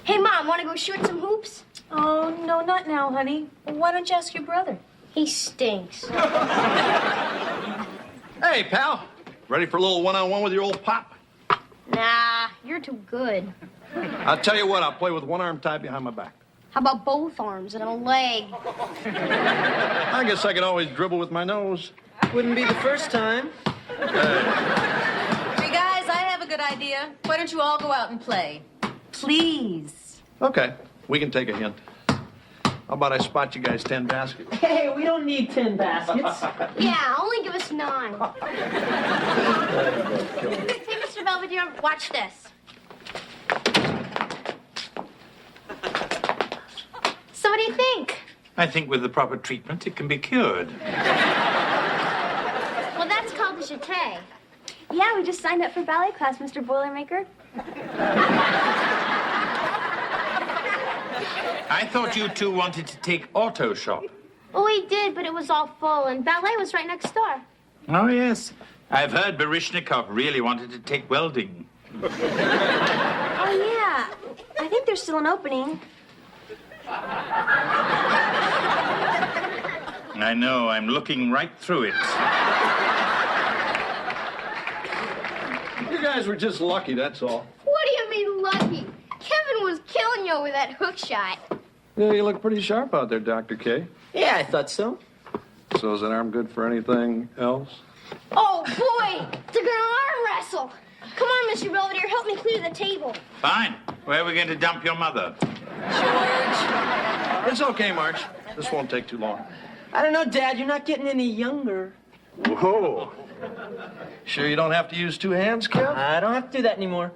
Hey, Mom, want to go shoot some hoops? Oh, no, not now, honey. Why don't you ask your brother? He stinks. Hey, pal. Ready for a little one-on-one with your old pop? Nah, you're too good. I'll tell you what, I'll play with one arm tied behind my back. How about both arms and a leg? I guess I can always dribble with my nose. Wouldn't be the first time. Hey, guys, I have a good idea. Why don't you all go out and play? Please. Okay, we can take a hint. How about I spot you guys 10 baskets? Hey, we don't need 10 baskets. Yeah, only give us 9. Hey, Mr. Belvedere, watch this. So what do you think? I think with the proper treatment, it can be cured. Well, that's called a jeté. Yeah, we just signed up for ballet class, Mr. Boilermaker. I thought you two wanted to take auto shop. Oh, we did, but it was all full, and ballet was right next door. Oh, yes. I've heard Baryshnikov really wanted to take welding. Oh, yeah. I think there's still an opening. I know, I'm looking right through it. You guys were just lucky, that's all. What do you mean lucky? Kevin was killing you with that hook shot. Yeah, you look pretty sharp out there, Dr. K. Yeah, I thought so. So is that arm good for anything else? Oh, boy! They're gonna arm wrestle! Come on, Mr. Belvedere, help me clear the table. Fine. Where are we going to dump your mother? George. It's okay, Marge. This won't take too long. I don't know, Dad. You're not getting any younger. Whoa. Sure you don't have to use 2 hands, Kev? I don't have to do that anymore.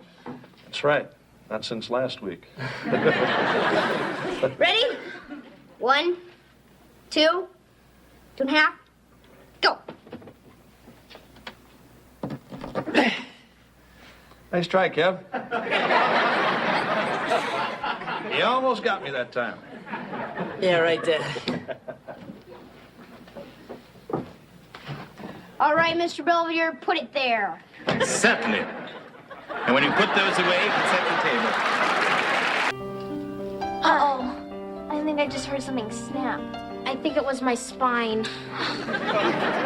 That's right. Not since last week. Ready? 1, 2, 2.5, go. Nice try, Kev. You almost got me that time. Yeah, right, Dad. All right, Mr. Belvedere, put it there. Certainly. And when you put those away, you can set the table. Uh-oh. I think I just heard something snap. I think it was my spine.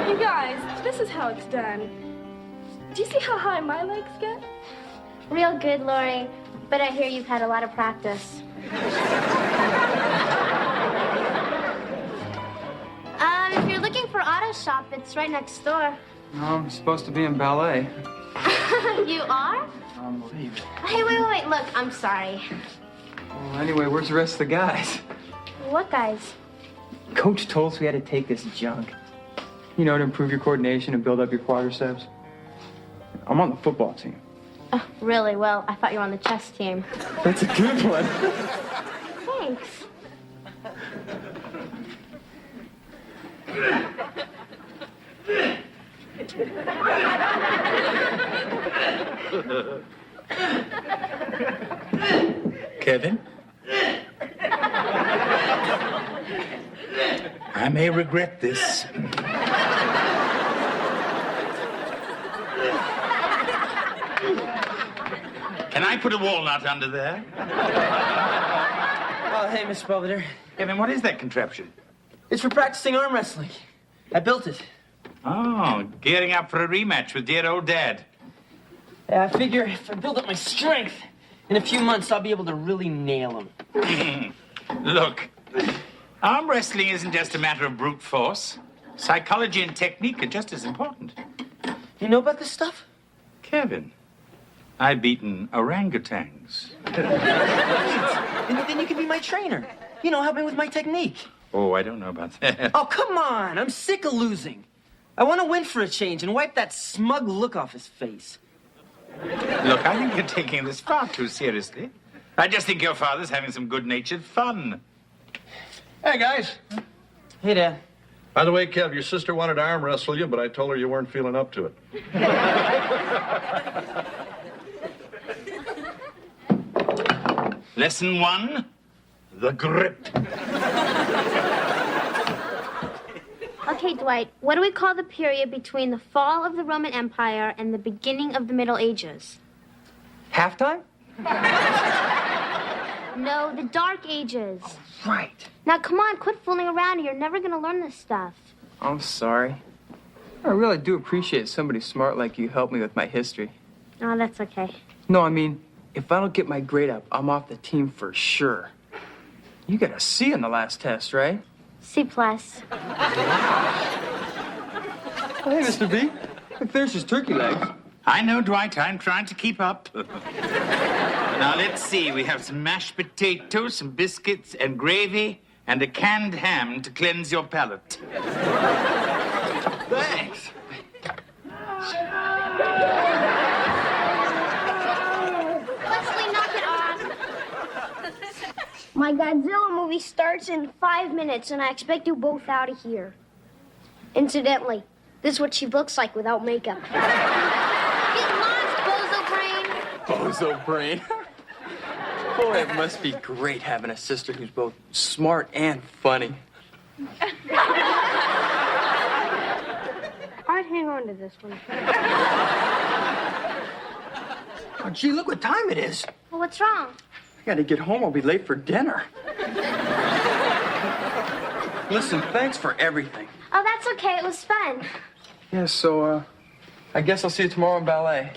You guys, this is how it's done. Do you see how high my legs get? Real good, Lori. But I hear you've had a lot of practice. If you're looking for auto shop, it's right next door. No, I'm supposed to be in ballet. You are? Unbelievable. Hey, wait. Look, I'm sorry. Well, anyway, where's the rest of the guys? What guys? Coach told us we had to take this junk. You know, to improve your coordination and build up your quadriceps. I'm on the football team. Oh, really? Well, I thought you were on the chess team. That's a good one. Thanks. Kevin? I may regret this. Can I put a walnut under there? Oh, hey, Mr. Belvedere. Kevin, what is that contraption? It's for practicing arm wrestling. I built it. Oh, gearing up for a rematch with dear old Dad. Yeah, I figure if I build up my strength, in a few months I'll be able to really nail him. Look, arm wrestling isn't just a matter of brute force. Psychology and technique are just as important. You know about this stuff? Kevin, I've beaten orangutans. Then you can be my trainer. You know, help me with my technique. Oh, I don't know about that. Oh, come on. I'm sick of losing. I want to win for a change and wipe that smug look off his face. Look, I think you're taking this far too seriously. I just think your father's having some good-natured fun. Hey, guys. Hey, Dad. By the way, Kev, your sister wanted to arm wrestle you, but I told her you weren't feeling up to it. Lesson 1, the grip. Okay, Dwight, what do we call the period between the fall of the Roman Empire and the beginning of the Middle Ages? Halftime? No, the Dark Ages. Right. Now, come on, quit fooling around. You're never going to learn this stuff. I'm sorry. I really do appreciate somebody smart like you help me with my history. Oh, that's okay. No, I mean, if I don't get my grade up, I'm off the team for sure. You got a C in the last test, right? C+. plus. Hey, Mr. B. Look, there's his turkey legs. I know, Dwight. I'm trying to keep up. Now, let's see. We have some mashed potatoes, some biscuits, and gravy, and a canned ham to cleanse your palate. Thanks. Leslie, knock it off. My Godzilla movie starts in 5 minutes, and I expect you both out of here. Incidentally, this is what she looks like without makeup. Get lost, bozo brain. Bozo brain. Boy, it must be great having a sister who's both smart and funny. I'd hang on to this one. Oh, gee, look what time it is. Well, what's wrong? I gotta get home. I'll be late for dinner. Listen, thanks for everything. Oh, that's okay. It was fun. Yeah, so, I guess I'll see you tomorrow in ballet.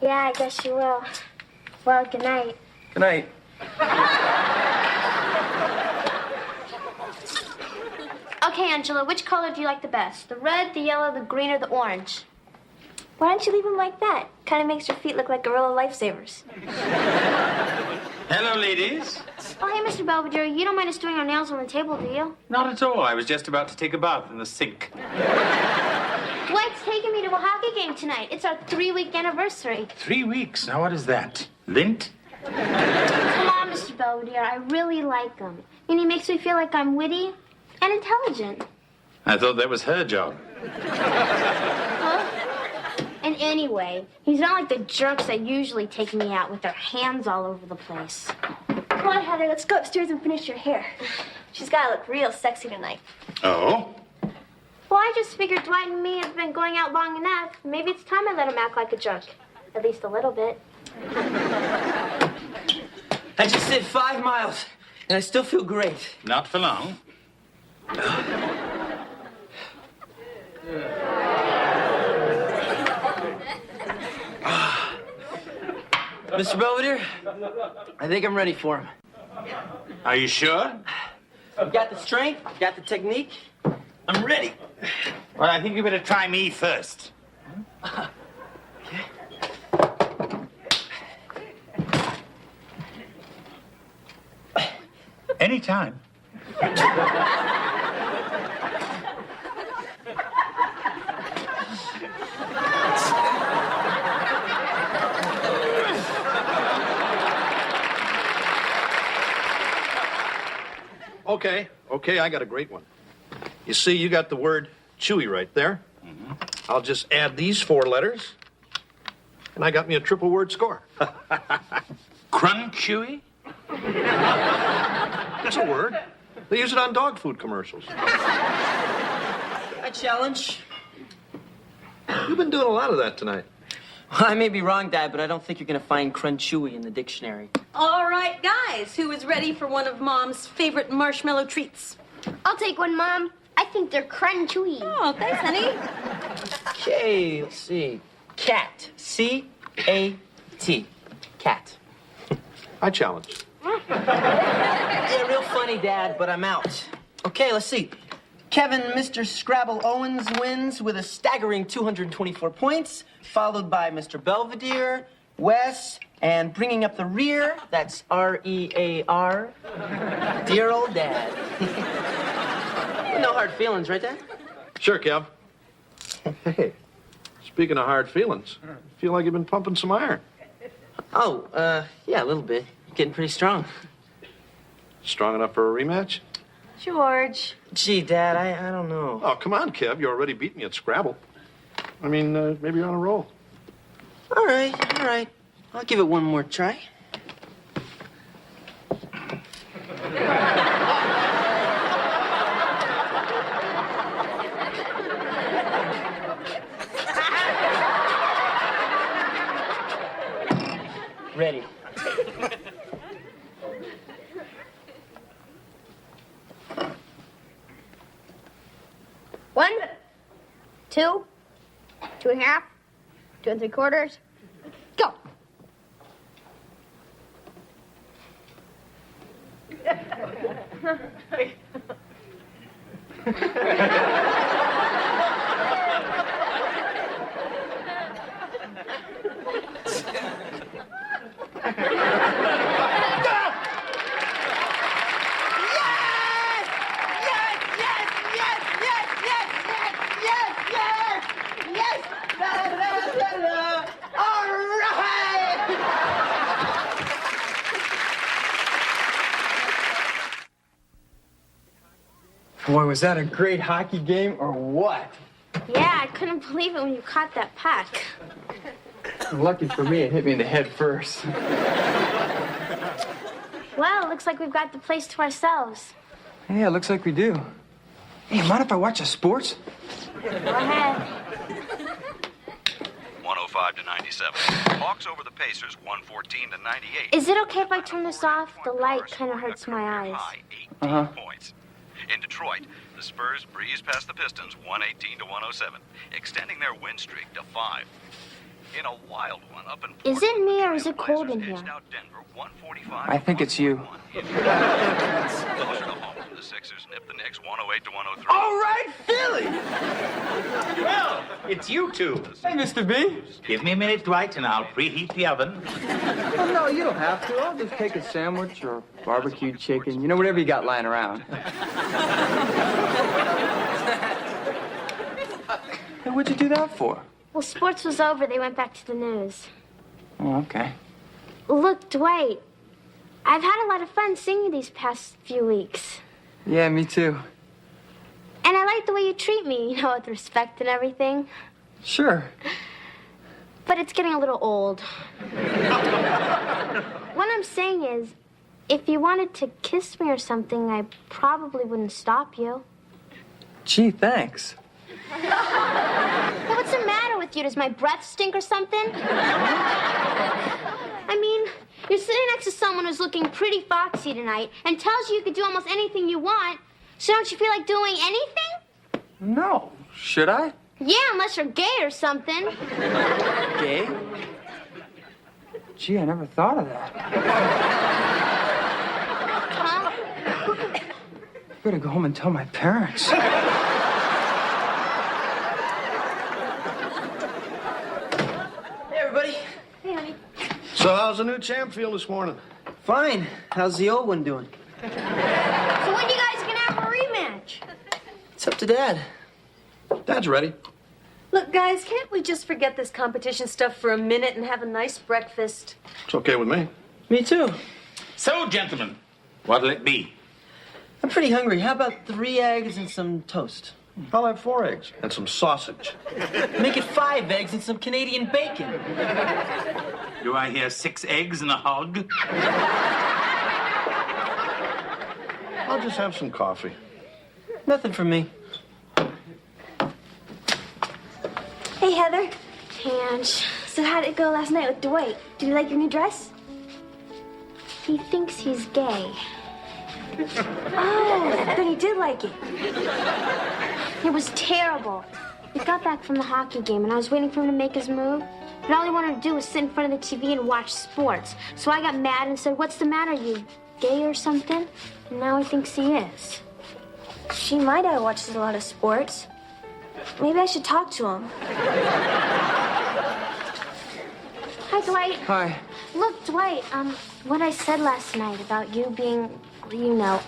Yeah, I guess you will. Well, good night. Good night. Okay, Angela, which color do you like the best? The red, the yellow, the green, or the orange? Why don't you leave them like that? Kind of makes your feet look like gorilla lifesavers. Hello, ladies. Oh, hey, Mr. Belvedere, you don't mind us doing our nails on the table, do you? Not at all. I was just about to take a bath in the sink. Dwight's taking me to a hockey game tonight. It's our 3-week anniversary. 3 weeks. Now, what is that? Lint? Come on, Mr. Belvedere, I really like him. And he makes me feel like I'm witty and intelligent. I thought that was her job. Huh? And anyway, he's not like the jerks that usually take me out with their hands all over the place. Come on, Heather, let's go upstairs and finish your hair. She's got to look real sexy tonight. Oh? Well, I just figured Dwight and me have been going out long enough. Maybe it's time I let him act like a jerk. At least a little bit. I just did 5 miles, and I still feel great. Not for long. Mr. Belvedere, I think I'm ready for him. Are you sure? Got the strength, got the technique. I'm ready. Well, I think you better try me first. Anytime. Okay, I got a great one. You see, you got the word chewy right there. Mm-hmm. I'll just add these 4 letters, and I got me a triple word score. Crunchewy? It's a word. They use it on dog food commercials. I challenge. You've been doing a lot of that tonight. I may be wrong, Dad, but I don't think you're going to find crunchewy in the dictionary. All right, guys, who is ready for one of Mom's favorite marshmallow treats? I'll take one, Mom. I think they're crunchy. Oh, thanks, honey. Okay, let's see. Cat. C-A-T. Cat. I challenge. Yeah, real funny, Dad, but I'm out. Okay, let's see. Kevin, Mr. Scrabble Owens wins with a staggering 224 points, followed by Mr. Belvedere, Wes, and bringing up the rear, that's R-E-A-R, dear old Dad. No hard feelings, right, Dad? Sure, Kev. Hey, speaking of hard feelings, I feel like you've been pumping some iron. Oh, yeah, a little bit. Getting pretty strong. Strong enough for a rematch? George. Gee, Dad, I don't know. Oh, come on, Kev. You already beat me at Scrabble. I mean, maybe you're on a roll. All right. I'll give it one more try. Ready. One, 2, 2.5, 2 3/4. Go. Boy, was that a great hockey game or what? Yeah, I couldn't believe it when you caught that puck. Lucky for me, it hit me in the head first. Well, it looks like we've got the place to ourselves. Yeah, it looks like we do. Hey, mind if I watch the sports? Go ahead. 105 to 97. Hawks over the Pacers, 114 to 98. Is it okay if I turn this off? The light kind of hurts my eyes. 18 points. In Detroit, the Spurs breezed past the Pistons, 118 to 107, extending their win streak to 5. In a wild one up in Is it me or is it cold in Blazers here? edged out Denver, 145 I think it's you. Those are the home from the Sixers, nipped the Knicks, 108 to 103. All right, Philly! Well, it's you two. Hey, Mr. B. Give me a minute, Dwight, and I'll preheat the oven. Oh, no, you don't have to. I'll just take a sandwich or barbecued chicken. You know, whatever you got lying around. Hey, what'd you do that for? Well, sports was over. They went back to the news. Oh, okay. Look, Dwight, I've had a lot of fun singing these past few weeks. Yeah, me too. And I like the way you treat me, you know, with respect and everything. Sure. But it's getting a little old. What I'm saying is, if you wanted to kiss me or something, I probably wouldn't stop you. Gee, thanks. Hey, what's the matter with you? Does my breath stink or something? I mean, you're sitting next to someone who's looking pretty foxy tonight and tells you could do almost anything you want. So don't you feel like doing anything? No. Should I? Yeah, unless you're gay or something. Gay? Gee, I never thought of that. Huh? Better go home and tell my parents. Hey, everybody. Hey, honey. So how's the new champ feel this morning? Fine. How's the old one doing? So when you guys gonna have a rematch? It's up to Dad. Dad's ready. Look, guys, can't we just forget this competition stuff for a minute and have a nice breakfast? It's okay with me. Me too. So, gentlemen, what'll it be? I'm pretty hungry. How about 3 eggs and some toast? I'll have 4 eggs and some sausage. Make it 5 eggs and some Canadian bacon. Do I hear 6 eggs and a hog? I'll just have some coffee. Nothing for me. Hey, Heather. Hey, Ange. So how'd it go last night with Dwight? Did you like your new dress? He thinks he's gay. Oh, then he did like it. It was terrible. We got back from the hockey game, and I was waiting for him to make his move. But all he wanted to do was sit in front of the TV and watch sports. So I got mad and said, "What's the matter, you gay or something?" And now he thinks he is. Gee, my dad watches a lot of sports. Maybe I should talk to him. Hi, Dwight. Hi. Look, Dwight, what I said last night about you being, you know,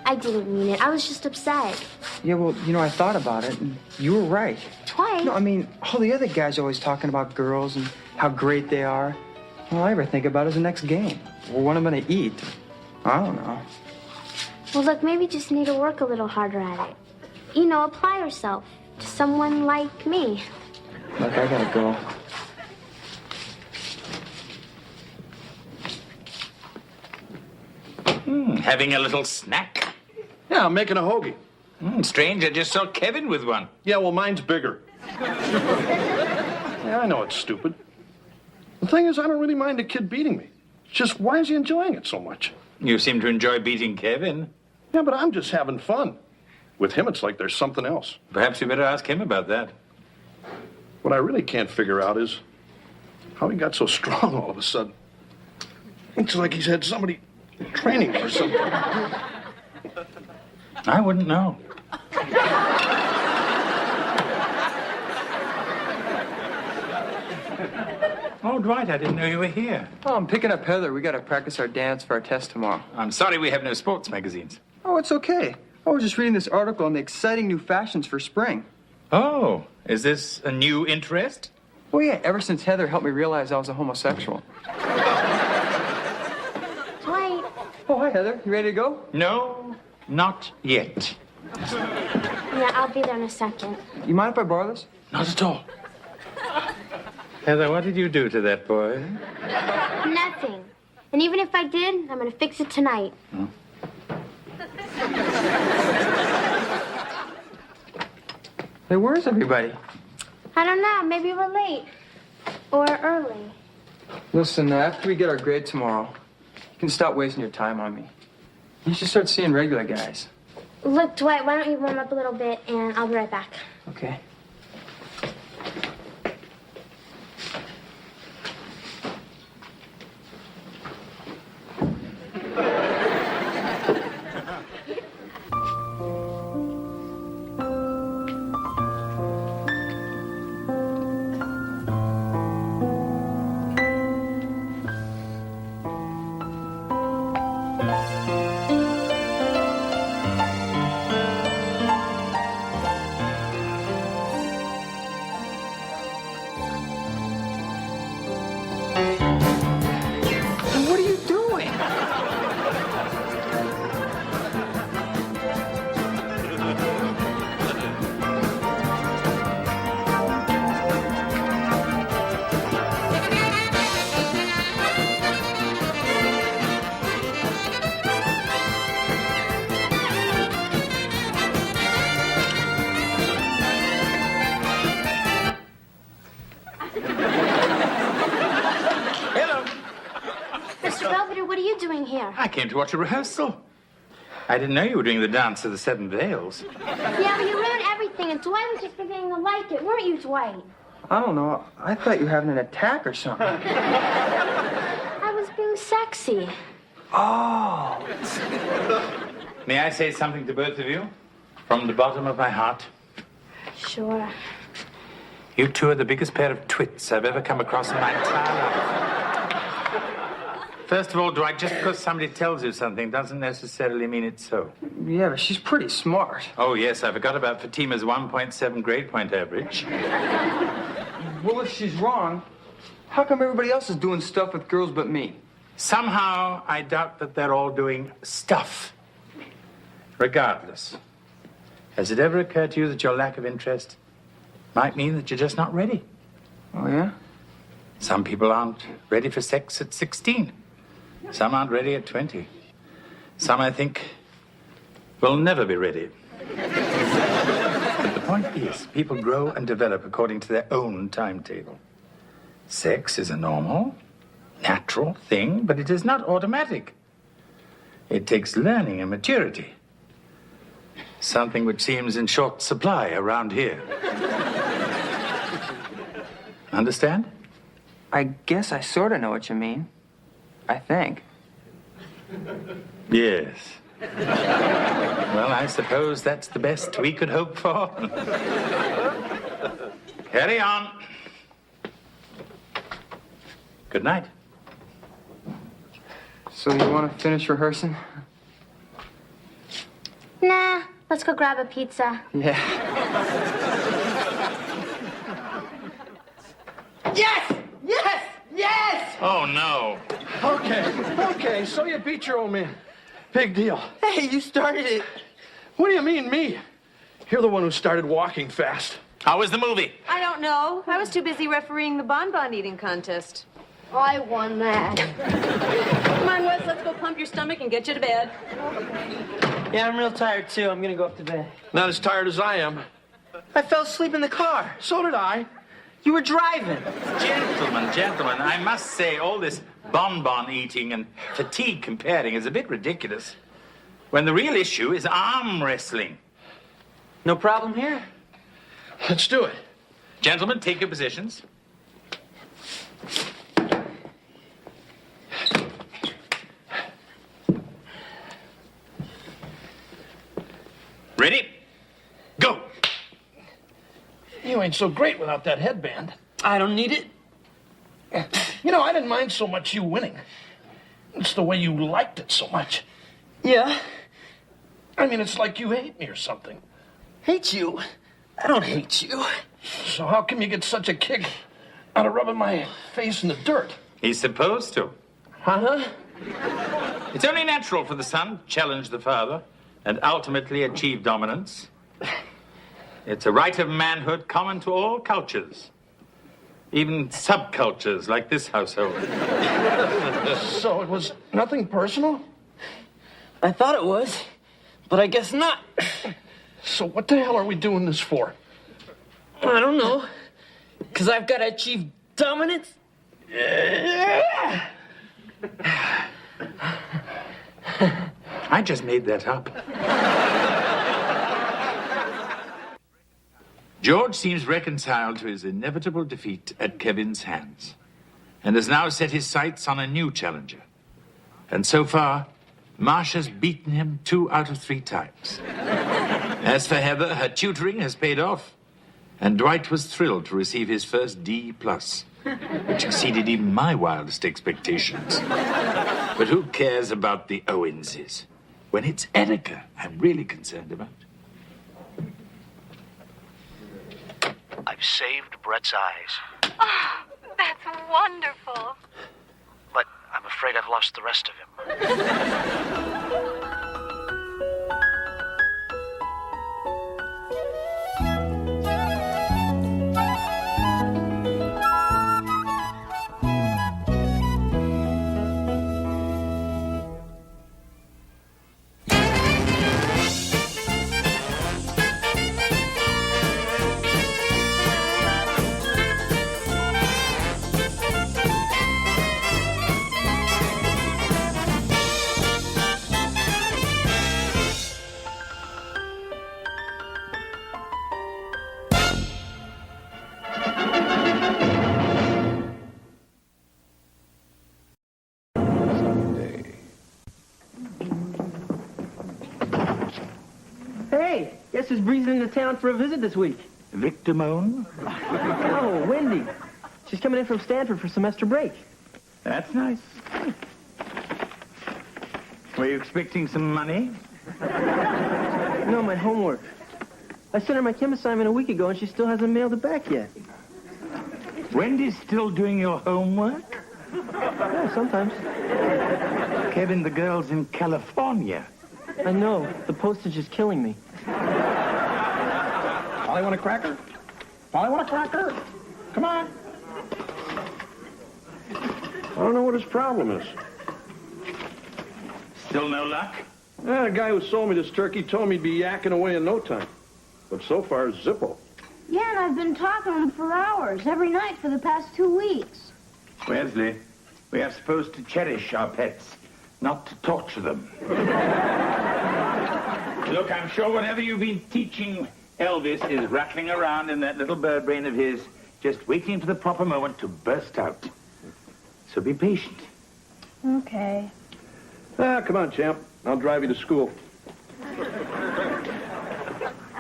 I didn't mean it. I was just upset. Yeah, well, you know, I thought about it, and you were right. Dwight? No, I mean, all the other guys are always talking about girls and how great they are. All I ever think about is the next game, or what I'm gonna eat. I don't know. Well, look, maybe you just need to work a little harder at it. You know, apply yourself to someone like me. Look, I gotta go. Having a little snack? Yeah, I'm making a hoagie. Strange, I just saw Kevin with one. Yeah, well, mine's bigger. Yeah, I know it's stupid. The thing is, I don't really mind a kid beating me. It's just, why is he enjoying it so much? You seem to enjoy beating Kevin. Yeah, but I'm just having fun. With him, it's like there's something else. Perhaps you better ask him about that. What I really can't figure out is how he got so strong all of a sudden. It's like he's had somebody training for something. I wouldn't know. Oh, Dwight, I didn't know you were here. Oh, I'm picking up Heather. We got to practice our dance for our test tomorrow. I'm sorry we have no sports magazines. Oh, it's okay. I was just reading this article on the exciting new fashions for spring. Oh, is this a new interest? Oh, yeah, ever since Heather helped me realize I was a homosexual. Dwight. Oh, hi, Heather. You ready to go? No, not yet. Yeah, I'll be there in a second. You mind if I borrow this? Not at all. Heather, what did you do to that boy? Nothing. And even if I did, I'm going to fix it tonight. Hmm. Hey, where's everybody? I don't know. Maybe we're late. Or early. Listen, after we get our grade tomorrow, you can stop wasting your time on me. You should start seeing regular guys. Look, Dwight, why don't you warm up a little bit, and I'll be right back. Okay. What are you doing? Hello. Mr. Belvedere, what are you doing here? I came to watch a rehearsal. I didn't know you were doing the dance of the Seven Veils. Yeah, but you ruined everything, and Dwight was just beginning to like it, weren't you, Dwight? I don't know. I thought you were having an attack or something. I was being sexy. Oh. May I say something to both of you? From the bottom of my heart. Sure. You two are the biggest pair of twits I've ever come across in my entire life. First of all, Dwight, just because somebody tells you something doesn't necessarily mean it's so. Yeah, but she's pretty smart. Oh, yes, I forgot about Fatima's 1.7 grade point average. Well, if she's wrong, how come everybody else is doing stuff with girls but me? Somehow, I doubt that they're all doing stuff. Regardless, has it ever occurred to you that your lack of interest might mean that you're just not ready? Oh, yeah? Some people aren't ready for sex at 16. Some aren't ready at 20. Some, I think, will never be ready. But the point is, people grow and develop according to their own timetable. Sex is a normal, natural thing, but it is not automatic. It takes learning and maturity. Something which seems in short supply around here. Understand? I guess I sort of know what you mean. I think. Yes. Well, I suppose that's the best we could hope for. Carry on. Good night. So you want to finish rehearsing? Nah, let's go grab a pizza. Yeah. Yes! Yes! Yes! Oh, no. Okay, so you beat your old man. Big deal. Hey, you started it. What do you mean, me? You're the one who started walking fast. How was the movie? I don't know. I was too busy refereeing the bonbon eating contest. I won that. Come on, Wes, let's go pump your stomach and get you to bed. Yeah, I'm real tired, too. I'm gonna go up to bed. Not as tired as I am. I fell asleep in the car. So did I. You were driving. Gentlemen, I must say all this bonbon eating and fatigue comparing is a bit ridiculous. When the real issue is arm wrestling. No problem here. Let's do it. Gentlemen, take your positions. Ready? Go! You ain't so great without that headband. I don't need it. You know, I didn't mind so much you winning. It's the way you liked it so much. Yeah? I mean, it's like you hate me or something. Hate you? I don't hate you. So how come you get such a kick out of rubbing my face in the dirt? He's supposed to. Huh? It's only natural for the son to challenge the father and ultimately achieve dominance. It's a right of manhood common to all cultures, even subcultures like this household. So it was nothing personal? I thought it was, but I guess not. So what the hell are we doing this for? I don't know. Because I've got to achieve dominance? I just made that up. George seems reconciled to his inevitable defeat at Kevin's hands and has now set his sights on a new challenger. And so far, Marcia's beaten him 2 out of 3 times. As for Heather, her tutoring has paid off, and Dwight was thrilled to receive his first D+, which exceeded even my wildest expectations. But who cares about the Owenses when it's Erica I'm really concerned about? I've saved Brett's eyes. Oh, that's wonderful. But I'm afraid I've lost the rest of him. Hey, guess who's breezing into town for a visit this week? Victimone? Oh, Wendy. She's coming in from Stanford for semester break. That's nice. Were you expecting some money? No, my homework. I sent her my chem assignment a week ago, and she still hasn't mailed it back yet. Wendy's still doing your homework? Yeah, sometimes. Kevin, the girl's in California. I know. The postage is killing me. Polly want a cracker? Polly want a cracker? Come on. I don't know what his problem is. Still no luck? The guy who sold me this turkey told me he'd be yakking away in no time. But so far, it's Zippo. Yeah, and I've been talking to him for hours, every night for the past 2 weeks. Wesley, we are supposed to cherish our pets, not to torture them. Look, I'm sure whatever you've been teaching Elvis is rattling around in that little bird brain of his, just waiting for the proper moment to burst out. So be patient. Okay. Come on, champ. I'll drive you to school.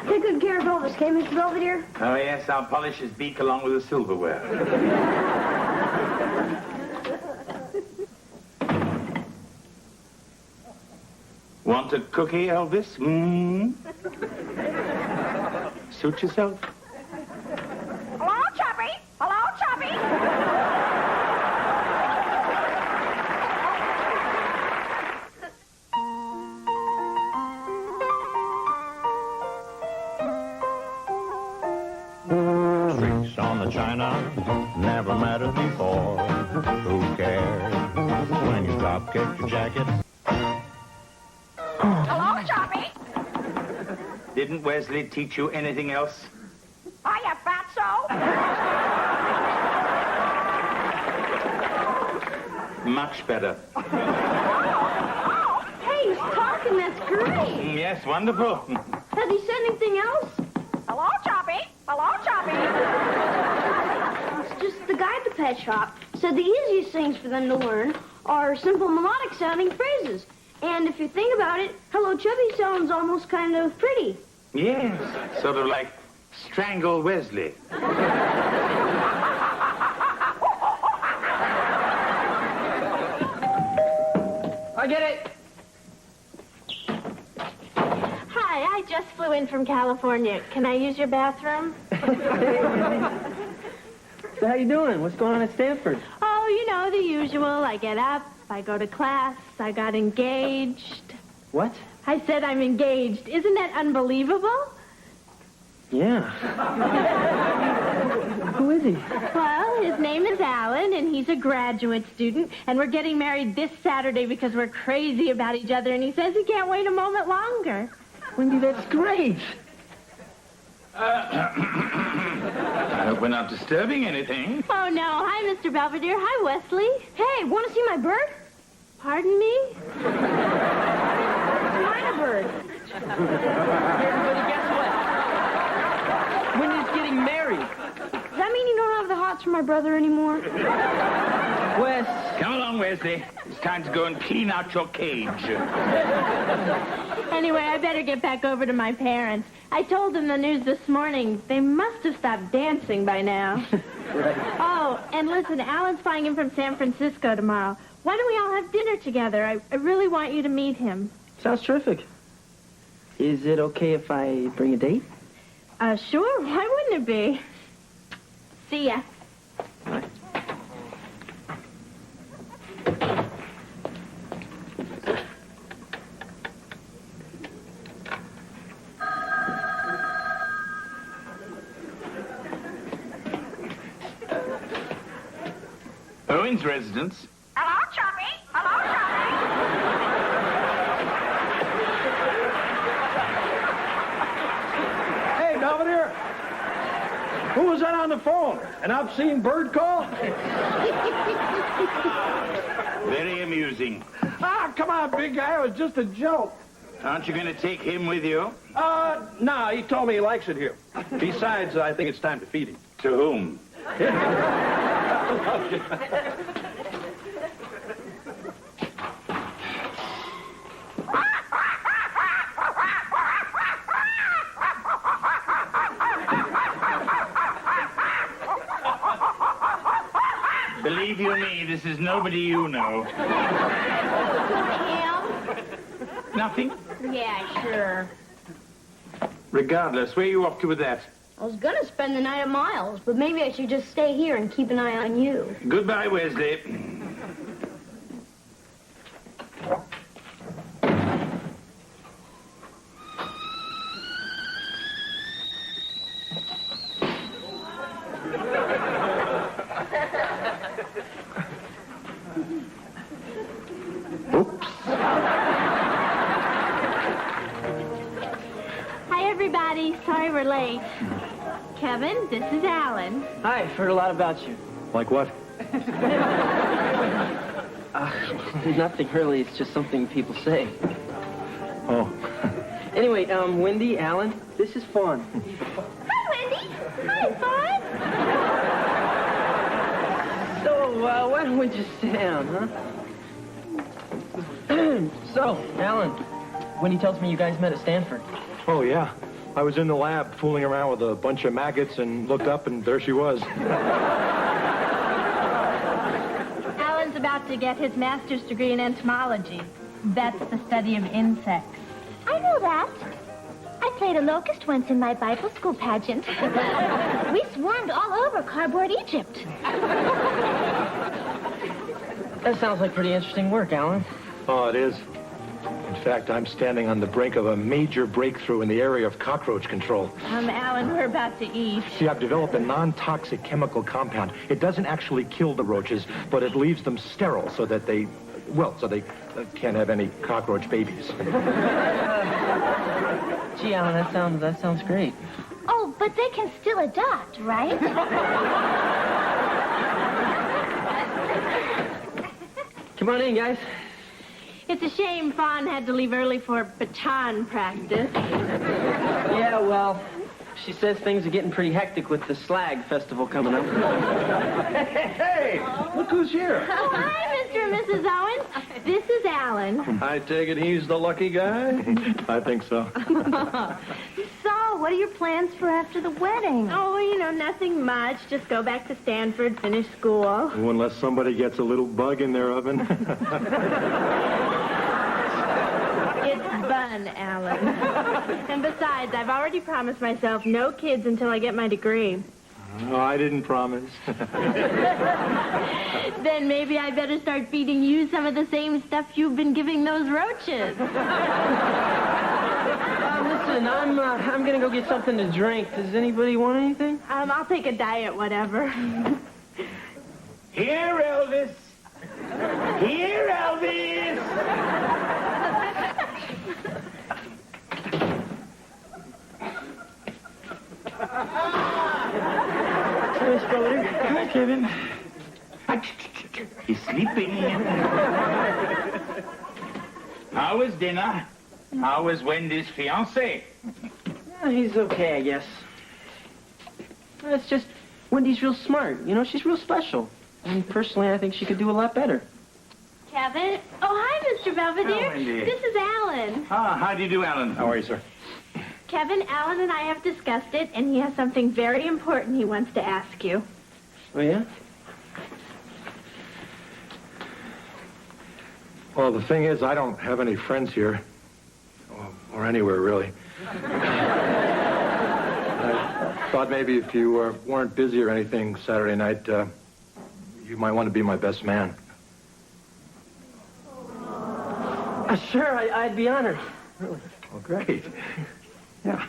Take good care of Elvis, okay, Mr. Belvedere? Oh, yes, I'll polish his beak along with the silverware. Want a cookie, Elvis? Suit yourself. Hello, Chubby. Hello, Chubby. Streaks on the china never mattered before. Who cares when you drop kick your jacket? Hello, Chubby. Didn't Wesley teach you anything else? Are you fatso? Much better. Hey, he's talking. That's great. Yes, wonderful. Has he said anything else? Hello, Choppy. Hello, Choppy. It's just the guy at the pet shop said the easiest things for them to learn are simple melodic sounding phrases. And if you think about it, Hello Chubby sounds almost kind of pretty. Yes, sort of like Strangle Wesley. I get it. Hi, I just flew in from California. Can I use your bathroom? So how you doing? What's going on at Stanford? Oh, you know, the usual. I get up, I go to class, I got engaged. What? I said I'm engaged. Isn't that unbelievable? Yeah. Who is he? Well, his name is Alan, and he's a graduate student, and we're getting married this Saturday because we're crazy about each other, and he says he can't wait a moment longer. Wendy, that's great. I hope we're not disturbing anything. Oh, no. Hi, Mr. Belvedere. Hi, Wesley. Hey, want to see my bird? Pardon me? Mine a bird. Everybody, guess what? Wendy's getting married. Does that mean you don't have the hots for my brother anymore? Wes. Come along, Wesley. It's time to go and clean out your cage. Anyway, I better get back over to my parents. I told them the news this morning. They must have stopped dancing by now. Right. Oh, and listen, Alan's flying in from San Francisco tomorrow. Why don't we all have dinner together? I really want you to meet him. Sounds terrific. Is it okay if I bring a date? Sure. Why wouldn't it be? See ya. Bye. Owen's residence. Hello, Choppy. Hello, Choppy. Hey, Belvedere. Who was that on the phone? An obscene bird call? Very amusing. Ah, come on, big guy. It was just a joke. Aren't you going to take him with you? No, he told me he likes it here. Besides, I think it's time to feed him. To whom? Believe you me, this is nobody you know. Him? Nothing? Yeah, sure. Regardless, where are you off to with that? I was gonna spend the night at Miles, but maybe I should just stay here and keep an eye on you. Goodbye, Wesley. Hi, everybody. Sorry we're late. Kevin, this is Alan. Hi, I've heard a lot about you. Like what? Nothing really. It's just something people say. Oh. Anyway, Wendy, Alan, this is Fawn. Hi, Wendy. Hi, Fawn. So, why don't we just sit down, huh? So, Alan, Wendy tells me you guys met at Stanford. Oh, yeah. I was in the lab fooling around with a bunch of maggots and looked up and there she was. Alan's about to get his master's degree in entomology. That's the study of insects. I know that. I played a locust once in my Bible school pageant. We swarmed all over cardboard Egypt. That sounds like pretty interesting work, Alan. Oh, it is. In fact, I'm standing on the brink of a major breakthrough in the area of cockroach control. Alan, we're about to eat. See, I've developed a non-toxic chemical compound. It doesn't actually kill the roaches, but it leaves them sterile so that they can't have any cockroach babies. Gee, Alan, that sounds great. Oh, but they can still adopt, right? Come on in, guys. It's a shame Fawn had to leave early for baton practice. Yeah, well, she says things are getting pretty hectic with the Slag Festival coming up. Hey, look who's here. Oh, hi, Mr. and Mrs. Owens. This is Alan. I take it he's the lucky guy? I think so. So, what are your plans for after the wedding? Oh, nothing much. Just go back to Stanford, finish school. Oh, unless somebody gets a little bug in their oven. It's fun, Alan. And besides, I've already promised myself no kids until I get my degree. No, I didn't promise. Then maybe I better start feeding you some of the same stuff you've been giving those roaches. Listen, I'm gonna go get something to drink. Does anybody want anything? I'll take a diet, whatever. Here, Elvis. Here, Elvis. Hi, Miss Belvedere. Hi, Kevin. He's sleeping. How was dinner? How was Wendy's fiancé? He's okay, I guess. It's just, Wendy's real smart. She's real special. And personally, I think she could do a lot better. Kevin? Oh, hi, Mr. Belvedere. Hello, Wendy. This is Alan. Ah, how do you do, Alan? How are you, sir? Kevin, Alan and I have discussed it, and he has something very important he wants to ask you. Oh, yeah? Well, the thing is, I don't have any friends here. Or anywhere, really. I thought maybe if you weren't busy or anything Saturday night, you might want to be my best man. Sure, I'd be honored. Really. Well, great. Yeah.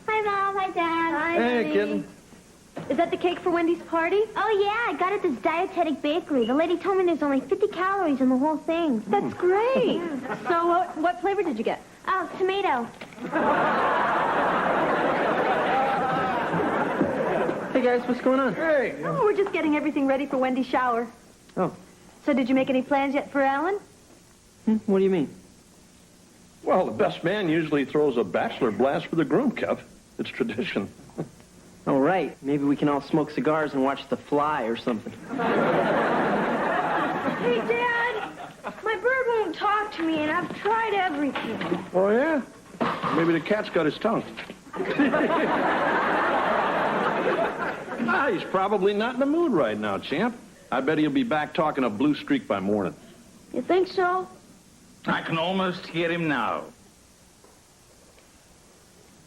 Hi, Mom. Hi, Dad. Hi, Hey, honey. kitten. Is that the cake for Wendy's party? Oh, yeah, I got it at this dietetic bakery. The lady told me there's only 50 calories in the whole thing. That's great. So what flavor did you get? Oh, tomato. Hey, guys, what's going on? Hey. Oh, we're just getting everything ready for Wendy's shower. Oh. So did you make any plans yet for Alan? What do you mean? Well, the best man usually throws a bachelor blast for the groom, Kev. It's tradition. Oh, right. Maybe we can all smoke cigars and watch The Fly or something. Hey, Dad, my bird won't talk to me, and I've tried everything. Oh, yeah? Maybe the cat's got his tongue. He's probably not in the mood right now, champ. I bet he'll be back talking a blue streak by morning. You think so? I can almost hear him now.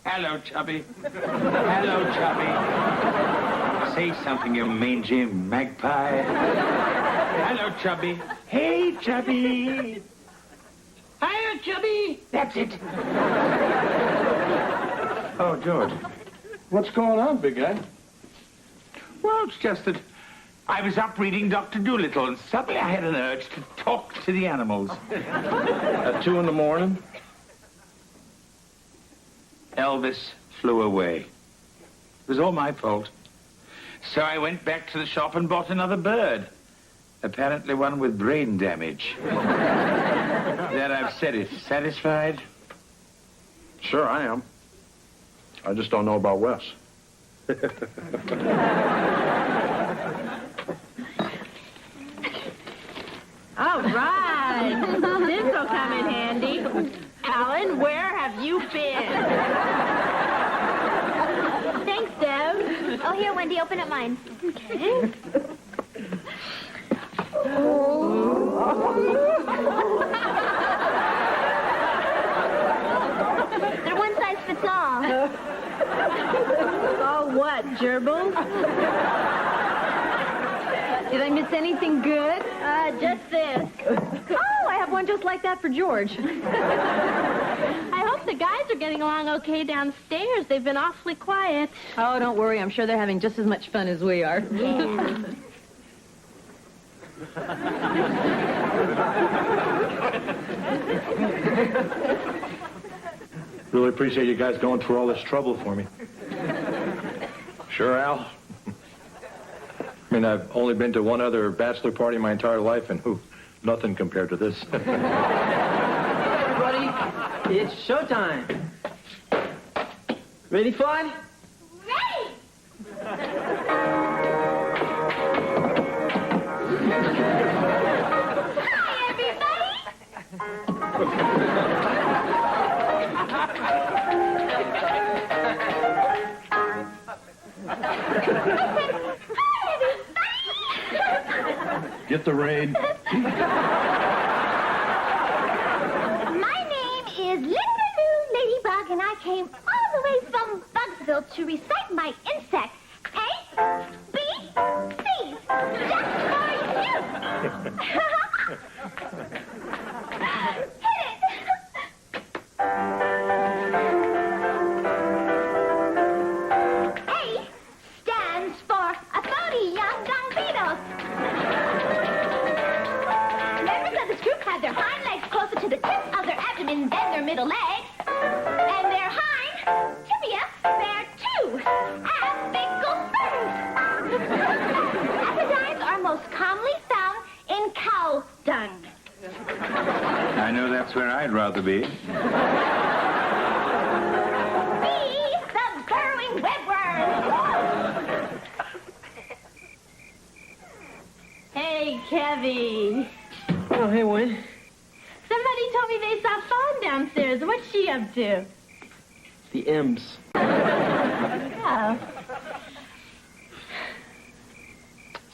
Hello, Chubby. Hello, Chubby. Say something, you mangy magpie. Hello, Chubby. Hey, Chubby. Hiya, Chubby. That's it. Oh, George. What's going on, big guy? Well, it's just that I was up reading Dr. Dolittle, and suddenly I had an urge to talk to the animals. At 2 in the morning? Elvis flew away. It was all my fault. So I went back to the shop and bought another bird. Apparently one with brain damage. There, I've said it. Satisfied? Sure, I am. I just don't know about Wes. All right. This will come in handy. Alan, where have you been? Thanks, Deb. Oh, here, Wendy, open up mine. Okay. They're one size fits all. Oh, what, gerbils? Did I miss anything good? Just this. Oh, I have one just like that for George. I hope the guys are getting along okay downstairs. They've been awfully quiet. Oh, don't worry. I'm sure they're having just as much fun as we are. Yeah. Really appreciate you guys going through all this trouble for me. Sure, Al. I mean, I've only been to one other bachelor party my entire life, and nothing compared to this. Everybody, it's showtime. Ready, Fly? Ready! Hi, everybody! Get the raid. My name is Linda Lou Ladybug, and I came all the way from Bugsville to recite my insect. A, B, C. Just for you. Hit it. A stands for Authority Young Dung Beetles. Members of this group have their hind legs closer to the tip of their abdomen than their middle legs. And their hind tibia bear two apical spurs. Epidides are most commonly found in cow dung. I know that's where I'd rather be. B, the burrowing webworm. Hey, Kevy. Oh, hey, Wayne. Somebody told me they saw Fawn downstairs. What's she up to? The M's. Oh.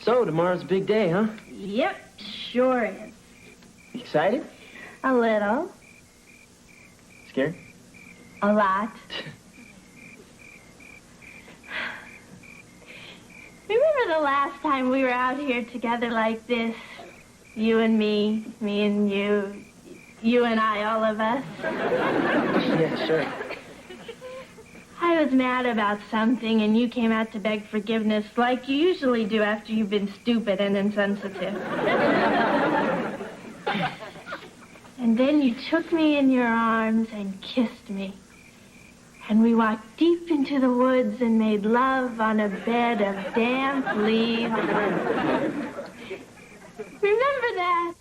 So, tomorrow's a big day, huh? Yep, sure is. Excited? A little. Scared? A lot. Remember the last time we were out here together like this? You and me and you and I, all of us. Yeah, sure. I was mad about something, and you came out to beg forgiveness like you usually do after you've been stupid and insensitive. And then you took me in your arms and kissed me. And we walked deep into the woods and made love on a bed of damp leaves. Remember that?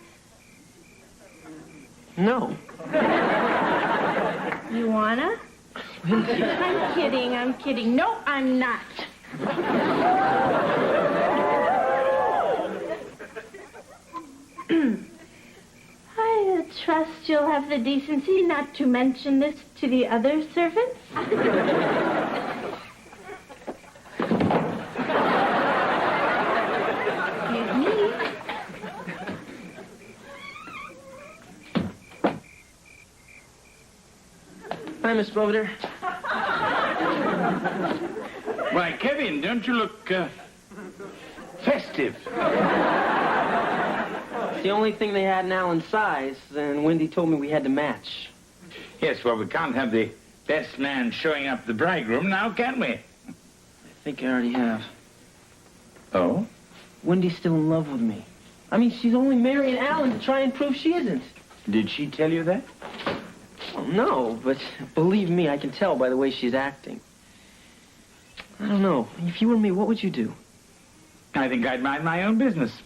No. You wanna? I'm kidding. No, I'm not. I trust you'll have the decency not to mention this to the other servants. Excuse me. Hi, Miss Belvedere. Why, Kevin, don't you look festive? It's the only thing they had in Alan's size, and Wendy told me we had to match. Yes, well, we can't have the best man showing up the bridegroom now, can we? I think I already have. Oh? Wendy's still in love with me. I mean, she's only marrying Alan to try and prove she isn't. Did she tell you that? Well, no, but believe me, I can tell by the way she's acting. I don't know. If you were me, what would you do? I think I'd mind my own business.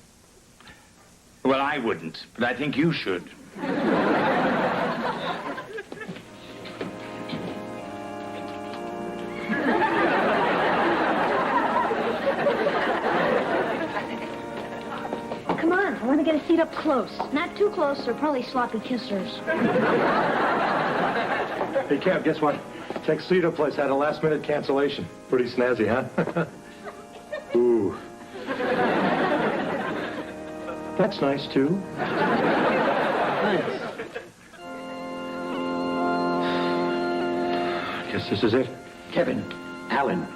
Well, I wouldn't, but I think you should. Come on, I want to get a seat up close. Not too close, they're probably sloppy kissers. Hey, Kev, guess what? Tuxedo Place had a last-minute cancellation. Pretty snazzy, huh? Ooh. That's nice, too. Thanks. Guess this is it. Kevin, Alan.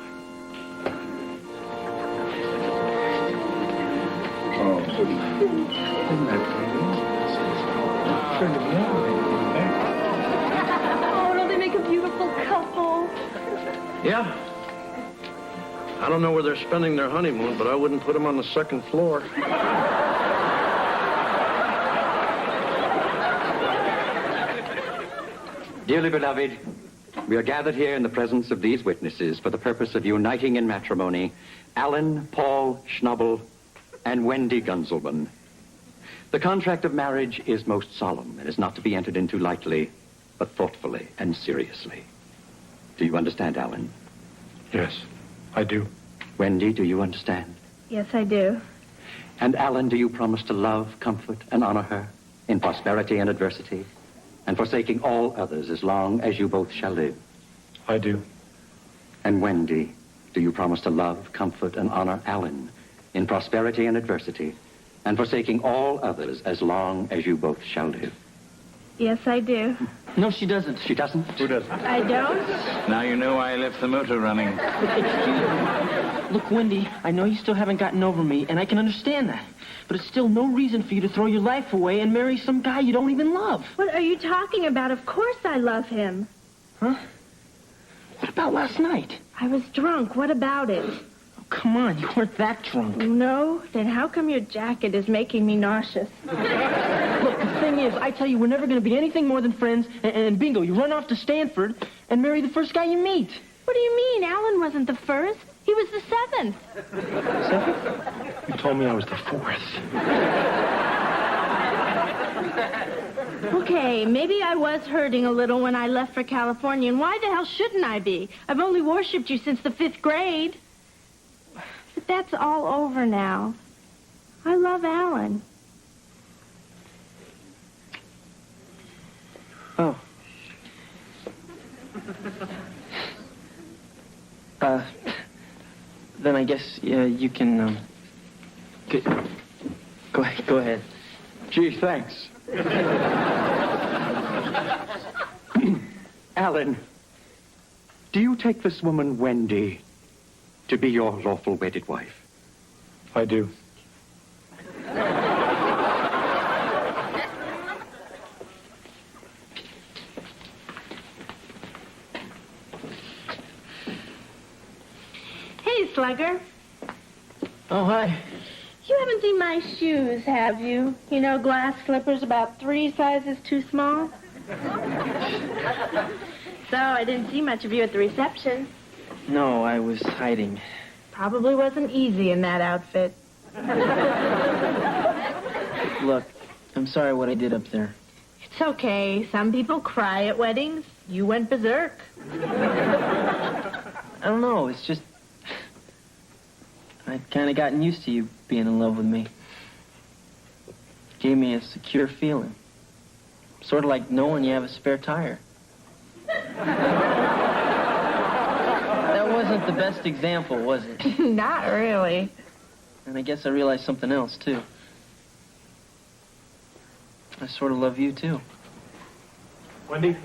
Oh. Isn't that pretty? Turn to me on. Oh, don't they make a beautiful couple? Yeah. I don't know where they're spending their honeymoon, but I wouldn't put them on the second floor. Dearly beloved, we are gathered here in the presence of these witnesses for the purpose of uniting in matrimony Alan Paul Schnabel and Wendy Gunzelman. The contract of marriage is most solemn and is not to be entered into lightly, but thoughtfully and seriously. Do you understand, Alan? Yes, I do. Wendy, do you understand? Yes, I do. And Alan, do you promise to love, comfort, and honor her in prosperity and adversity, and forsaking all others as long as you both shall live? I do. And Wendy, do you promise to love, comfort, and honor Alan in prosperity and adversity, and forsaking all others as long as you both shall live? Yes, I do. No, she doesn't. She doesn't? Who doesn't? I don't? Now you know why I left the motor running. Excuse me. Look, Wendy, I know you still haven't gotten over me, and I can understand that. But it's still no reason for you to throw your life away and marry some guy you don't even love. What are you talking about? Of course I love him. Huh? What about last night? I was drunk. What about it? Oh, come on, you weren't that drunk. No? Then how come your jacket is making me nauseous? Look, the thing is, I tell you, we're never going to be anything more than friends, and bingo, you run off to Stanford and marry the first guy you meet. What do you mean? Alan wasn't the first. He was the seventh. Seventh? You told me I was the fourth. Okay, maybe I was hurting a little when I left for California, and why the hell shouldn't I be? I've only worshipped you since the 5th grade. But that's all over now. I love Alan. Oh. Then I guess you can, go ahead. Gee, thanks. Alan, do you take this woman, Wendy, to be your lawful wedded wife? I do. Hey, Slugger. Oh, hi. You haven't seen my shoes, have you? You know, glass slippers about 3 sizes too small? So, I didn't see much of you at the reception. No, I was hiding. Probably wasn't easy in that outfit. Look, I'm sorry what I did up there. It's okay. Some people cry at weddings. You went berserk. I don't know, it's just... I'd kind of gotten used to you being in love with me. Gave me a secure feeling. Sort of like knowing you have a spare tire. That wasn't the best example, was it? Not really. And I guess I realized something else, too. I sort of love you, too. Wendy?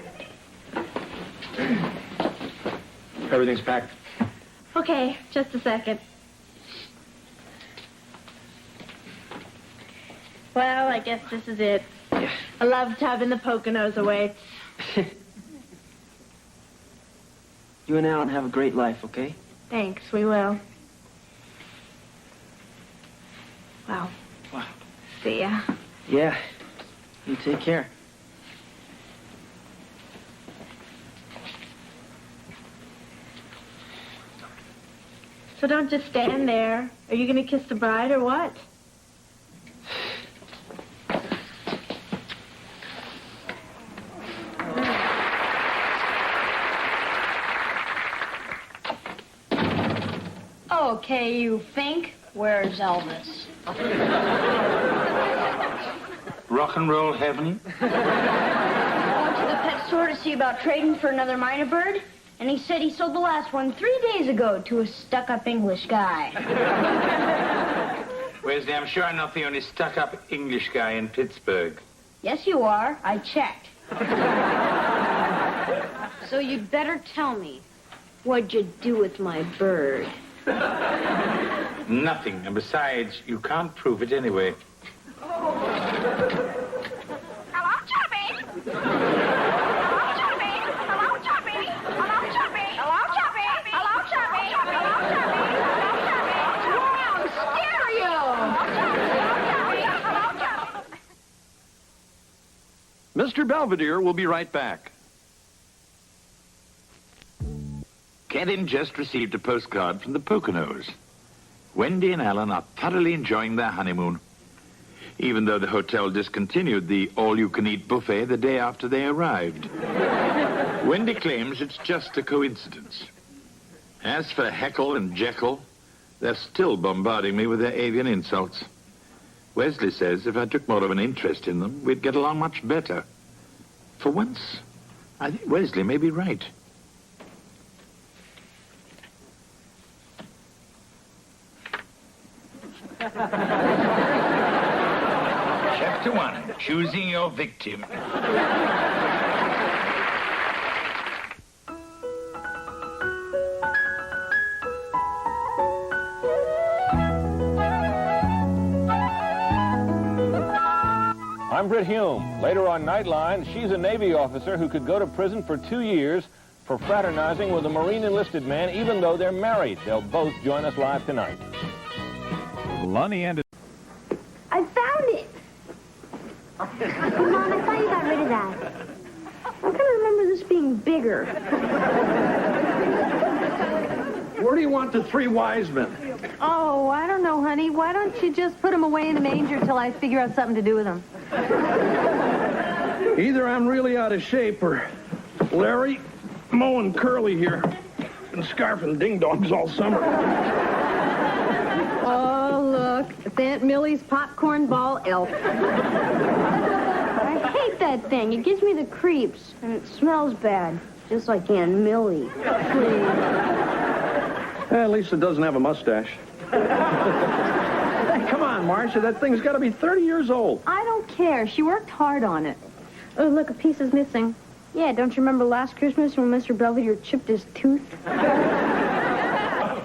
Everything's packed. Okay, just a second. Well, I guess this is it. Yeah. A love tub in the Poconos awaits. You and Alan have a great life, okay? Thanks, we will. Well, Wow. see ya. Yeah. You take care. So don't just stand there. Are you gonna kiss the bride or what? Okay, you think? Where's Elvis? Rock and roll heaven? I went to the pet store to see about trading for another minor bird, and he said he sold the last one 3 days ago to a stuck-up English guy. Wesley, I'm sure I'm not the only stuck-up English guy in Pittsburgh. Yes, you are. I checked. So you'd better tell me, what'd you do with my bird? Nothing. And besides, you can't prove it anyway. Hello, Chubby. Hello, Chubby. Hello, Chubby. Hello, Chubby. Hello, Chubby. Hello, Chubby. Hello, Chubby. Hello, Chubby. Wow, stereo. Mr. Belvedere will be right back. Kevin just received a postcard from the Poconos. Wendy and Alan are thoroughly enjoying their honeymoon, even though the hotel discontinued the all-you-can-eat buffet the day after they arrived. Wendy claims it's just a coincidence. As for Heckle and Jekyll, they're still bombarding me with their avian insults. Wesley says if I took more of an interest in them, we'd get along much better. For once, I think Wesley may be right. Chapter 1, Choosing Your Victim. I'm Britt Hume. Later on Nightline, she's a Navy officer who could go to prison for 2 years for fraternizing with a Marine enlisted man, even though they're married. They'll both join us live tonight. Lonnie and... I found it! Mom, I thought you got rid of that. I kind of remember this being bigger. Where do you want the 3 wise men? Oh, I don't know, honey. Why don't you just put them away in the manger till I figure out something to do with them? Either I'm really out of shape or Larry, Mo, and Curly here been scarfing ding-dongs all summer. Oh, look. It's Aunt Millie's popcorn ball elf. I hate that thing. It gives me the creeps, and it smells bad, just like Aunt Millie. At least it doesn't have a mustache. Hey, come on, Marcia. That thing's got to be 30 years old. I don't care. She worked hard on it. Oh, look, a piece is missing. Yeah, don't you remember last Christmas when Mr. Belvedere chipped his tooth?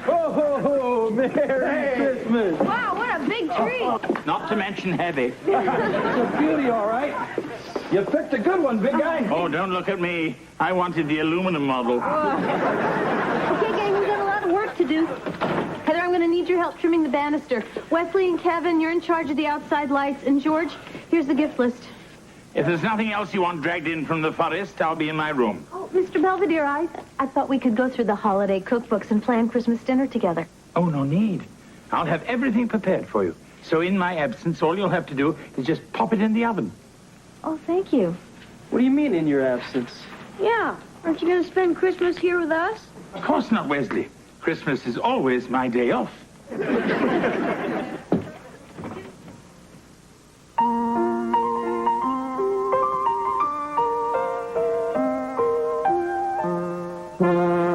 Oh, Merry Christmas. Wow, what a big tree. Not to mention heavy. It's a beauty, all right. You picked a good one, big guy. Oh, don't look at me. I wanted the aluminum model. Okay, gang, we've got a lot of work to do. Heather, I'm going to need your help trimming the banister. Wesley and Kevin, you're in charge of the outside lights. And George, here's the gift list. If there's nothing else you want dragged in from the forest, I'll be in my room. Oh, Mr. Belvedere, I thought we could go through the holiday cookbooks and plan Christmas dinner together. Oh, no need. I'll have everything prepared for you. So in my absence, all you'll have to do is just pop it in the oven. Oh, thank you. What do you mean, in your absence? Yeah. Aren't you going to spend Christmas here with us? Of course not, Wesley. Christmas is always my day off.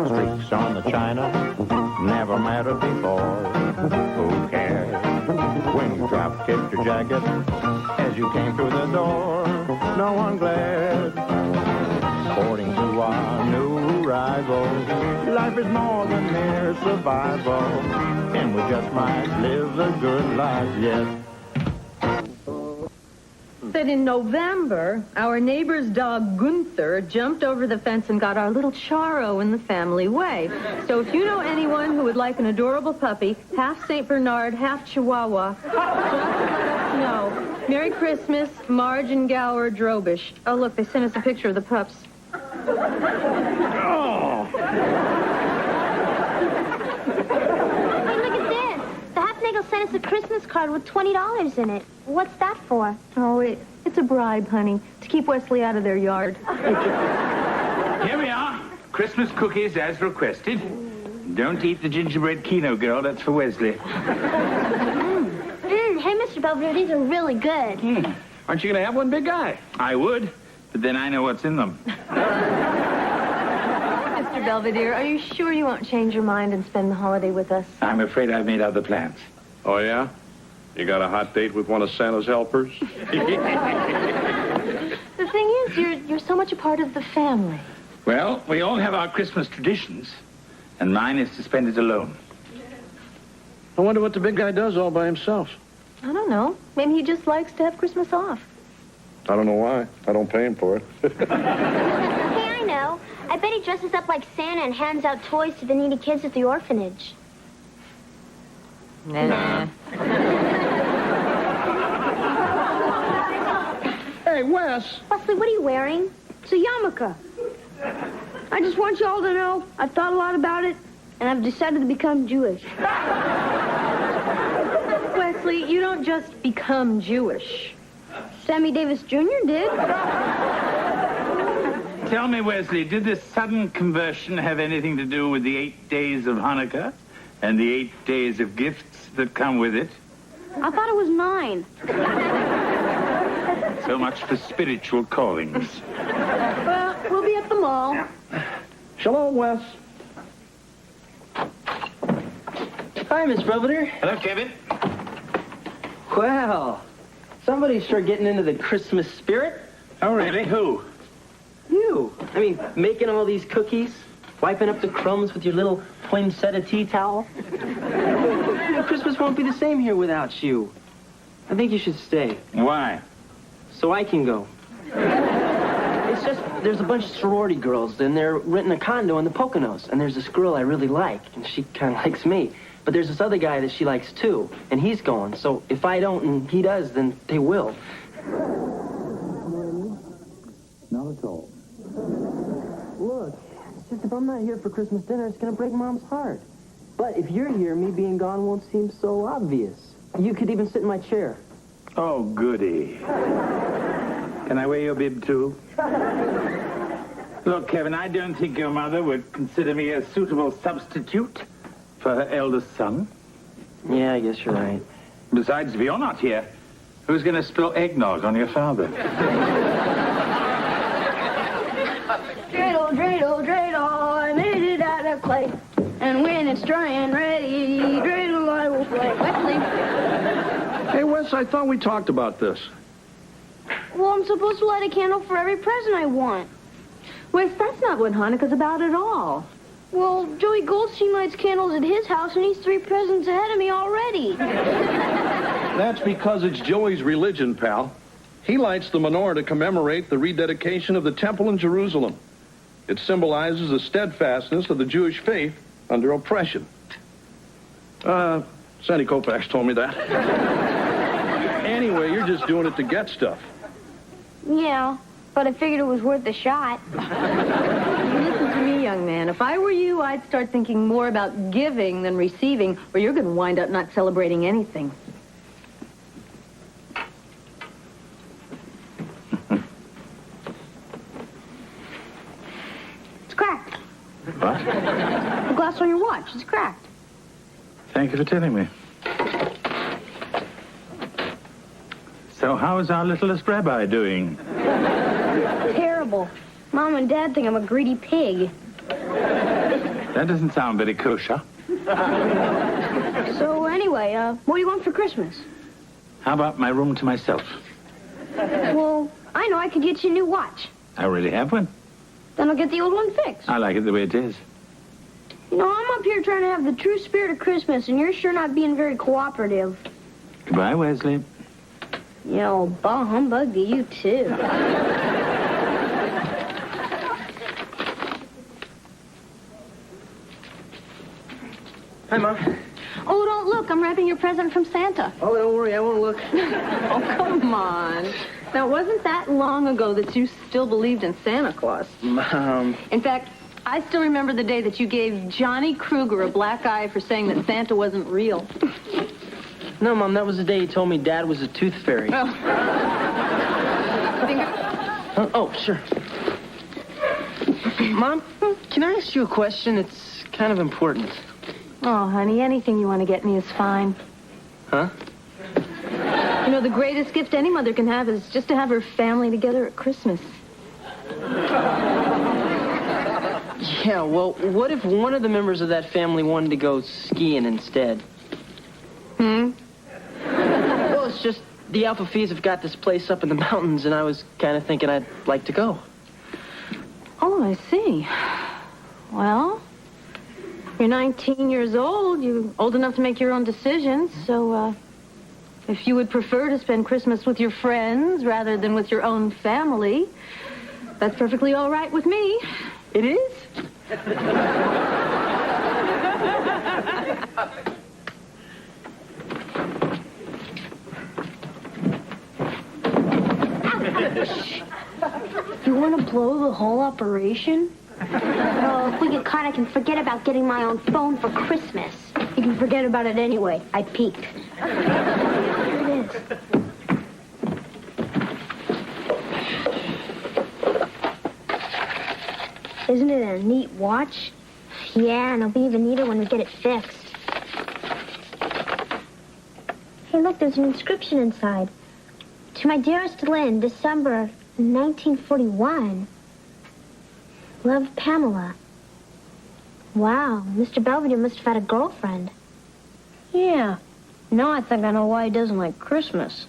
Streaks on the china never mattered before. Who cares when you drop kicked your jacket as you came through the door? No one glared. According to our new rival, life is more than mere survival, and we just might live a good life yet. That in November, our neighbor's dog Gunther jumped over the fence and got our little Charo in the family way. So if you know anyone who would like an adorable puppy, half St. Bernard, half Chihuahua, just let us know. Merry Christmas, Marge and Gower Drobish. Oh, look, they sent us a picture of the pups. Oh! Hey, look at this. The Hafnagel sent us a Christmas card with $20 in it. What's that for? Oh, it's a bribe, honey, to keep Wesley out of their yard. Here we are. Christmas cookies as requested. Don't eat the gingerbread Keno, girl. That's for Wesley. Hey, Mr. Belvedere, these are really good. Aren't you going to have one, big guy? I would, but then I know what's in them. Mr. Belvedere, are you sure you won't change your mind and spend the holiday with us? I'm afraid I've made other plans. Oh, yeah? You got a hot date with one of Santa's helpers? The thing is, you're so much a part of the family. Well, we all have our Christmas traditions, and mine is to spend it alone. I wonder what the big guy does all by himself. I don't know. Maybe he just likes to have Christmas off. I don't know why. I don't pay him for it. Hey, I know. I bet he dresses up like Santa and hands out toys to the needy kids at the orphanage. Nah. Hey, Wes. Wesley, what are you wearing? It's a yarmulke. I just want you all to know I've thought a lot about it, and I've decided to become Jewish. Wesley, you don't just become Jewish. Sammy Davis Jr. did. Tell me, Wesley, did this sudden conversion have anything to do with the 8 days of Hanukkah and the 8 days of gifts that come with it? I thought it was 9. So much for spiritual callings. Well, we'll be at the mall. Shalom, Wes. Hi, Miss Belvedere. Hello, Kevin. Well, somebody's sure getting into the Christmas spirit. Oh, really? Who? You. I mean, making all these cookies, wiping up the crumbs with your little poinsettia tea towel. Christmas won't be the same here without you. I think you should stay. Why? So I can go. It's just, there's a bunch of sorority girls, and they're renting a condo in the Poconos, and there's this girl I really like, and she kind of likes me. But there's this other guy that she likes too, and he's going. So if I don't and he does, then they will. Not at all. Look, it's just if I'm not here for Christmas dinner, it's going to break Mom's heart. But if you're here, me being gone won't seem so obvious. You could even sit in my chair. Oh, goody. Can I wear your bib, too? Look, Kevin, I don't think your mother would consider me a suitable substitute for her eldest son. Yeah, I guess you're right. Besides, if you're not here, who's going to spill eggnog on your father? Dreidel, dreidel, dreidel, I made it out of clay. And when it's dry and ready, dreidel I will play. Wesley. Hey, Wes, I thought we talked about this. Well, I'm supposed to light a candle for every present I want. Wes, that's not what Hanukkah's about at all. Well, Joey Goldstein lights candles at his house, and he's 3 presents ahead of me already. That's because it's Joey's religion, pal. He lights the menorah to commemorate the rededication of the temple in Jerusalem. It symbolizes the steadfastness of the Jewish faith under oppression. Sandy Koufax told me that. Anyway, you're just doing it to get stuff. Yeah, but I figured it was worth a shot. Listen to me, young man. If I were you, I'd start thinking more about giving than receiving, or you're going to wind up not celebrating anything. It's cracked. What? The glass on your watch is cracked. Thank you for telling me. So how is our littlest rabbi doing? Terrible. Mom and Dad think I'm a greedy pig. That doesn't sound very kosher. So anyway, what do you want for Christmas? How about my room to myself? Well, I know I could get you a new watch. I already have one. Then I'll get the old one fixed. I like it the way it is. You know, I'm up here trying to have the true spirit of Christmas, and you're sure not being very cooperative. Goodbye, Wesley. You know, bah humbug to you, too. Hi, Mom. Oh, don't look. I'm wrapping your present from Santa. Oh, don't worry. I won't look. Oh, come on. Now, it wasn't that long ago that you still believed in Santa Claus. Mom. In fact, I still remember the day that you gave Johnny Kruger a black eye for saying that Santa wasn't real. No, Mom, that was the day you told me Dad was a tooth fairy. Oh. Oh, sure. Mom, can I ask you a question? It's kind of important. Oh, honey, anything you want to get me is fine. Huh? You know, the greatest gift any mother can have is just to have her family together at Christmas. Yeah, well, what if one of the members of that family wanted to go skiing instead? Well, it's just the Alpha Phis have got this place up in the mountains, and I was kind of thinking I'd like to go. Oh, I see. Well, you're 19 years old. You're old enough to make your own decisions. So, if you would prefer to spend Christmas with your friends rather than with your own family, that's perfectly all right with me. It is? You want to blow the whole operation? Oh, if we get caught, I can forget about getting my own phone for Christmas. You can forget about it anyway. I peeked. Here it is. Isn't it a neat watch? Yeah, and it'll be even neater when we get it fixed. Hey, look, there's an inscription inside. To my dearest Lynn, December 1941. Love, Pamela. Wow, Mr. Belvedere must have had a girlfriend. Yeah. Now I think I know why he doesn't like Christmas.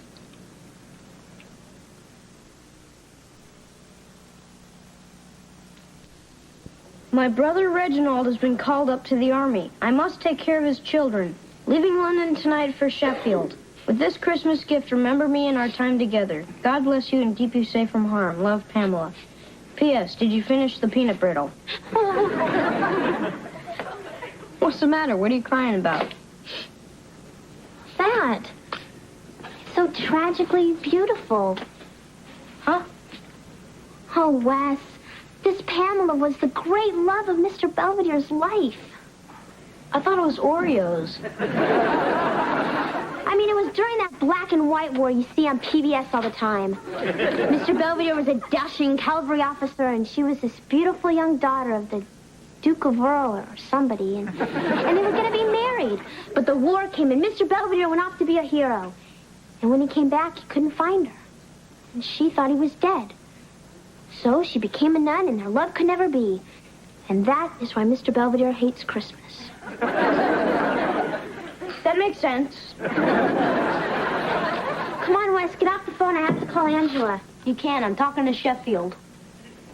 My brother Reginald has been called up to the army. I must take care of his children. Leaving London tonight for Sheffield. With this Christmas gift, remember me and our time together. God bless you and keep you safe from harm. Love, Pamela. P.S. Did you finish the peanut brittle? What's the matter? What are you crying about? That. So tragically beautiful. Huh? Oh, Wes. This Pamela was the great love of Mr. Belvedere's life. I thought it was Oreos. I mean, it was during that black and white war you see on PBS all the time. Mr. Belvedere was a dashing cavalry officer, and she was this beautiful young daughter of the Duke of Earl or somebody, and they were going to be married. But the war came, and Mr. Belvedere went off to be a hero. And when he came back, he couldn't find her. And she thought he was dead. So she became a nun, and their love could never be. And that is why Mr. Belvedere hates Christmas. That makes sense. Come on, Wes, get off the phone. I have to call Angela. You can't. I'm talking to Sheffield.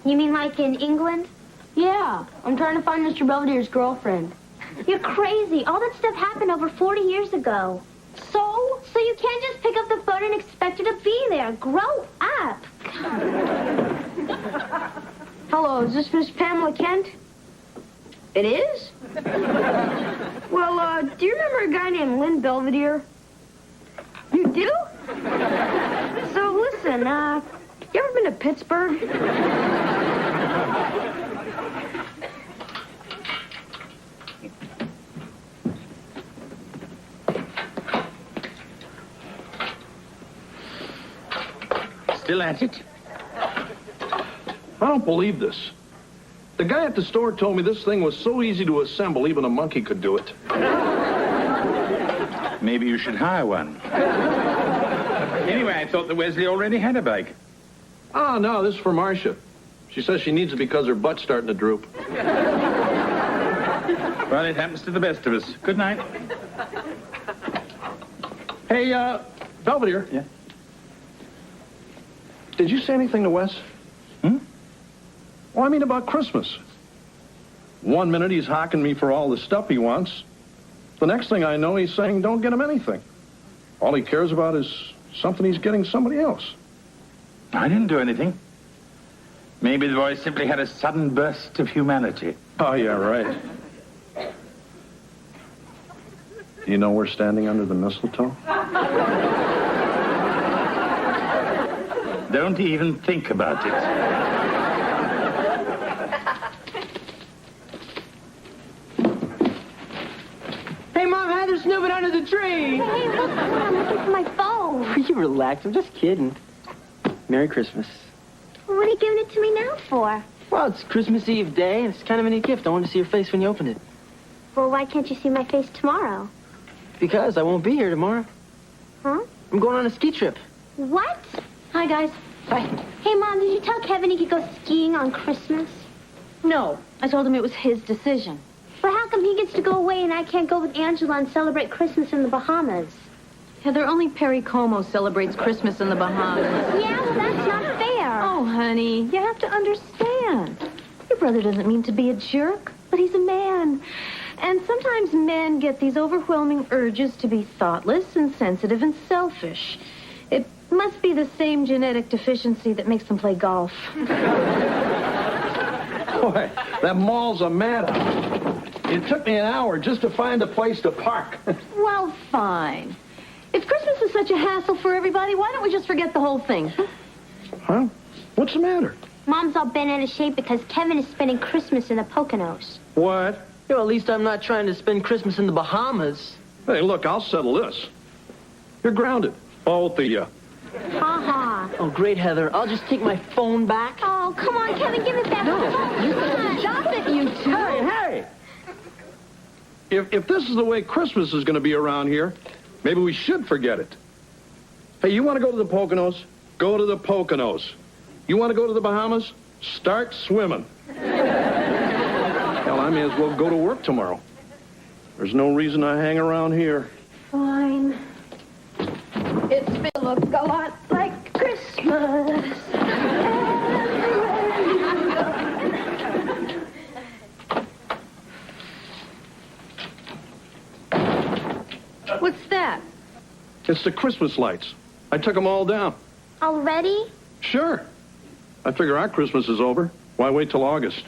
You mean like in England? Yeah. I'm trying to find Mr. Belvedere's girlfriend. You're crazy. All that stuff happened over 40 years ago. So? So you can't just pick up the phone and expect her to be there. Grow up. Hello, is this Miss Pamela Kent? It is? Well, do you remember a guy named Lynn Belvedere? You do? So listen, you ever been to Pittsburgh? Still at it? I don't believe this. The guy at the store told me this thing was so easy to assemble, even a monkey could do it. Maybe you should hire one. Anyway, I thought that Wesley already had a bike. Oh, no, this is for Marcia. She says she needs it because her butt's starting to droop. Well, it happens to the best of us. Good night. Hey, Belvedere. Yeah? Did you say anything to Wes? Well, I mean about Christmas. 1 minute he's hocking me for all the stuff he wants. The next thing I know, he's saying don't get him anything. All he cares about is something he's getting somebody else. I didn't do anything. Maybe the boy simply had a sudden burst of humanity. Oh, yeah, right. Do you know we're standing under the mistletoe? Don't even think about it. Hey, Mom, Heather's snooping under the tree. Hey, look, I'm looking for my phone. You relax. I'm just kidding. Merry Christmas. What are you giving it to me now for? Well, it's Christmas Eve day, and it's kind of a neat gift. I want to see your face when you open it. Well, why can't you see my face tomorrow? Because I won't be here tomorrow. Huh? I'm going on a ski trip. What? Hi, guys. Bye. Hey, Mom, did you tell Kevin he could go skiing on Christmas? No, I told him it was his decision. But how come he gets to go away and I can't go with Angela and celebrate Christmas in the Bahamas? Heather, only Perry Como celebrates Christmas in the Bahamas. Yeah, well, that's not fair. Oh, honey, you have to understand. Your brother doesn't mean to be a jerk, but he's a man. And sometimes men get these overwhelming urges to be thoughtless and sensitive and selfish. It must be the same genetic deficiency that makes them play golf. Boy, that mall's a madhouse. It took me an hour just to find a place to park. Well, fine. If Christmas is such a hassle for everybody, why don't we just forget the whole thing? Huh? What's the matter? Mom's all bent out of shape because Kevin is spending Christmas in the Poconos. What? You know, at least I'm not trying to spend Christmas in the Bahamas. Hey, look, I'll settle this. You're grounded. Both of you. Ha-ha. Oh, great, Heather. I'll just take my phone back. Oh, come on, Kevin, give it back. No, you Stop it, you two. Hey! If this is the way Christmas is going to be around here, maybe we should forget it. Hey, you want to go to the Poconos? Go to the Poconos. You want to go to the Bahamas? Start swimming. Hell, I may as well go to work tomorrow. There's no reason I hang around here. Fine. It's been look a lot like Christmas. What's that? It's the Christmas lights. I took them all down. Already? Sure. I figure our Christmas is over. Why wait till August?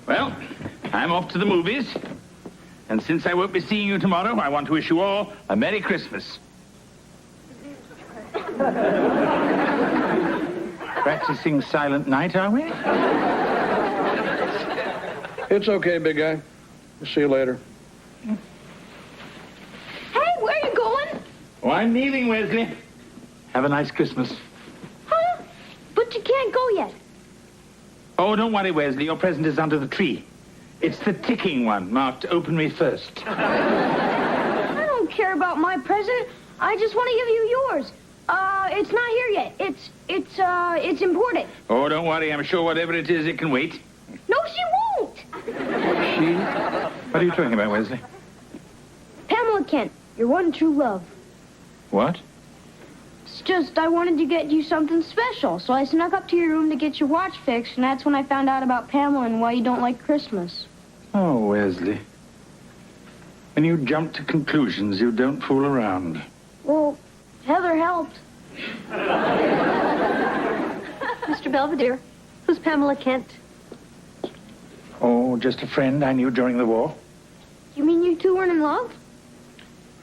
Well, I'm off to the movies. And since I won't be seeing you tomorrow, I want to wish you all a Merry Christmas. Practicing Silent Night, are we? It's okay, big guy. See you later. Hey, where are you going? Oh, I'm leaving, Wesley. Have a nice Christmas. Huh? But you can't go yet. Oh, don't worry, Wesley. Your present is under the tree. It's the ticking one, marked Open Me First. I don't care about my present. I just want to give you yours. It's not here yet. It's important. Oh, don't worry. I'm sure whatever it is, it can wait. No, she won't. She? What are you talking about, Wesley? Pamela Kent, your one true love. What? It's just I wanted to get you something special, so I snuck up to your room to get your watch fixed, and that's when I found out about Pamela and why you don't like Christmas. Oh, Wesley. When you jump to conclusions, you don't fool around. Well, Heather helped. Mr. Belvedere, who's Pamela Kent? Oh, just a friend I knew during the war. You mean you two weren't in love?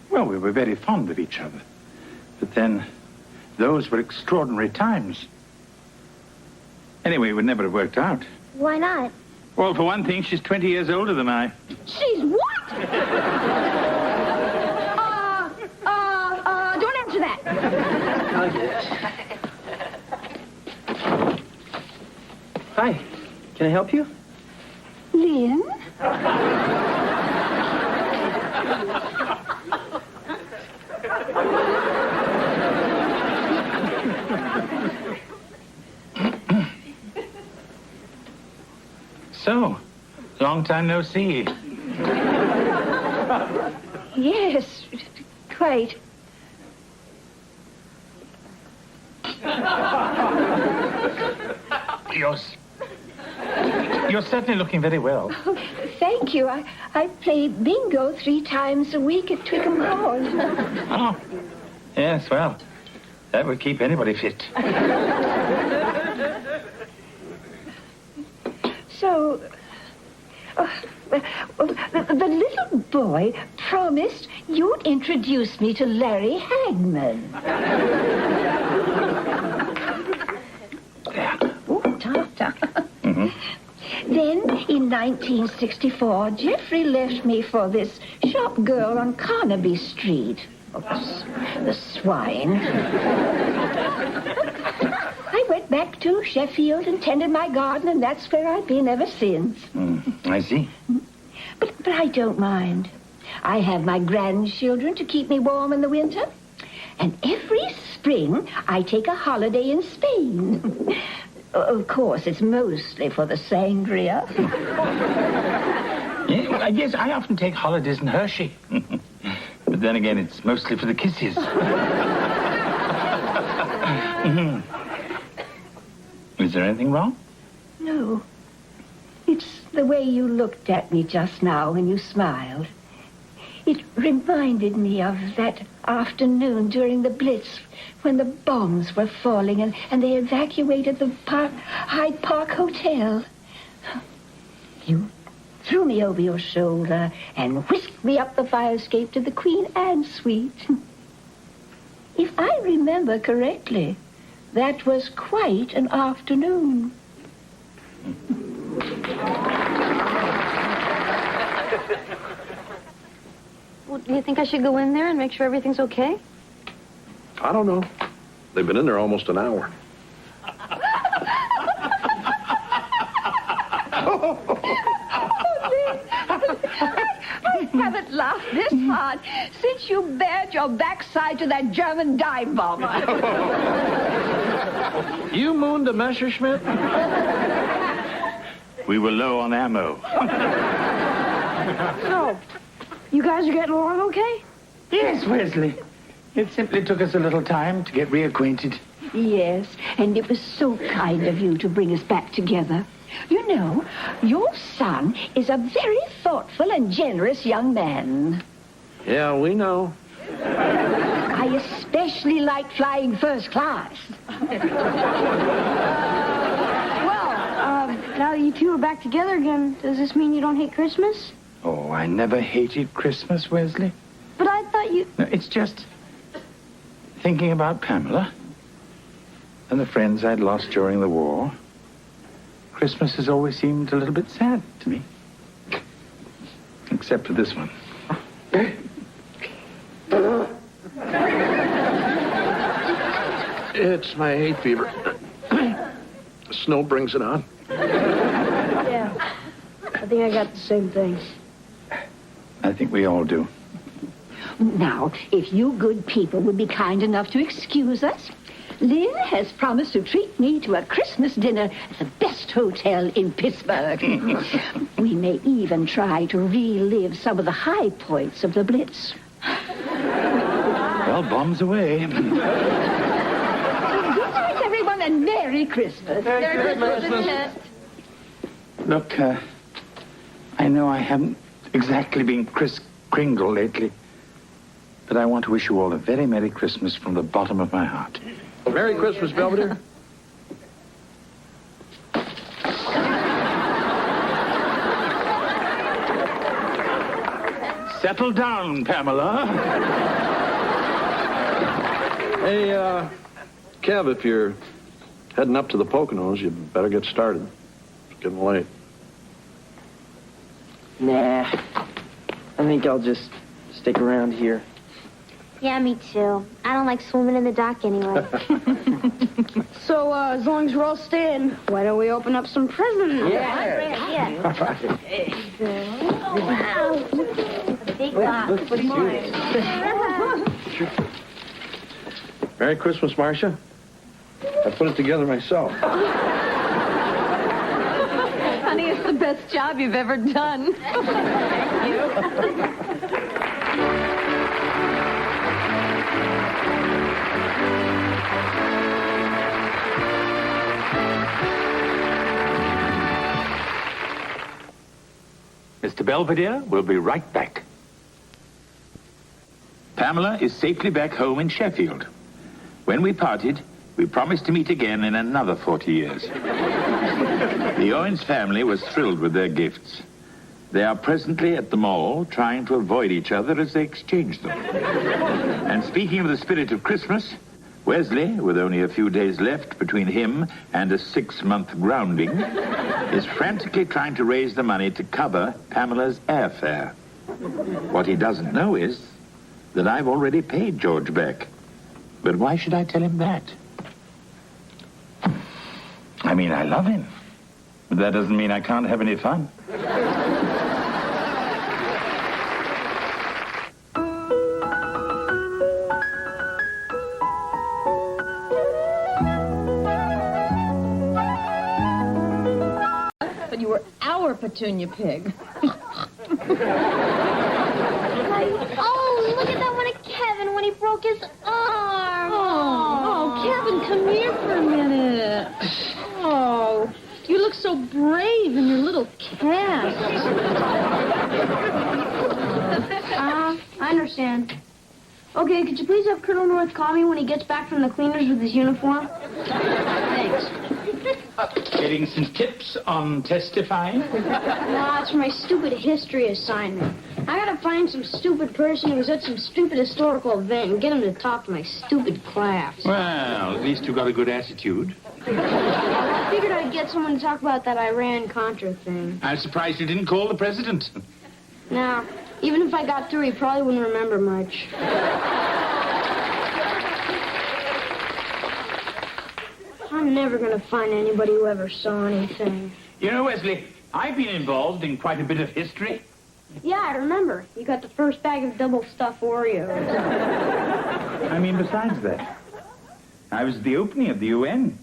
Well, we were very fond of each other. But then, those were extraordinary times. Anyway, it would never have worked out. Why not? Well, for one thing, she's 20 years older than I. She's what? Don't answer that. Oh, yes. Hi. Can I help you? Lynn? So, long time no see. Yes, quite. You're certainly looking very well. Oh, thank you. I play bingo 3 times a week at Twickham Hall. Oh, yes, well, that would keep anybody fit. So, the little boy promised you'd introduce me to Larry Hagman. Oh, ta-ta. Mm-hmm. Then, in 1964, Jeffrey left me for this shop girl on Carnaby Street. Oh, the swine. I went back to Sheffield and tended my garden, and that's where I've been ever since. I see. But I don't mind. I have my grandchildren to keep me warm in the winter. And every spring, I take a holiday in Spain. Of course, it's mostly for the sangria. Yes, I often take holidays in Hershey. But then again, it's mostly for the kisses. Is there anything wrong? No. It's the way you looked at me just now when you smiled. It reminded me of that afternoon during the Blitz when the bombs were falling and they evacuated the Hyde Park Hotel. You threw me over your shoulder and whisked me up the fire escape to the Queen Anne suite. If I remember correctly, that was quite an afternoon. Well, do you think I should go in there and make sure everything's okay? I don't know. They've been in there almost an hour. I haven't laughed this hard since you bared your backside to that German dive bomber. You mooned a Messerschmitt? We were low on ammo. So, you guys are getting along okay? Yes, Wesley. It simply took us a little time to get reacquainted. Yes, and it was so kind of you to bring us back together. You know, your son is a very thoughtful and generous young man. Yeah, we know. I especially like flying first class. Well, now that you two are back together again, does this mean you don't hate Christmas? Oh, I never hated Christmas, Wesley. But I thought you... No, it's just thinking about Pamela and the friends I'd lost during the war. Christmas has always seemed a little bit sad to me. Except for this one. It's my hay fever. Snow brings it on. Yeah. I think I got the same thing. I think we all do. Now, if you good people would be kind enough to excuse us, Lynn has promised to treat me to a Christmas dinner at the best hotel in Pittsburgh. We may even try to relive some of the high points of the Blitz. Well, bombs away. Good night, everyone, and Merry Christmas. Merry Christmas. Look, I know I haven't exactly been Kris Kringle lately, but I want to wish you all a very Merry Christmas from the bottom of my heart. Merry Christmas, Belvedere. Settle down, Pamela. Hey, Kev, if you're heading up to the Poconos, you better get started. It's getting late. Nah. I think I'll just stick around here. Yeah, me too. I don't like swimming in the dock anyway. So, as long as we're all staying, why don't we open up some presents? Yeah. Wow. Big box. What's mine? Merry Christmas, Marcia. I put it together myself. Honey, it's the best job you've ever done. Thank you. Mr. Belvedere, we'll be right back. Pamela is safely back home in Sheffield. When we parted, we promised to meet again in another 40 years. The Owens family was thrilled with their gifts. They are presently at the mall trying to avoid each other as they exchange them. And speaking of the spirit of Christmas, Wesley, with only a few days left between him and a 6-month grounding, is frantically trying to raise the money to cover Pamela's airfare. What he doesn't know is that I've already paid George back. But why should I tell him that? I mean, I love him. But that doesn't mean I can't have any fun. But you were our Petunia pig. Oh, look at that one of Kevin when he broke his arm. Oh, Kevin, come here for a minute. Oh, you look so brave in your little cast. I understand. Okay, could you please have Colonel North call me when he gets back from the cleaners with his uniform? Thanks. Getting some tips on testifying? No, it's my stupid history assignment. I gotta find some stupid person who's at some stupid historical event and get him to talk to my stupid class. Well, at least you got a good attitude. I figured I'd get someone to talk about that Iran-Contra thing. I'm surprised you didn't call the president. Now, even if I got through, he probably wouldn't remember much. I'm never gonna find anybody who ever saw anything. You know, Wesley, I've been involved in quite a bit of history. Yeah, I remember. You got the first bag of double stuffed Oreos. I mean, besides that, I was at the opening of the UN,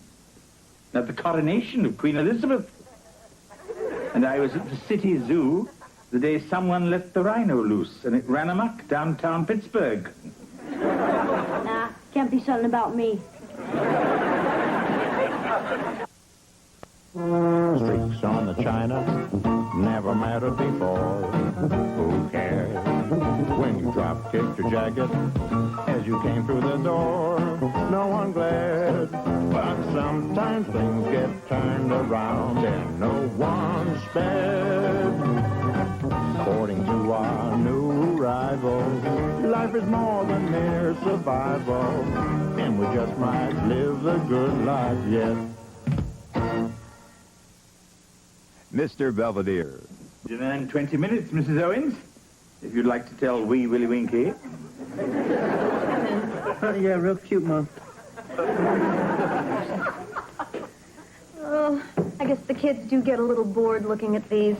at the coronation of Queen Elizabeth. And I was at the city zoo the day someone let the rhino loose, and it ran amok downtown Pittsburgh. Nah, can't be something about me. Streaks on the china never mattered before. Who cares when you drop kicked your jacket as you came through the door? No one glared, but sometimes things get turned around and no one spared. According to our new arrival, life is more than mere survival, and we just might live the good life yet. Mr. Belvedere. Dinner in 20 minutes, Mrs. Owens. If you'd like to tell Wee Willie Winky. Yeah, real cute, Mom. Oh, I guess the kids do get a little bored looking at these.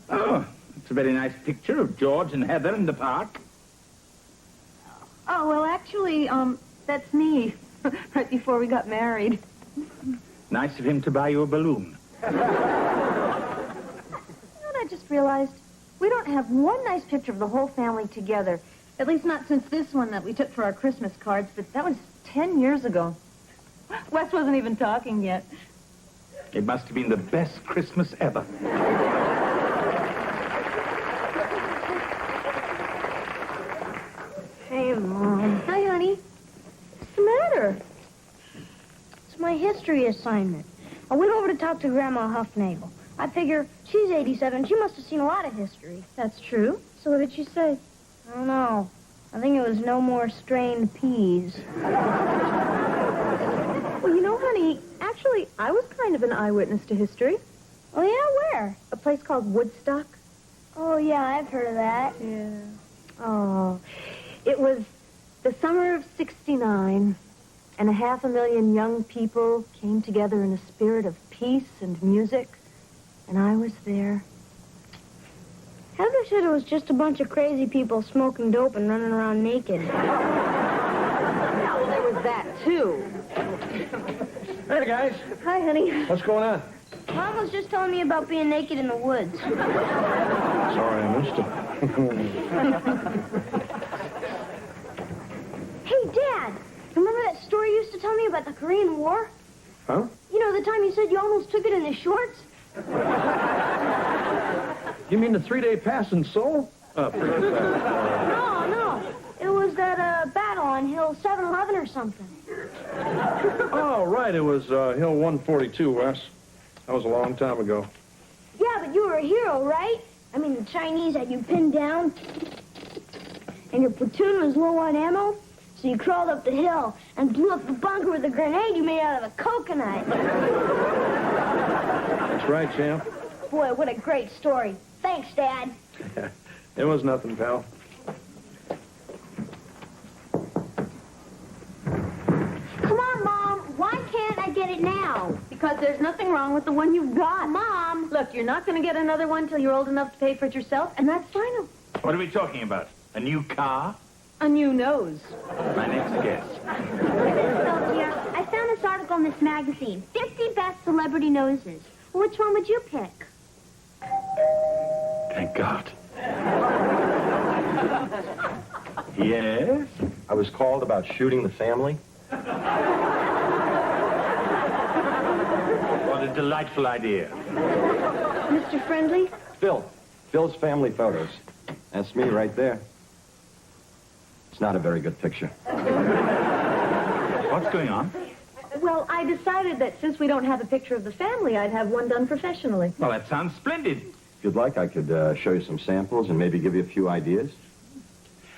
Oh, it's a very nice picture of George and Heather in the park. Oh, well, actually, that's me, right before we got married. Nice of him to buy you a balloon. You know what I just realized? We don't have one nice picture of the whole family together. At least not since this one that we took for our Christmas cards, but that was 10 years ago. Wes wasn't even talking yet. It must have been the best Christmas ever. Hey, Mom. Hi, honey. What's the matter? It's my history assignment. I went over to talk to Grandma Huffnagel. I figure she's 87. She must have seen a lot of history. That's true. So what did she say? I don't know. I think it was no more strained peas. Well, you know, honey, actually, I was kind of an eyewitness to history. Oh, yeah? Where? A place called Woodstock. Oh, yeah, I've heard of that. Yeah. Oh, it was the summer of '69, and 500,000 young people came together in a spirit of peace and music, and I was there. Heather said it was just a bunch of crazy people smoking dope and running around naked. Well, there was that, too. Hey, guys. Hi, honey. What's going on? Mom was just telling me about being naked in the woods. Sorry I missed it. Hey, Dad, remember that story you used to tell me about the Korean War? Huh? You know, the time you said you almost took it in the shorts? You mean the 3-day pass in Seoul? No. It was that battle on Hill 711 or something. Oh, right. It was Hill 142, Wes. That was a long time ago. Yeah, but you were a hero, right? I mean, the Chinese had you pinned down, and your platoon was low on ammo, so you crawled up the hill and blew up the bunker with a grenade you made out of a coconut. That's right, champ. Boy, what a great story. Thanks, Dad. It was nothing, pal. Come on, Mom. Why can't I get it now? Because there's nothing wrong with the one you've got. Mom! Look, you're not going to get another one till you're old enough to pay for it yourself, and that's final. What are we talking about? A new car? A new nose. My next guess. Sophia, I found this article in this magazine. 50 best celebrity noses. Which one would you pick? Thank God. Yes? I was called about shooting the family. What a delightful idea. Mr. Friendly? Phil's family photos. That's me right there. It's not a very good picture. What's going on? Well, I decided that since we don't have a picture of the family, I'd have one done professionally. Well, that sounds splendid. If you'd like, I could show you some samples and maybe give you a few ideas.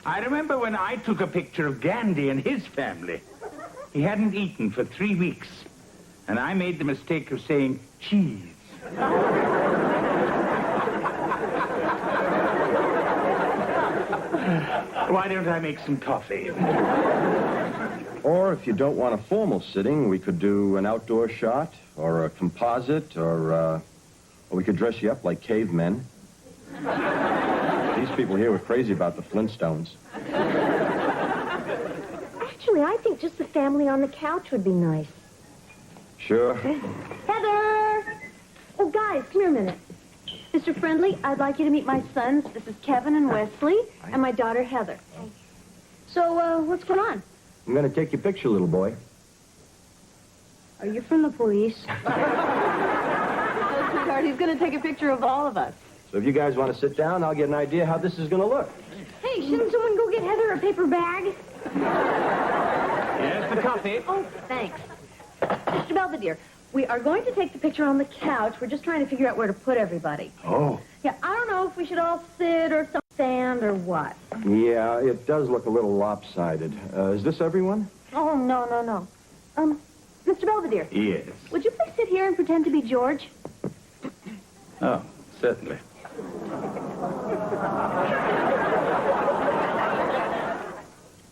I remember when I took a picture of Gandhi and his family. He hadn't eaten for 3 weeks, and I made the mistake of saying cheese. Why don't I make some coffee? Or if you don't want a formal sitting, we could do an outdoor shot or a composite or we could dress you up like cavemen. These people here were crazy about the Flintstones. Actually, I think just the family on the couch would be nice. Sure. Heather! Oh, guys, come here a minute. Mr. Friendly, I'd like you to meet my sons. This is Kevin and Wesley, and my daughter, Heather. So, what's going on? I'm going to take your picture, little boy. Are you from the police? Oh, sweetheart, he's going to take a picture of all of us. So if you guys want to sit down, I'll get an idea how this is going to look. Hey, shouldn't someone go get Heather a paper bag? Here's the coffee. Oh, thanks. Mr. Belvedere, we are going to take the picture on the couch. We're just trying to figure out where to put everybody. Oh. Yeah, I don't know if we should all sit or stand or what. Yeah, it does look a little lopsided. Is this everyone? Oh, no. Mr. Belvedere. Yes. Would you please sit here and pretend to be George? Oh, certainly.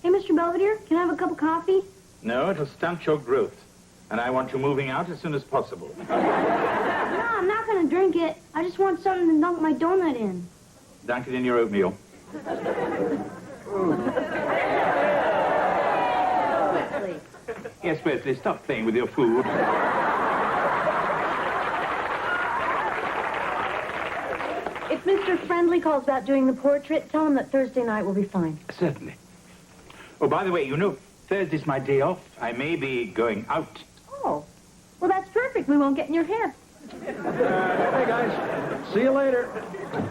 Hey, Mr. Belvedere, can I have a cup of coffee? No, it'll stunt your growth. And I want you moving out as soon as possible. No, I'm not going to drink it. I just want something to dunk my donut in. Dunk it in your oatmeal. Wesley. Yes, Wesley, stop playing with your food. If Mr. Friendly calls about doing the portrait, tell him that Thursday night will be fine. Certainly. Oh, by the way, you know, Thursday's my day off. I may be going out. Oh, well, that's perfect. We won't get in your hair. Hey, guys. See you later.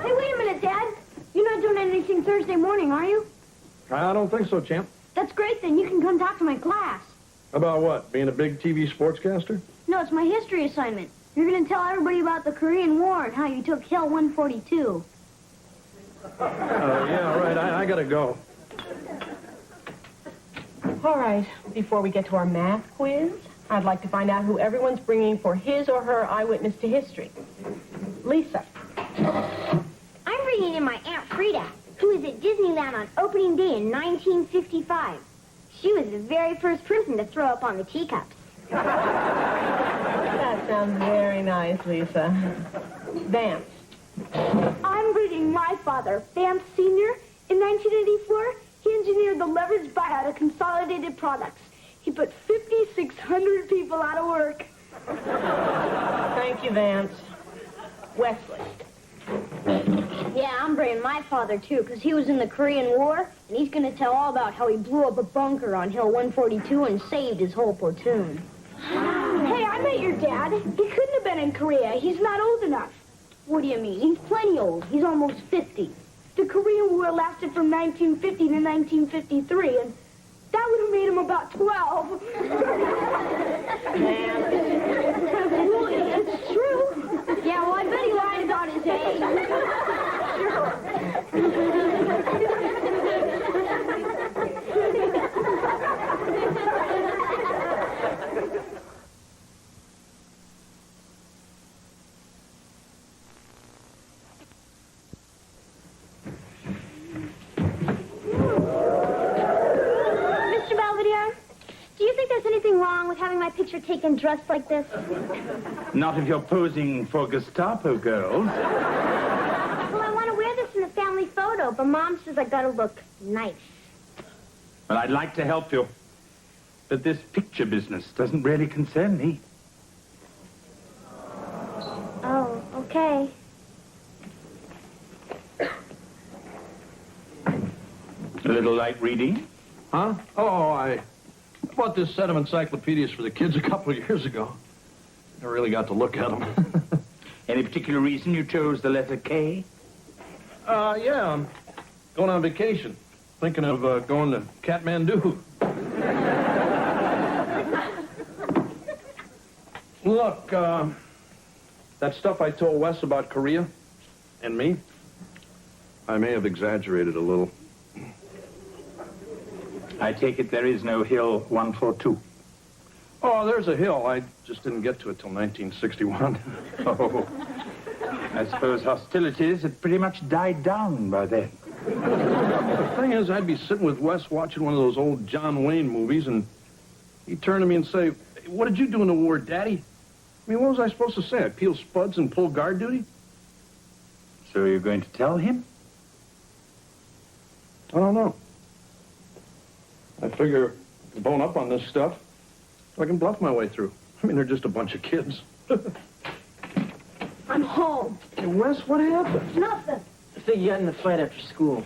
Hey, wait a minute, Dad. You're not doing anything Thursday morning, are you? I don't think so, champ. That's great, then. You can come talk to my class. About what? Being a big TV sportscaster? No, it's my history assignment. You're going to tell everybody about the Korean War and how you took Hill 142. Yeah, right. I gotta go. All right, before we get to our math quiz, I'd like to find out who everyone's bringing for his or her eyewitness to history. Lisa. I'm bringing in my Aunt Frida, who was at Disneyland on opening day in 1955. She was the very first person to throw up on the teacups. That sounds very nice, Lisa. Vance. I'm bringing my father, Vance Sr. In 1984, he engineered the leverage buyout of Consolidated Products. He put 5,600 people out of work. Thank you, Vance. Wesley. Yeah, I'm bringing my father, too, because he was in the Korean War, and he's going to tell all about how he blew up a bunker on Hill 142 and saved his whole platoon. Hey, I met your dad. He couldn't have been in Korea. He's not old enough. What do you mean? He's plenty old. He's almost 50. The Korean War lasted from 1950 to 1953, and that would have made him about 12. Well, it's true. Yeah, well, I bet he lied about his age. Mr. Belvedere, do you think there's anything wrong with having my picture taken dressed like this? Not if you're posing for Gestapo girls. Well, I want to wear this in the family photo, but Mom says I gotta look nice. Well, I'd like to help you. But this picture business doesn't really concern me. Oh, okay. A little light reading? Huh? Oh, I bought this set of encyclopedias for the kids a couple of years ago. I really got to look at them. Any particular reason you chose the letter K? Yeah, I'm going on vacation. Thinking of going to Kathmandu. Look, that stuff I told Wes about Korea and me, I may have exaggerated a little. I take it there is no Hill 142. Oh, there's a hill. I just didn't get to it till 1961. Oh, I suppose hostilities had pretty much died down by then. The thing is, I'd be sitting with Wes watching one of those old John Wayne movies, and he'd turn to me and say, "What did you do in the war, Daddy?" I mean, what was I supposed to say? I peel spuds and pull guard duty? So you're going to tell him? I don't know. I figure I can bone up on this stuff so I can bluff my way through. I mean, they're just a bunch of kids. I'm home. Hey, Wes, what happened? Nothing. I think you got in a fight after school.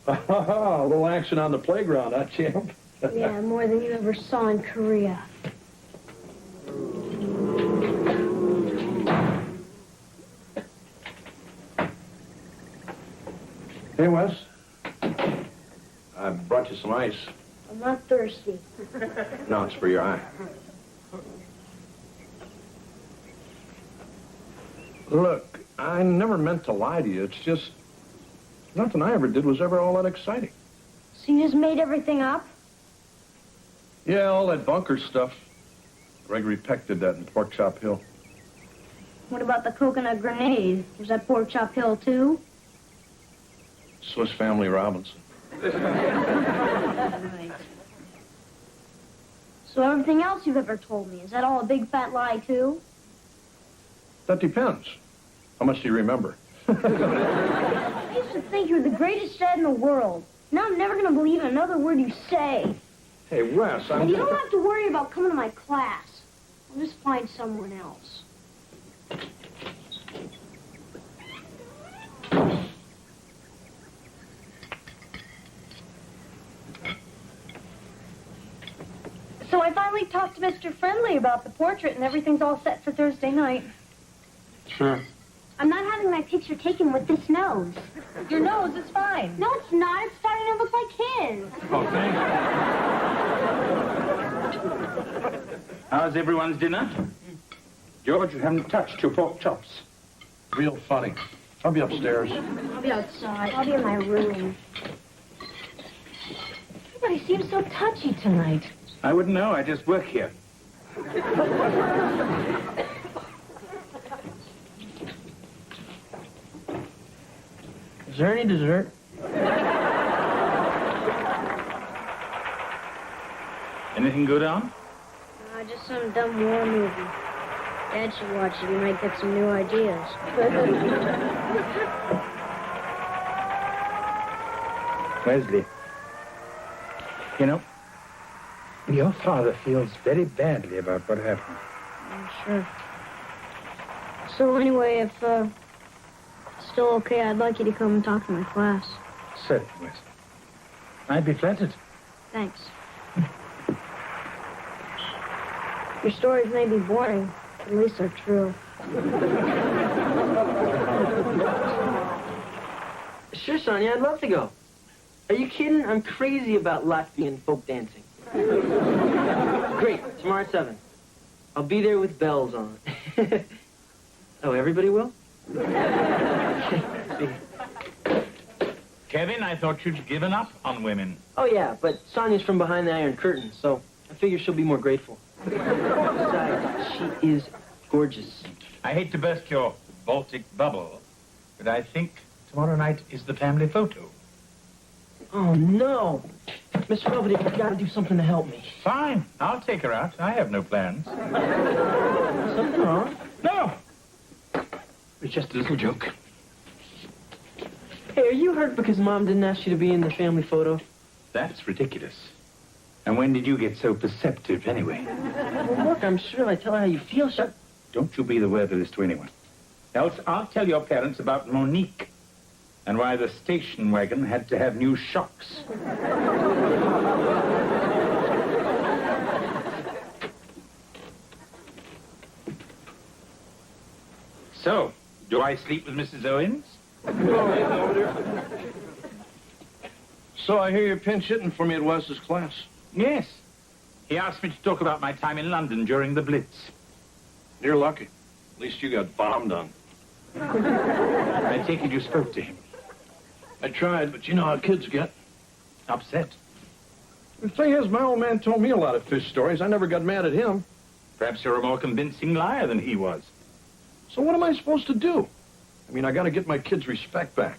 A little action on the playground, huh, champ? Yeah, more than you ever saw in Korea. Hey, Wes. I brought you some ice. I'm not thirsty. No, it's for your eye. Look, I never meant to lie to you. It's just nothing I ever did was ever all that exciting. So you just made everything up? Yeah, all that bunker stuff. Gregory Peck did that in Pork Chop Hill. What about the coconut grenade? Was that Pork Chop Hill, too? Swiss Family Robinson. Right. So everything else you've ever told me, is that all a big fat lie, too? That depends. How much do you remember? I used to think you were the greatest dad in the world. Now I'm never going to believe another word you say. Hey, Wes, And you don't have to worry about coming to my class. I'll just find someone else. So I finally talked to Mr. Friendly about the portrait, and everything's all set for Thursday night. Sure. I'm not having my picture taken with this nose. Your nose is fine. No, it's not. It's starting to look like his. Okay. How's everyone's dinner? George, you haven't touched your pork chops. Real funny. I'll be upstairs. I'll be outside. I'll be in my room. Everybody seems so touchy tonight. I wouldn't know. I just work here. Is there any dessert? Anything good on? Just some dumb war movie. Dad should watch it. He might get some new ideas. Wesley, you know, your father feels very badly about what happened. I'm sure. So anyway, if still okay, I'd like you to come and talk to my class. Certainly, Wesley. I'd be flattered. Thanks. Your stories may be boring, but at least they're true. Sure, Sonia, I'd love to go. Are you kidding? I'm crazy about Latvian folk dancing. Great, tomorrow at 7. I'll be there with bells on. Oh, everybody will? Kevin, I thought you'd given up on women. Oh, yeah, but Sonia's from behind the Iron Curtain, so I figure she'll be more grateful. Besides, she is gorgeous. I hate to burst your Baltic bubble, but I think tomorrow night is the family photo. Oh, no. Mr. Belvedere, you've got to do something to help me. Fine. I'll take her out. I have no plans. Something wrong? No. It's just a little joke. Hey, are you hurt because Mom didn't ask you to be in the family photo? That's ridiculous. And when did you get so perceptive, anyway? Well, look, I'm sure I tell her how you feel. Don't you be the word of this to anyone. Else I'll tell your parents about Monique and why the station wagon had to have new shocks. So, do I sleep with Mrs. Owens? So I hear you're pinch hitting for me at Wes's class. Yes. He asked me to talk about my time in London during the Blitz. You're lucky. At least you got bombed on. I take it you spoke to him. I tried, but you know how kids get. Upset. The thing is, my old man told me a lot of fish stories. I never got mad at him. Perhaps you're a more convincing liar than he was. So what am I supposed to do? I mean, I got to get my kids' respect back.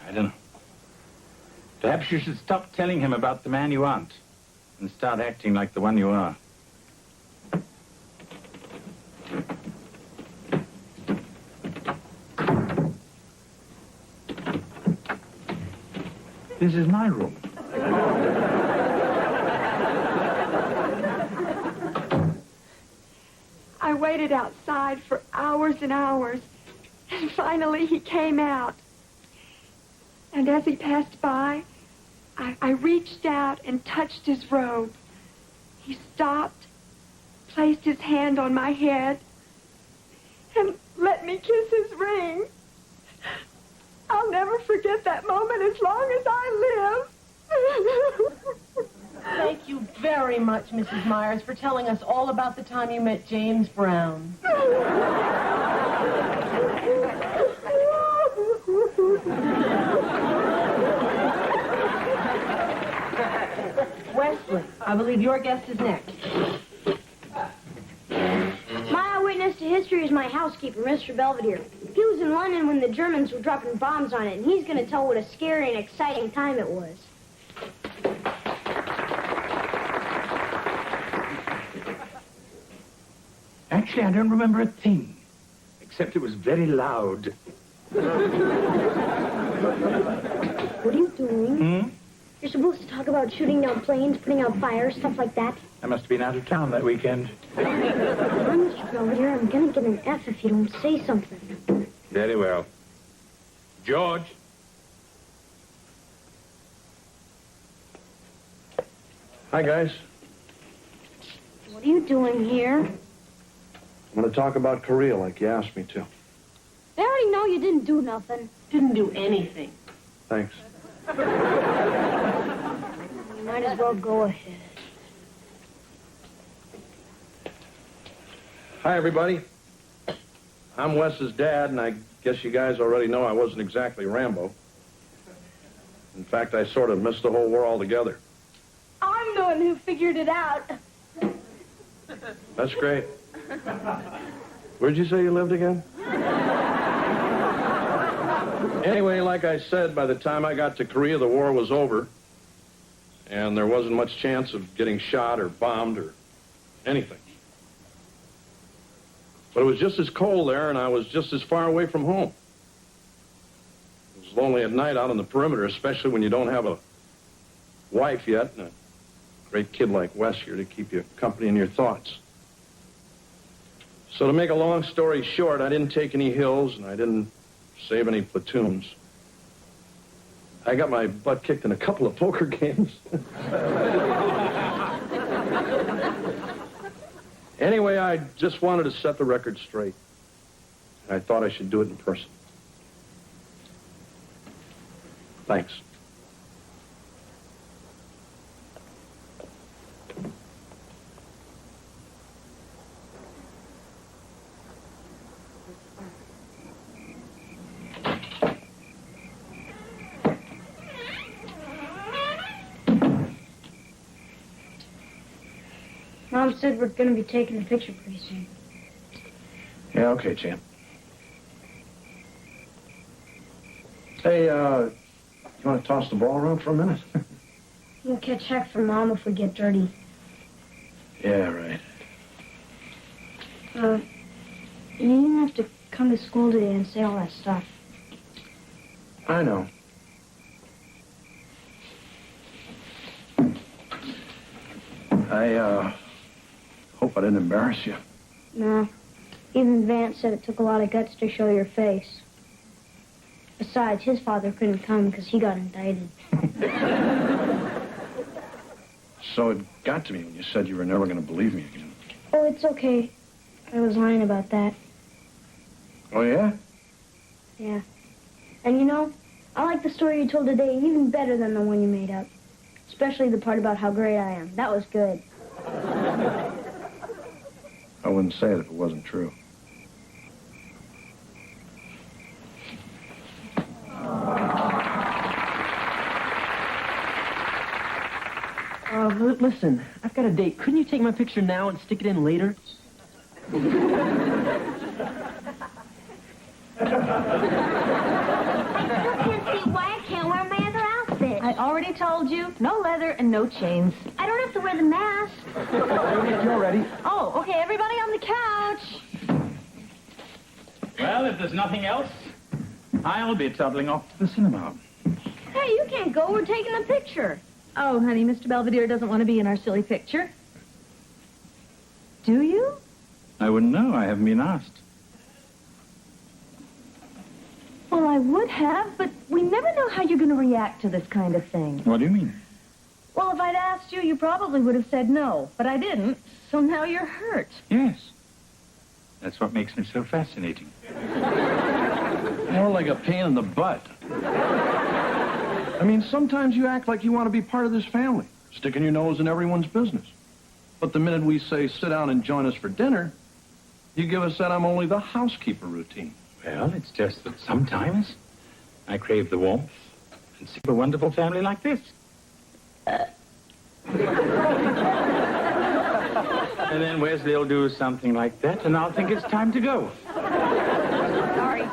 I don't know. Perhaps you should stop telling him about the man you aren't and start acting like the one you are. This is my room. I waited outside for hours and hours, and finally he came out. And as he passed by, I reached out and touched his robe. He stopped, placed his hand on my head, and let me kiss his ring. I'll never forget that moment as long as I live. Thank you very much, Mrs. Myers, for telling us all about the time you met James Brown. Wesley, I believe your guest is next. My eyewitness to history is my housekeeper, Mr. Belvedere. He was in London when the Germans were dropping bombs on it, and he's going to tell what a scary and exciting time it was. Actually, I don't remember a thing, except it was very loud. What are you doing? Hmm? You're supposed to talk about shooting down planes, putting out fires, stuff like that. I must have been out of town that weekend. Come on, Mr. Belvedere, I'm going to get an F if you don't say something. Very well. George. Hi, guys. What are you doing here? I'm going to talk about Korea like you asked me to. They already know you didn't do nothing. Didn't do anything. Thanks. You might as well go ahead. Hi, everybody. I'm Wes's dad, and I guess you guys already know I wasn't exactly Rambo. In fact, I sort of missed the whole war altogether. I'm the one who figured it out. That's great. Where'd you say you lived again? Anyway, like I said, by the time I got to Korea, the war was over. And there wasn't much chance of getting shot or bombed or anything. But it was just as cold there, and I was just as far away from home. It was lonely at night out on the perimeter, especially when you don't have a wife yet and a great kid like Wes here to keep you company in your thoughts. So to make a long story short, I didn't take any hills, and I didn't save any platoons. I got my butt kicked in a couple of poker games. Anyway, I just wanted to set the record straight. And I thought I should do it in person. Thanks. Mom said we're going to be taking a picture pretty soon. Yeah, okay, champ. Hey, you want to toss the ball around for a minute? We'll catch heck from Mom if we get dirty. Yeah, right. You didn't have to come to school today and say all that stuff. I know. I hope I didn't embarrass you. No. Even Vance said it took a lot of guts to show your face. Besides, his father couldn't come because he got indicted. So it got to me when you said you were never going to believe me again. Oh, it's okay. I was lying about that. Oh, yeah? Yeah. And you know, I like the story you told today even better than the one you made up. Especially the part about how great I am. That was good. I wouldn't say it if it wasn't true. Listen, I've got a date. Couldn't you take my picture now and stick it in later? I can't see why I can't wear my other outfit. I already told you, no leather and no chains. I don't have to wear the mask. You're ready. Oh, okay, everybody on the couch. Well, if there's nothing else, I'll be toddling off to the cinema. Hey, you can't go. We're taking a picture. Oh, honey, Mr. Belvedere doesn't want to be in our silly picture. Do you? I wouldn't know. I haven't been asked. Well, I would have, but we never know how you're going to react to this kind of thing. What do you mean? Well, if I'd asked you, you probably would have said no, but I didn't, so now you're hurt. Yes. That's what makes me so fascinating. More like a pain in the butt. I mean, sometimes you act like you want to be part of this family, sticking your nose in everyone's business. But the minute we say, sit down and join us for dinner, you give us that I'm only the housekeeper routine. Well, it's just that sometimes I crave the warmth and see a wonderful family like this. And then Wesley will do something like that, and I'll think it's time to go. Sorry.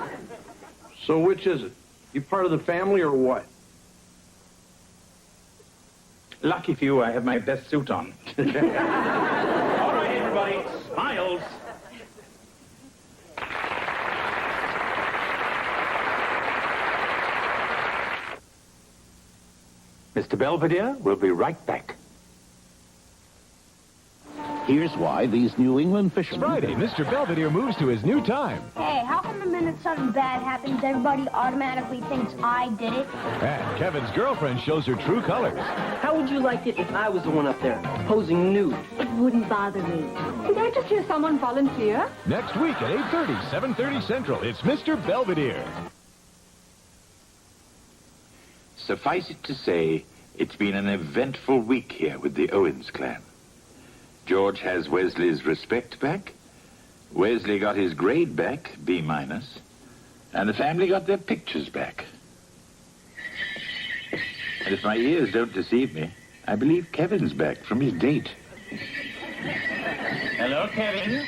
So which is it? You part of the family or what? Lucky for you, I have my best suit on. All right, everybody, smiles. Mr. Belvedere, we'll be right back. Here's why these New England fishermen... Friday, Mr. Belvedere moves to his new time. Hey, how come the minute something bad happens, everybody automatically thinks I did it? And Kevin's girlfriend shows her true colors. How would you like it if I was the one up there, posing nude? It wouldn't bother me. Did I just hear someone volunteer? Next week at 8:30, 7:30 Central, it's Mr. Belvedere. Suffice it to say, it's been an eventful week here with the Owens clan. George has Wesley's respect back. Wesley got his grade back, B-. And the family got their pictures back. And if my ears don't deceive me, I believe Kevin's back from his date. Hello, Kevin.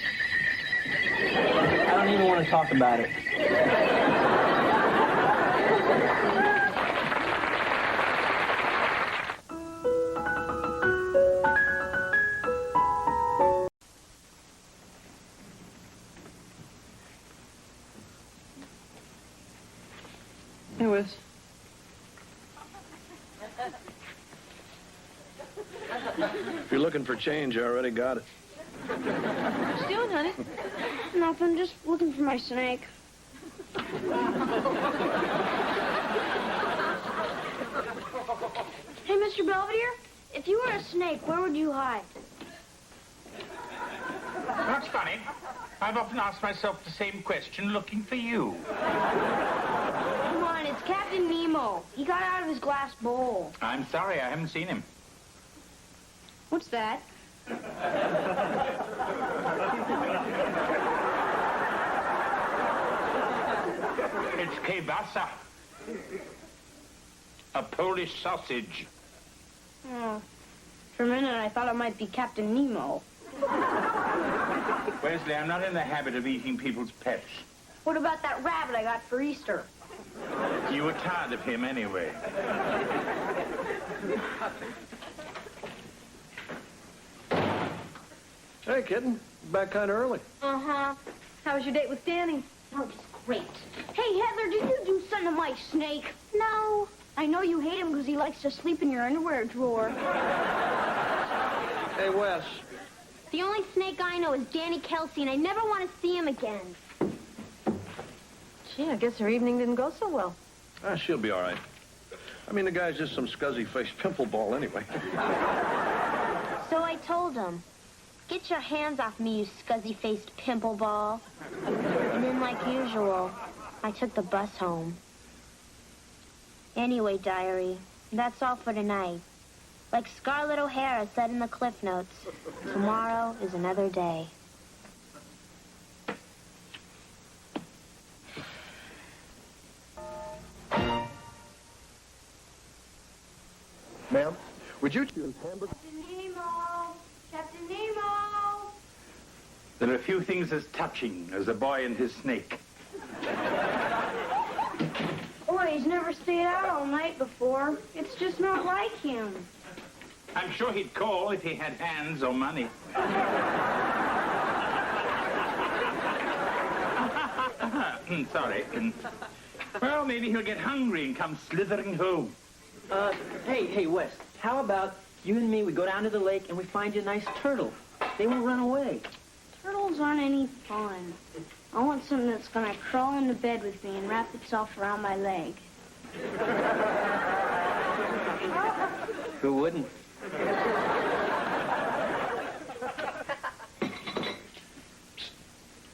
I don't even want to talk about it. It was... If you're looking for change, I already got it. What you doing, honey? Nothing, just looking for my snake. Hey, Mr. Belvedere, if you were a snake, where would you hide? That's funny. I've often asked myself the same question looking for you. Come on, it's Captain Nemo. He got out of his glass bowl. I'm sorry, I haven't seen him. What's that? It's kielbasa. A Polish sausage. Oh, for a minute I thought it might be Captain Nemo. Wesley, I'm not in the habit of eating people's pets. What about that rabbit I got for Easter? You were tired of him anyway. Hey, kitten. Back kind of early. Uh-huh. How was your date with Danny? Oh, it's great. Hey, Heather, did you do something to my snake? No. I know you hate him because he likes to sleep in your underwear drawer. Hey, Wes. The only snake I know is Danny Kelsey, and I never want to see him again. Gee, I guess her evening didn't go so well. She'll be all right. I mean, the guy's just some scuzzy-faced pimple ball anyway. So I told him, get your hands off me, you scuzzy-faced pimple ball. And then, like usual, I took the bus home. Anyway, diary, that's all for tonight. Like Scarlett O'Hara said in the Cliff Notes, tomorrow is another day. Ma'am, would you choose hamburger? Captain Nemo! Captain Nemo! There are few things as touching as a boy and his snake. Boy, he's never stayed out all night before. It's just not like him. I'm sure he'd call if he had hands or money. Sorry. Well, maybe he'll get hungry and come slithering home. Hey, Wes, how about you and me, we go down to the lake and we find you a nice turtle. They won't run away. Turtles aren't any fun. I want something that's gonna crawl into bed with me and wrap itself around my leg. Who wouldn't?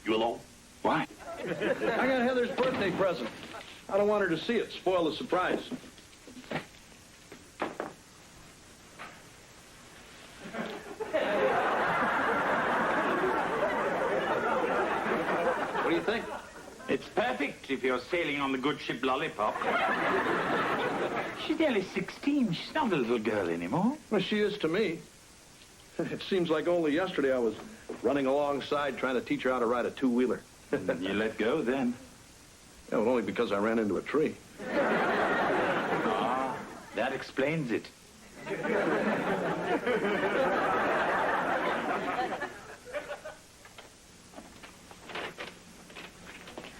You alone? Why? I got Heather's birthday present. I don't want her to see it. Spoil the surprise. What do you think? It's perfect if you're sailing on the good ship Lollipop. She's nearly 16. She's not a little girl anymore. Well, she is to me. It seems like only yesterday I was running alongside trying to teach her how to ride a two-wheeler. You let go then? Yeah, well, only because I ran into a tree. Ah, that explains it.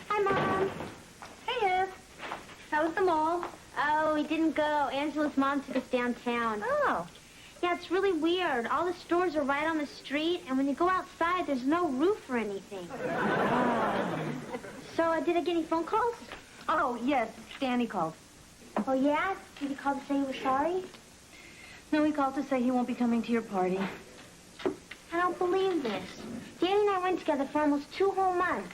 Hi, Mom. Hey, Ev. How was the mall? Oh, we didn't go. Angela's mom took us downtown. Oh. Yeah, it's really weird. All the stores are right on the street, and when you go outside, there's no roof or anything. So, did I get any phone calls? Oh, yes. Danny called. Oh, yeah? Did he call to say he was sorry? No, he called to say he won't be coming to your party. I don't believe this. Danny and I went together for almost 2 whole months.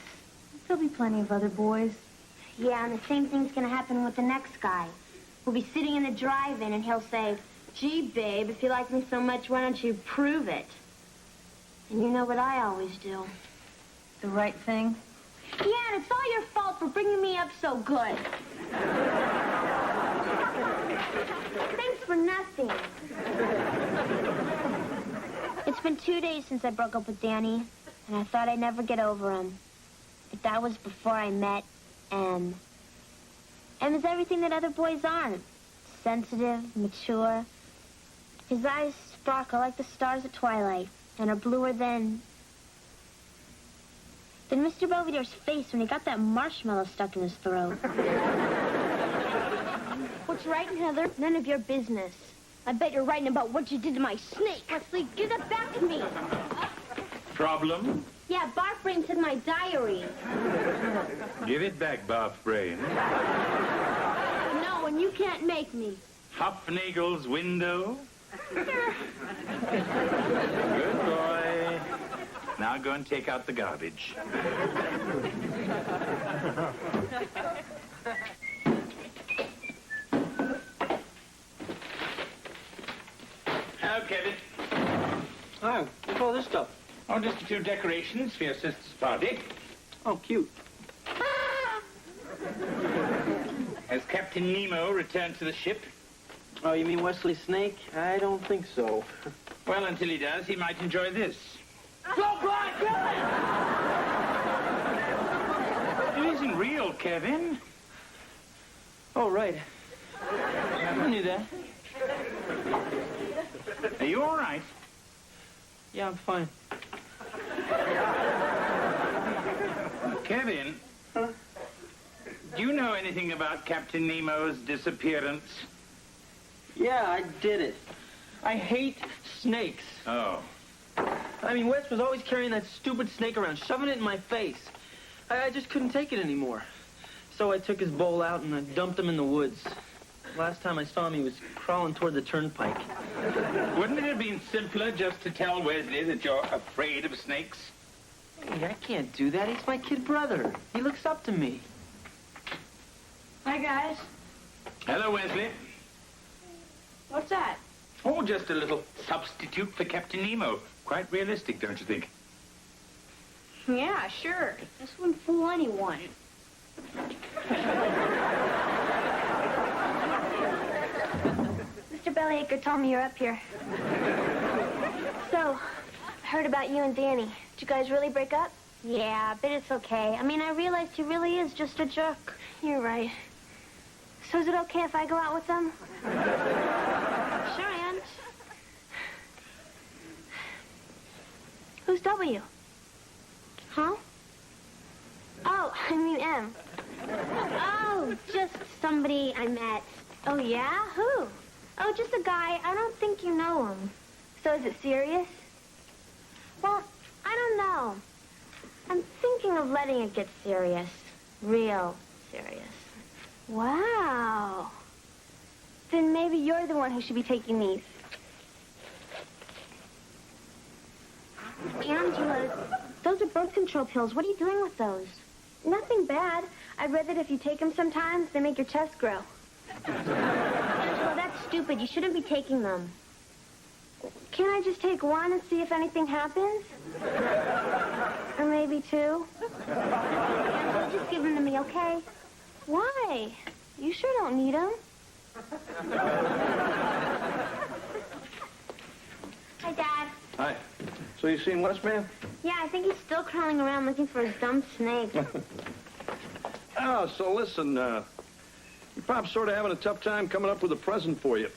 There'll be plenty of other boys. Yeah, and the same thing's gonna happen with the next guy. We'll be sitting in the drive-in, and he'll say, "Gee, babe, if you like me so much, why don't you prove it?" And you know what I always do. The right thing? Yeah, and it's all your fault for bringing me up so good. Thanks for nothing. It's been 2 days since I broke up with Danny, and I thought I'd never get over him. But that was before I met M. M is everything that other boys aren't. Sensitive, mature. His eyes sparkle like the stars at twilight, and are bluer than Mr. Belvedere's face when he got that marshmallow stuck in his throat. What's writing, Heather? None of your business. I bet you're writing about what you did to my snake. Wesley, give that back to me. Problem? Yeah, Barf Brain said my diary. Give it back, Barf Brain. No, and you can't make me. Hopfnagel's window. Good boy. Now go and take out the garbage. Hello, Kevin. Hi, what's all this stuff? Oh, just a few decorations for your sister's party. Oh, cute. Has Captain Nemo returned to the ship? Oh, you mean Wesley Snake? I don't think so. Well, until he does, he might enjoy this. It isn't real, Kevin. Oh, right. I knew that. Are you all right? Yeah, I'm fine. Kevin, do you know anything about Captain Nemo's disappearance? Yeah, I did it. I hate snakes. Oh. I mean, Wes was always carrying that stupid snake around, shoving it in my face. I just couldn't take it anymore. So I took his bowl out and I dumped him in the woods. Last time I saw him, he was crawling toward the turnpike. Wouldn't it have been simpler just to tell Wesley that you're afraid of snakes? Hey, I can't do that. He's my kid brother. He looks up to me. Hi, guys. Hello, Wesley. What's that? Oh, just a little substitute for Captain Nemo. Quite realistic, don't you think? Yeah, sure. This wouldn't fool anyone. Mr. Bellyaker told me you're up here. So, I heard about you and Danny. Did you guys really break up? Yeah, but it's okay. I mean, I realized he really is just a jerk. You're right. So is it okay if I go out with them? Sure, Aunt. Who's W? Huh? Oh, I mean M. Oh, just somebody I met. Oh, yeah? Who? Oh, just a guy. I don't think you know him. So is it serious? Well, I don't know. I'm thinking of letting it get serious. Real serious. Wow. Then maybe you're the one who should be taking these. Angela, those are birth control pills. What are you doing with those? Nothing bad. I read that if you take them sometimes, they make your chest grow. Angela, that's stupid. You shouldn't be taking them. Can't I just take one and see if anything happens? Or maybe two? Angela, just give them to me, okay? Why? You sure don't need them. Hi, Dad. Hi. So you seen Wes, man? Yeah, I think he's still crawling around looking for his dumb snake. Oh, so listen, your Pop's sort of having a tough time coming up with a present for you.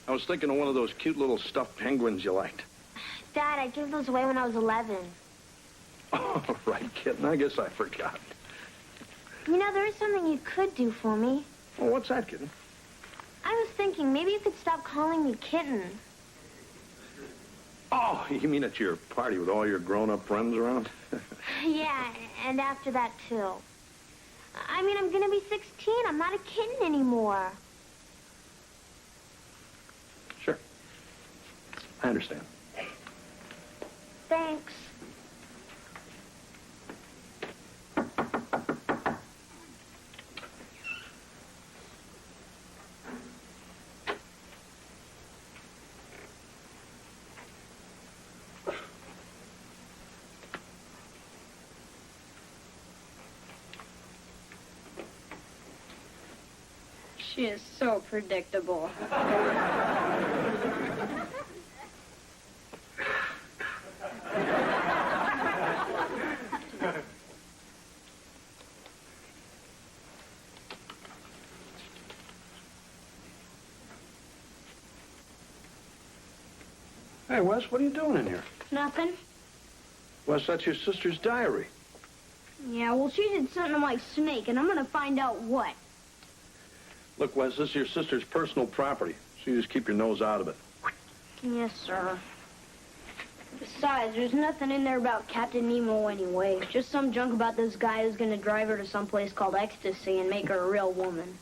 I was thinking of one of those cute little stuffed penguins you liked. Dad, I gave those away when I was 11. Oh, right, kitten. I guess I forgot. You know, there is something you could do for me. Well, what's that, kitten? I was thinking, maybe you could stop calling me kitten. Oh, you mean at your party with all your grown-up friends around? Yeah, and after that, too. I mean, I'm gonna be 16. I'm not a kitten anymore. Sure. I understand. Thanks. She is so predictable. Hey, Wes, what are you doing in here? Nothing? Wes, that's your sister's diary. Yeah, well, she did something to my snake, and I'm gonna find out what. Look, Wes, this is your sister's personal property, so you just keep your nose out of it. Yes, sir. Besides, there's nothing in there about Captain Nemo anyway. Just some junk about this guy who's gonna drive her to some place called Ecstasy and make her a real woman.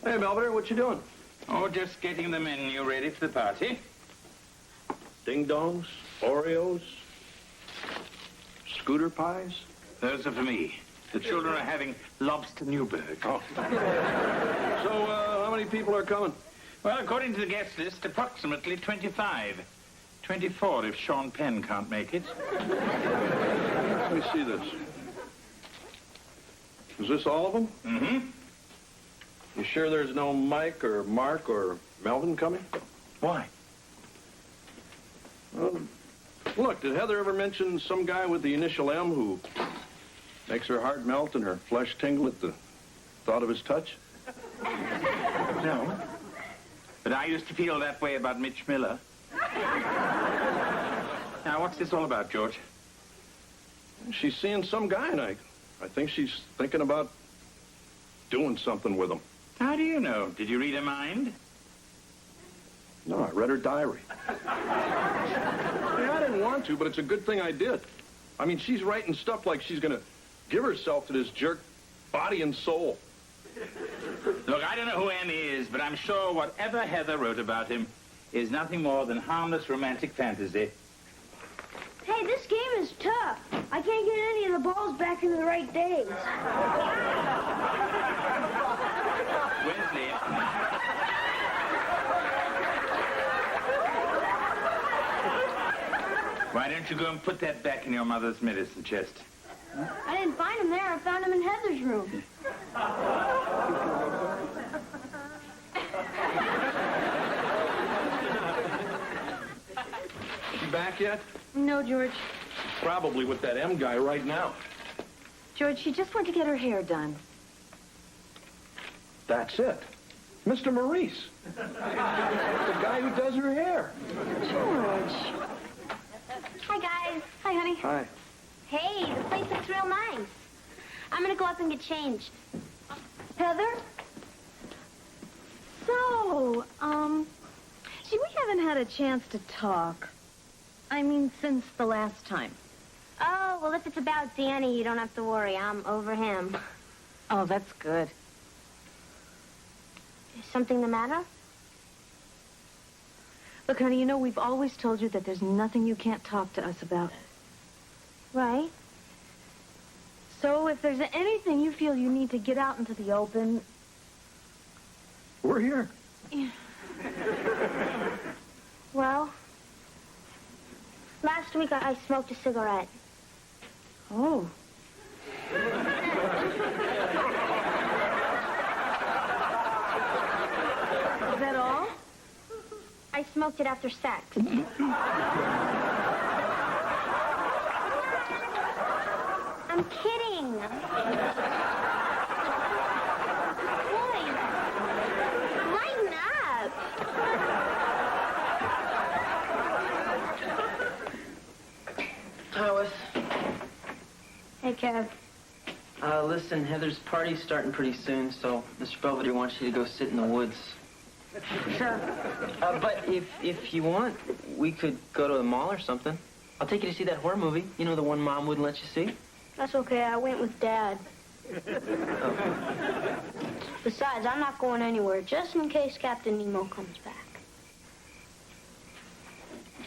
Hey, Belvedere, what you doing? Oh, just getting the menu ready for the party. Ding-dongs, Oreos, scooter pies? Those are for me. The children are having lobster Newburg. Oh. So, how many people are coming? Well, according to the guest list, approximately 25. 24 if Sean Penn can't make it. Let me see this. Is this all of them? Mm-hmm. You sure there's no Mike or Mark or Melvin coming? Why? Look, did Heather ever mention some guy with the initial M who makes her heart melt and her flesh tingle at the thought of his touch? No. But I used to feel that way about Mitch Miller. Now, what's this all about, George? She's seeing some guy, and I think she's thinking about doing something with him. How do you know? Did you read her mind? No, I read her diary. Yeah, I didn't want to, but it's a good thing I did. I mean, she's writing stuff like she's going to give herself to this jerk body and soul. Look, I don't know who Annie is, but I'm sure whatever Heather wrote about him is nothing more than harmless romantic fantasy. Hey, this game is I can't get any of the balls back into the right days. Wesley. Why don't you go and put that back in your mother's medicine chest? I didn't find him there. I found him in Heather's room. You back yet? No, George. Probably with that M guy right now. George, she just went to get her hair done. That's it. Mr. Maurice. The guy who does her hair. George. Hi, guys. Hi, honey. Hi. Hey, the place looks real nice. I'm gonna go up and get changed. Heather? So, see, we haven't had a chance to talk. I mean, since the last time. Oh, well, if it's about Danny, you don't have to worry. I'm over him. Oh, that's good. Is something the matter? Look, honey, you know, we've always told you that there's nothing you can't talk to us about. Right. So if there's anything you feel you need to get out into the open... We're here. Yeah. Well, last week I smoked a cigarette. Oh. Is that all? I smoked it after sex. I'm kidding. Boys, lighten up. Hi, Wes. Hey, Kev. Listen, Heather's party's starting pretty soon, so Mr. Belvedere wants you to go sit in the woods. Sure. But if you want, we could go to the mall or something. I'll take you to see that horror movie. You know, the one Mom wouldn't let you see? That's okay. I went with Dad. Besides, I'm not going anywhere, just in case Captain Nemo comes back.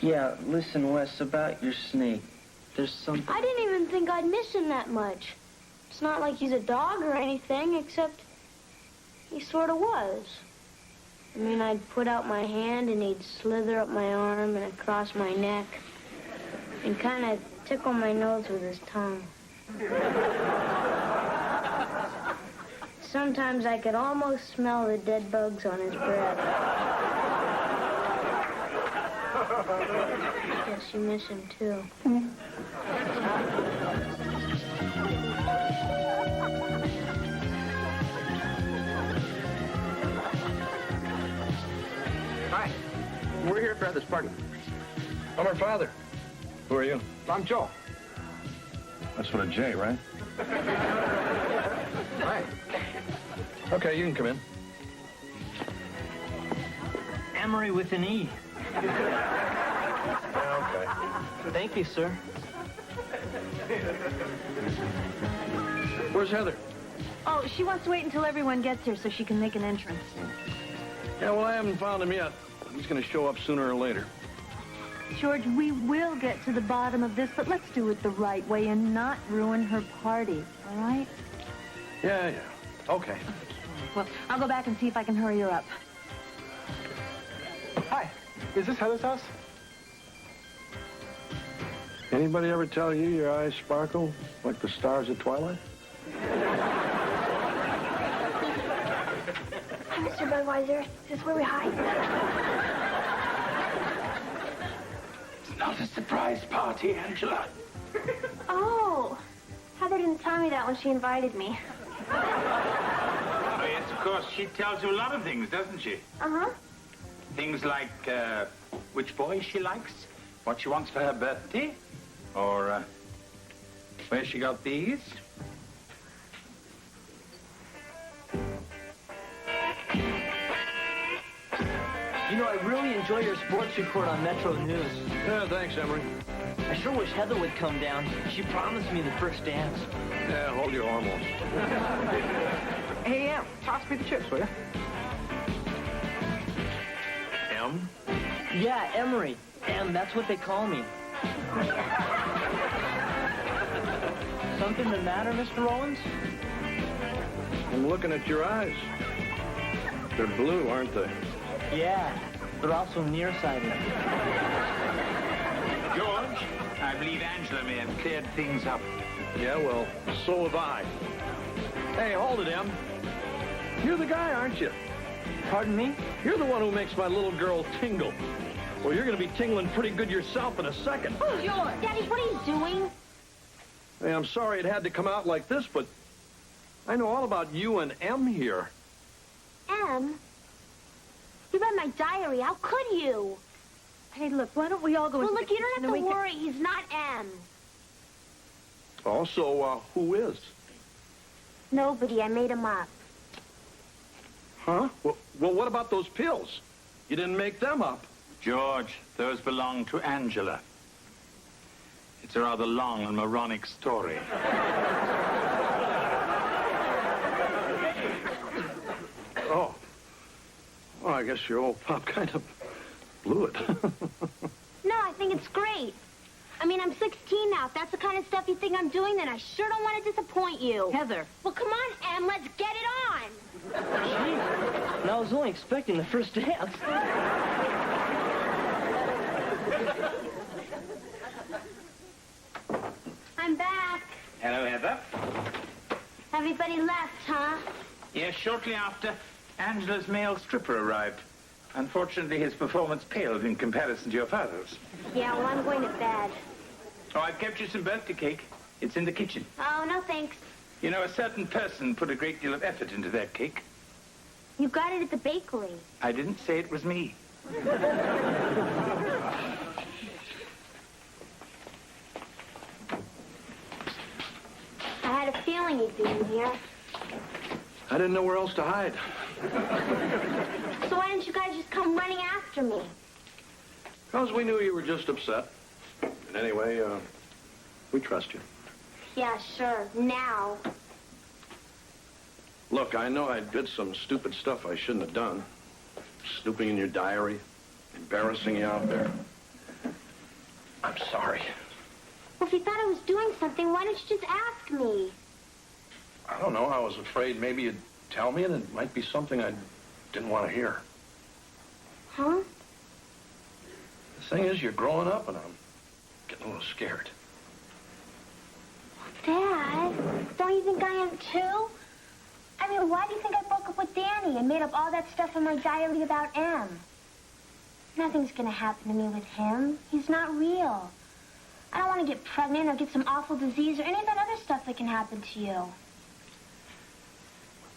Yeah, listen, Wes, about your snake. There's something... I didn't even think I'd miss him that much. It's not like he's a dog or anything, except he sort of was. I mean, I'd put out my hand and he'd slither up my arm and across my neck and kind of tickle my nose with his tongue. Sometimes I could almost smell the dead bugs on his breath. Guess you miss him, too. Hi. We're here for Heather's party. I'm her father. Who are you? I'm Joe. That's with a J, right? Hi. Okay, you can come in. Amory with an E. Okay. Thank you, sir. Where's Heather? Oh, she wants to wait until everyone gets here so she can make an entrance. Yeah, well, I haven't found him yet. He's going to show up sooner or later. George, we will get to the bottom of this, but let's do it the right way and not ruin her party, all right? Yeah. Okay. Well, I'll go back and see if I can hurry her up. Hi. Is this Heather's house? Anybody ever tell you your eyes sparkle like the stars at twilight? Hi, Mr. Budweiser. Is this where we hide? It's not a surprise party, Angela. Oh, Heather didn't tell me that when she invited me. Oh, yes, of course. She tells you a lot of things, doesn't she? Uh-huh. Things like which boy she likes, what she wants for her birthday, or where she got these. You know, I really enjoy your sports report on Metro News. Yeah, thanks, Emery. I sure wish Heather would come down. She promised me the first dance. Yeah, hold your hormones. Hey, Em, toss me the chips, will you? M? Yeah, Emery. And that's what they call me. Something the matter, Mr. Owens? I'm looking at your eyes. They're blue, aren't they? Yeah, they're also nearsighted. George, I believe Angela may have cleared things up. Yeah, well, so have I. Hey, hold it, Em. You're the guy, aren't you? Pardon me? You're the one who makes my little girl tingle. Well, you're going to be tingling pretty good yourself in a second. Oh, George. Daddy, what are you doing? Hey, I'm sorry it had to come out like this, but I know all about you and Em here. Em? You read my diary. How could you? Hey, look, why don't we all go into Well, look, the you don't kitchen have and to we worry. He's not Em. Also, who is? Nobody. I made him up. Huh? Well, what about those pills? You didn't make them up. George, those belong to Angela. It's a rather long and moronic story. Oh. Well, I guess your old pop kind of blew it. No, I think it's great. I mean, I'm 16 now. If that's the kind of stuff you think I'm doing, then I sure don't want to disappoint you. Heather. Well, come on, Em. Let's get it on. Gee, and I was only expecting the first dance. I'm back. Hello, Heather. Everybody left, huh? Yes, shortly after, Angela's male stripper arrived. Unfortunately, his performance paled in comparison to your father's. Yeah, well, I'm going to bed. Oh, I've kept you some birthday cake. It's in the kitchen. Oh, no thanks. You know, a certain person put a great deal of effort into that cake. You got it at the bakery. I didn't say it was me. I had a feeling you'd be in here. I didn't know where else to hide. So why didn't you guys just come running after me? Because we knew you were just upset. And anyway, we trust you. Yeah, sure. Now. Look, I know I did some stupid stuff I shouldn't have done. Snooping in your diary, embarrassing you out there. I'm sorry. Well, if you thought I was doing something, why didn't you just ask me? I don't know. I was afraid maybe you'd tell me and it might be something I didn't want to hear. Huh? The thing is, you're growing up and I'm getting a little scared. Dad, don't you think I am too? I mean, why do you think I broke up with Danny and made up all that stuff in my diary about Em? Nothing's gonna happen to me with him. He's not real. I don't want to get pregnant or get some awful disease or any of that other stuff that can happen to you.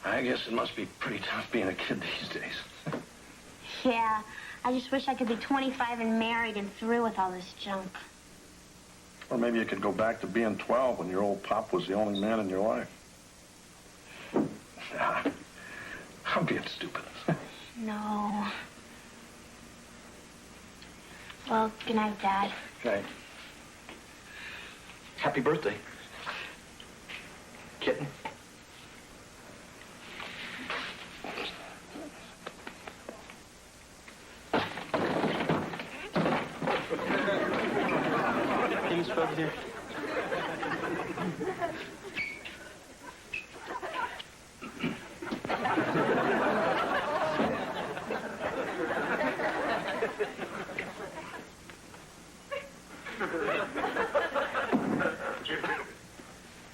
I guess it must be pretty tough being a kid these days. Yeah, I just wish I could be 25 and married and through with all this junk. Or maybe you could go back to being 12 when your old pop was the only man in your life. I'm being stupid. No. Well, good night, Dad. Okay. Happy birthday, kitten. Hey, Miss Belvedere.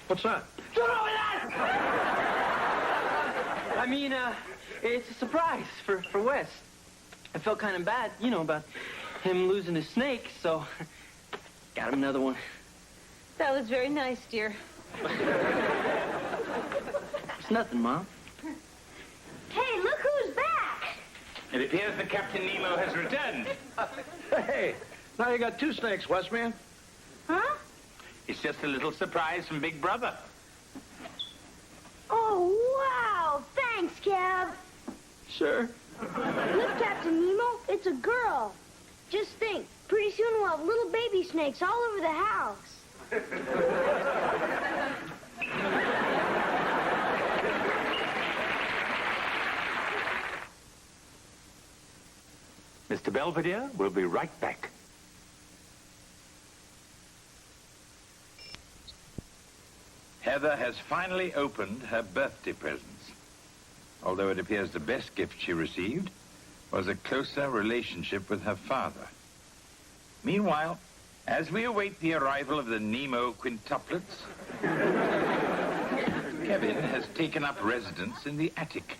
What's that? Don't over there! I mean, it's a surprise for Wes. I felt kind of bad, you know, about him losing his snake, so got him another one. That was very nice, dear. It's nothing, Mom. Hey, look who's back! It appears that Captain Nemo has returned. Hey, now you got two snakes, Westman. Huh? It's just a little surprise from Big Brother. Oh, wow! Thanks, Cab. Sure. Look, Captain Nemo, it's a girl. Just think, pretty soon we'll have little baby snakes all over the house. Mr. Belvedere will be right back. Heather has finally opened her birthday presents, although it appears the best gift she received was a closer relationship with her father. Meanwhile, as we await the arrival of the Nemo quintuplets, Kevin has taken up residence in the attic.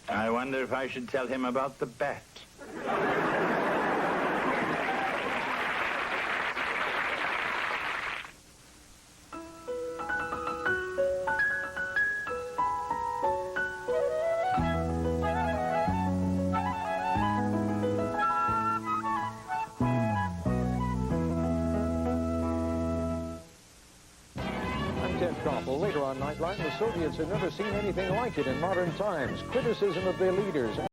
I wonder if I should tell him about the bat. Later on Nightline, the Soviets had never seen anything like it in modern times. Criticism of their leaders. Hi,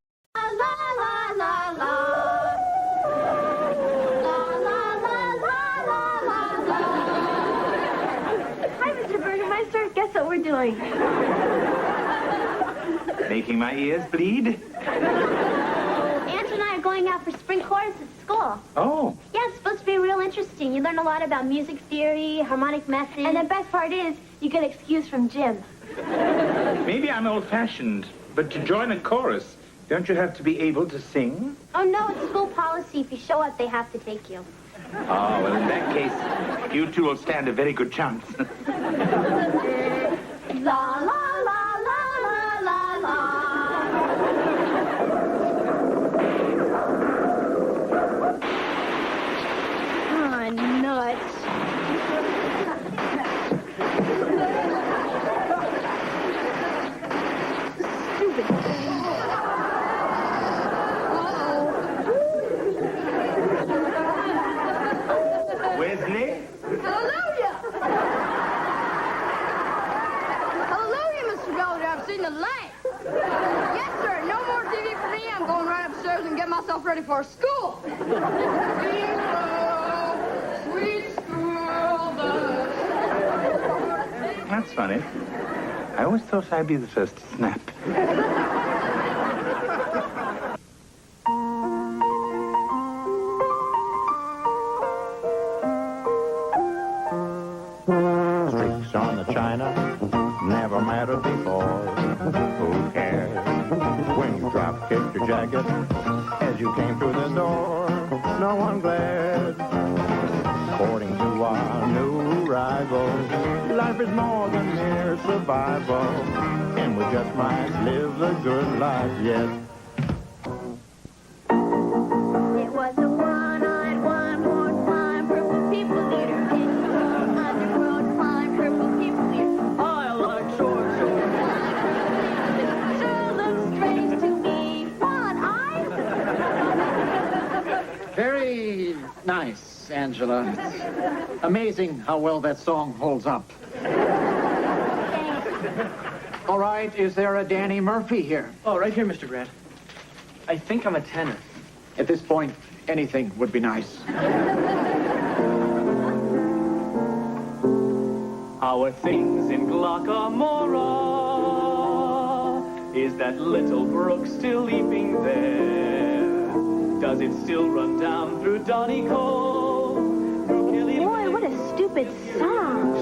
Mr. Burgermeister. Guess what we're doing? Making my ears bleed? Aunt and I are going out for spring chorus at school. Oh. Yeah, it's supposed to be real interesting. You learn a lot about music theory, harmonic methods. And the best part is, you get excused from gym. Maybe I'm old-fashioned, but to join a chorus, don't you have to be able to sing? Oh, no, it's school policy. If you show up, they have to take you. Oh, well, in that case, you two will stand a very good chance. La, la, la, la, la, la, Oh, nuts. Stupid thing. Wesley? Hallelujah! Hallelujah, Mr. Belvedere. I've seen the light. Yes, sir. No more TV for me. I'm going right upstairs and get myself ready for school. Sweet school bus. That's funny. I always thought I'd be the first to snap. Streaks on the china never mattered before. Who cares when you drop kicked your jacket as you came through the door? No one glared. According to our new rival, life is more than mere survival, and we just might live a good life yet. It was a one-eyed, one-more-time purple people eater. It's an underworld climb, purple people eater. I like Georgia. Sure looks strange to me. One-eyed? Very nice, Angela. It's amazing how well that song holds up. All right, is there a Danny Murphy here? Oh, right here, Mr. Grant. I think I'm a tenor. At this point, anything would be nice. How are things in Glockamora? Is that little brook still leaping there? Does it still run down through Donegal? Boy, what a stupid song.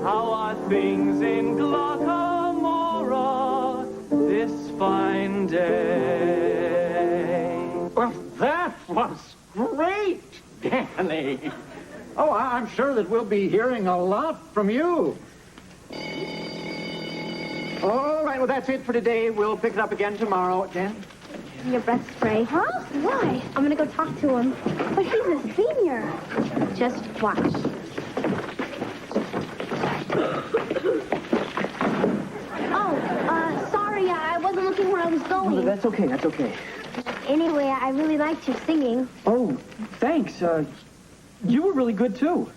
How are things in Glockamora this fine day? Well, that was great, Danny. Oh, I'm sure that we'll be hearing a lot from you. All right, well, that's it for today. We'll pick it up again tomorrow. Dan? Your breath spray. Huh? Why? I'm gonna go talk to him. But he's a senior. Just watch. Sorry, I wasn't looking where I was going. No, that's okay, that's okay. Anyway, I really liked your singing. Oh, thanks. You were really good, too.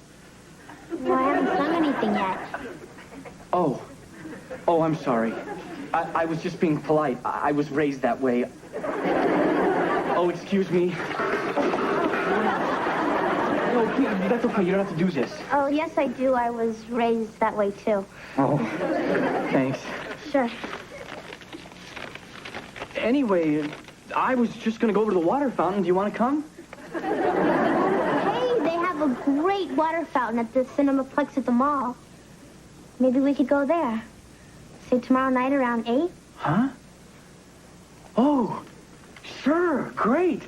Well, I haven't sung anything yet. Oh, I'm sorry. I was just being polite. I was raised that way. Oh, excuse me. No, please, that's okay. You don't have to do this. Oh, yes, I do. I was raised that way, too. Oh, thanks. Sure. Anyway, I was just going to go over to the water fountain. Do you want to come? have a great water fountain at the Cinemaplex at the mall. Maybe we could go there. Say tomorrow night around 8? Huh? Oh, sure, great.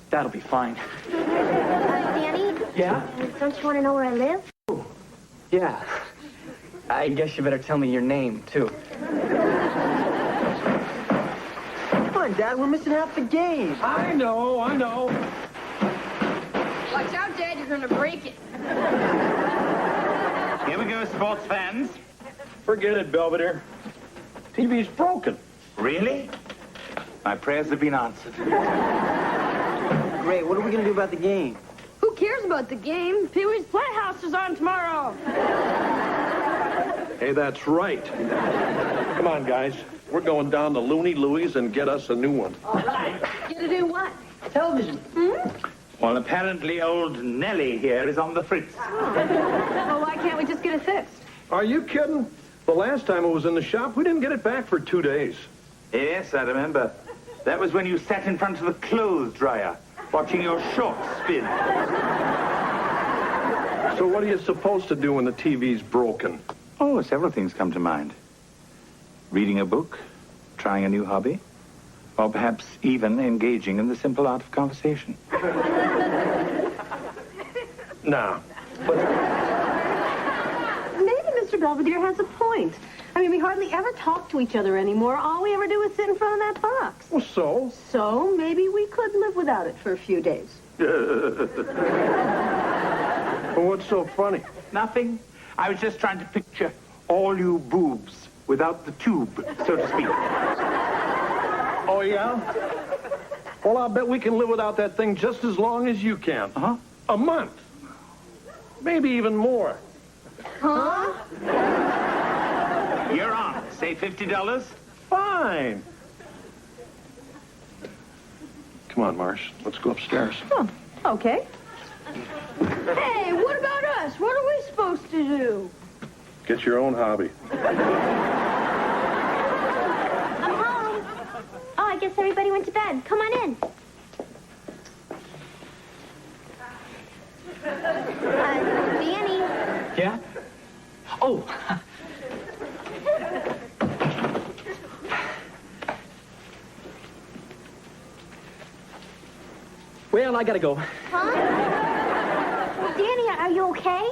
That'll be fine. Danny? Yeah? Don't you want to know where I live? Yeah. I guess you better tell me your name, too. Come on, Dad, we're missing half the game. I know. Watch out, Dad, you're gonna break it. Here we go, sports fans. Forget it, Belvedere. TV's broken. Really? My prayers have been answered. Great, what are we going to do about the game? Who cares about the game? Pee-wee's Playhouse is on tomorrow. Hey, that's right. Come on, guys. We're going down to Looney Louie's and get us a new one. All right. Get to do what? Television. Well, apparently old Nellie here is on the fritz. Well, why can't we just get it fixed? Are you kidding? The last time it was in the shop, we didn't get it back for 2 days. Yes, I remember. That was when you sat in front of the clothes dryer, watching your shorts spin. So what are you supposed to do when the TV's broken? Oh, several things come to mind. Reading a book, trying a new hobby, or perhaps even engaging in the simple art of conversation. Nah. Maybe Mr. Belvedere has a point. I mean, we hardly ever talk to each other anymore. All we ever do is sit in front of that box. Well, so? So maybe we could live without it for a few days. Well, what's so funny? Nothing. I was just trying to picture all you boobs without the tube, so to speak. Oh, yeah? Well, I'll bet we can live without that thing just as long as you can. Uh-huh. A month. Maybe even more. Huh? You're on. Say $50. Fine. Come on, Marsh. Let's go upstairs. Oh, okay. Hey, what about us? What are we supposed to do? Get your own hobby. I'm home. Oh, I guess everybody went to bed. Come on in. Danny. Yeah? Oh. Well, I gotta go. Huh? Danny, are you okay?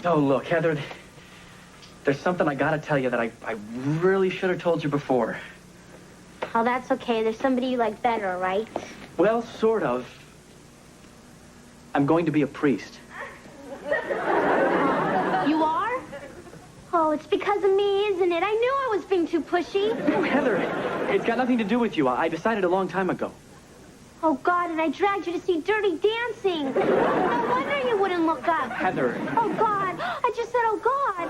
Oh, look, Heather, there's something I gotta tell you that I really should have told you before. Oh, that's okay. There's somebody you like better, right? Well, sort of. I'm going to be a priest. You are? Oh, it's because of me, isn't it? I knew I was being too pushy. Oh, Heather, it's got nothing to do with you. I decided a long time ago. Oh, God, and I dragged you to see Dirty Dancing. No wonder you wouldn't look up. Heather. Oh, God. I just said, oh, God.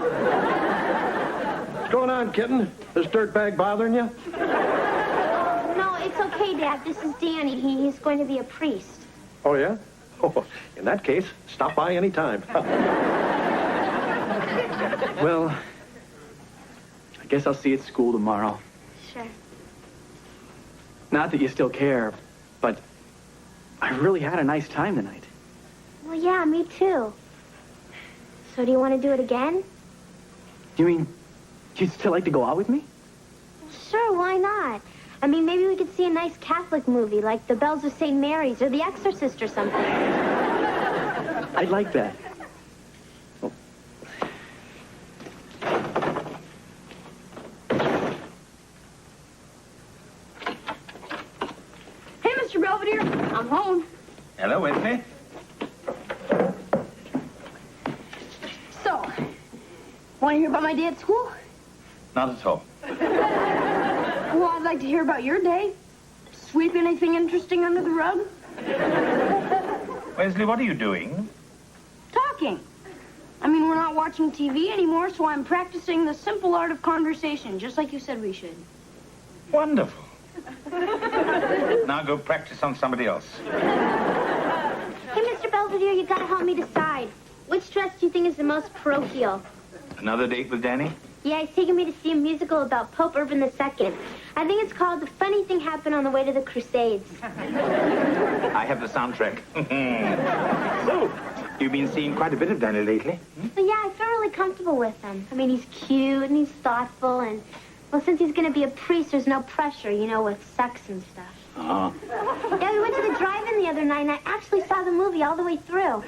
What's going on, kitten? This dirtbag bothering you? No, it's okay, Dad. This is Danny. He's going to be a priest. Oh, yeah? Oh, in that case, stop by any time. Well, I guess I'll see you at school tomorrow. Sure. Not that you still care, but I really had a nice time tonight. Well, yeah, me too. So do you want to do it again? You mean you'd still like to go out with me? Sure, why not? I mean, maybe we could see a nice Catholic movie, like The Bells of St. Mary's or The Exorcist or something. I'd like that. Oh. Hey, Mr. Belvedere, I'm home. Hello, Whitney. So, want to hear about my day at school? Not at all. Well, I'd like to hear about your day. Sweep anything interesting under the rug? Wesley, what are you doing? Talking. I mean, we're not watching TV anymore, so I'm practicing the simple art of conversation, just like you said we should. Wonderful. Now go practice on somebody else. Hey, Mr. Belvedere, you gotta help me decide. Which dress do you think is the most parochial? Another date with Danny? Yeah, he's taking me to see a musical about Pope Urban II. I think it's called The Funny Thing Happened on the Way to the Crusades. I have the soundtrack. Lou, You've been seeing quite a bit of Danny lately. But yeah, I feel really comfortable with him. I mean, he's cute and he's thoughtful and, well, since he's going to be a priest, there's no pressure, you know, with sex and stuff. Oh. Yeah, we went to the drive-in the other night and I actually saw the movie all the way through.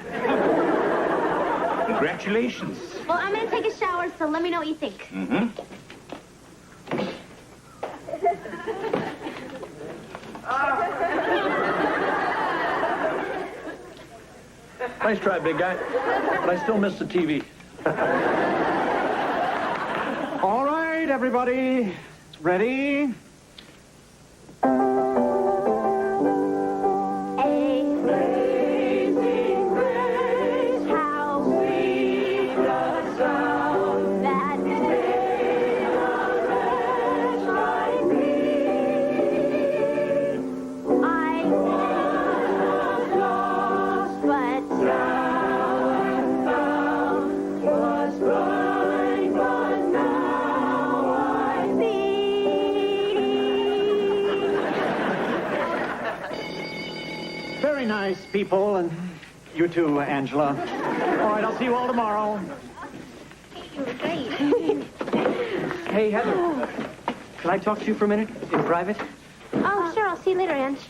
Congratulations. Well, I'm going to take a shower, so let me know what you think. Mm-hmm. Nice try, big guy. But I still miss the TV. All right, everybody. Ready? Very nice, people, and you too, Angela. All right, I'll see you all tomorrow. You were great. Hey, Heather. Can I talk to you for a minute in private? Oh, sure. I'll see you later, Ange.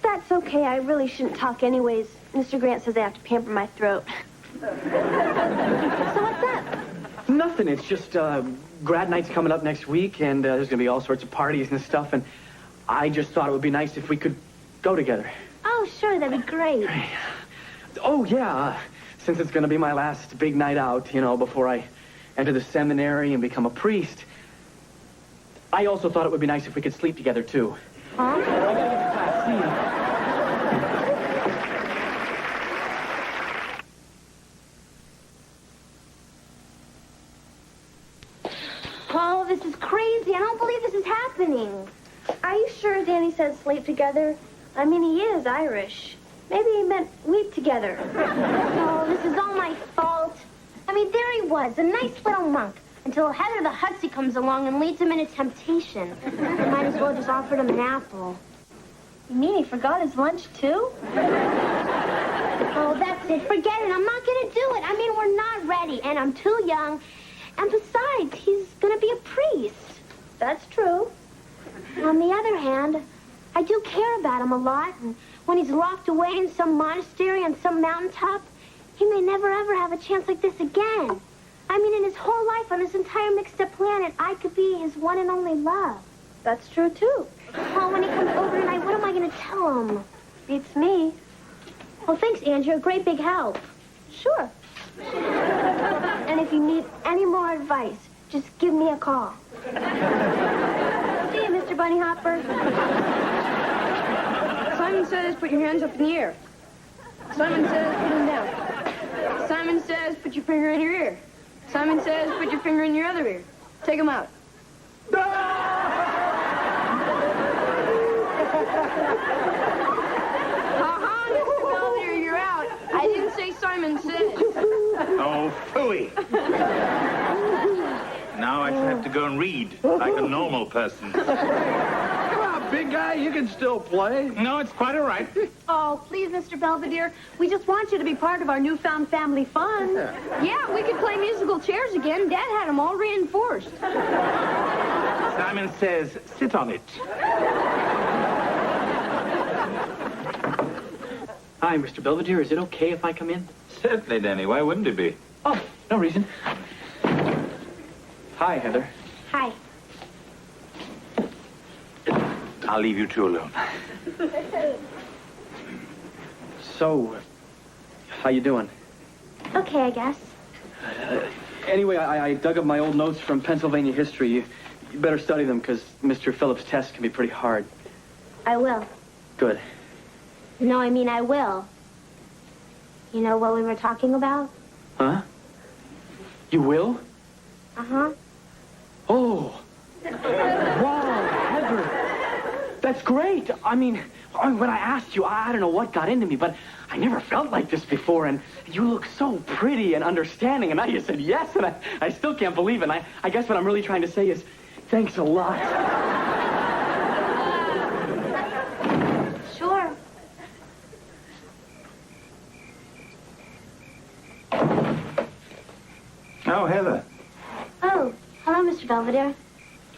That's okay. I really shouldn't talk anyways. Mr. Grant says I have to pamper my throat. So what's up? Nothing. It's just grad night's coming up next week, and there's going to be all sorts of parties and stuff, and I just thought it would be nice if we could go together. Oh, sure. That'd be great. Oh, yeah. Since it's going to be my last big night out, you know, before I enter the seminary and become a priest, I also thought it would be nice if we could sleep together, too. Huh? I gotta get to class. See you. Oh, this is crazy. I don't believe this is happening. Are you sure Danny said sleep together? I mean, he is Irish. Maybe he meant weep together. Oh, this is all my fault. I mean, there he was, a nice little monk, until Heather the Hussy comes along and leads him into temptation. I might as well just offered him an apple. You mean he forgot his lunch, too? Oh, that's it. Forget it. I'm not going to do it. I mean, we're not ready, and I'm too young. And besides, he's going to be a priest. That's true. On the other hand, I do care about him a lot, and when he's locked away in some monastery on some mountaintop, he may never ever have a chance like this again. I mean, in his whole life on this entire mixed-up planet, I could be his one and only love. That's true, too. Well, when he comes over tonight, what am I going to tell him? Beats me. Well, thanks, Ange. You're a great big help. Sure. And if you need any more advice, just give me a call. See you, Mr. Bunny Hopper. Simon says put your hands up in the air. Simon says put them down. Simon says put your finger in your ear. Simon says put your finger in your other ear. Take them out. Mr. Belvedere, you're out. I didn't say Simon says. Oh, phooey. Now I shall have to go and read like a normal person. Come on, big guy. You can still play. No, it's quite all right. Oh, please, Mr. Belvedere. We just want you to be part of our newfound family fun. Yeah, we could play musical chairs again. Dad had them all reinforced. Simon says, sit on it. Hi, Mr. Belvedere. Is it okay if I come in? Certainly, Danny. Why wouldn't it be? Oh, no reason. Hi, Heather. Hi. I'll leave you two alone. So, how you doing? Okay, I guess. Anyway, I dug up my old notes from Pennsylvania history. You better study them, because Mr. Phillips' test can be pretty hard. I will. Good. No, I mean I will. You know what we were talking about? Huh? You will? Uh-huh. Oh. Wow, Heather. That's great. I mean, when I asked you, I don't know what got into me, but I never felt like this before, and you look so pretty and understanding, and now you said yes, and I still can't believe it. And I guess what I'm really trying to say is, thanks a lot. Sure. Oh, Heather. Oh, hello, Mr. Belvedere.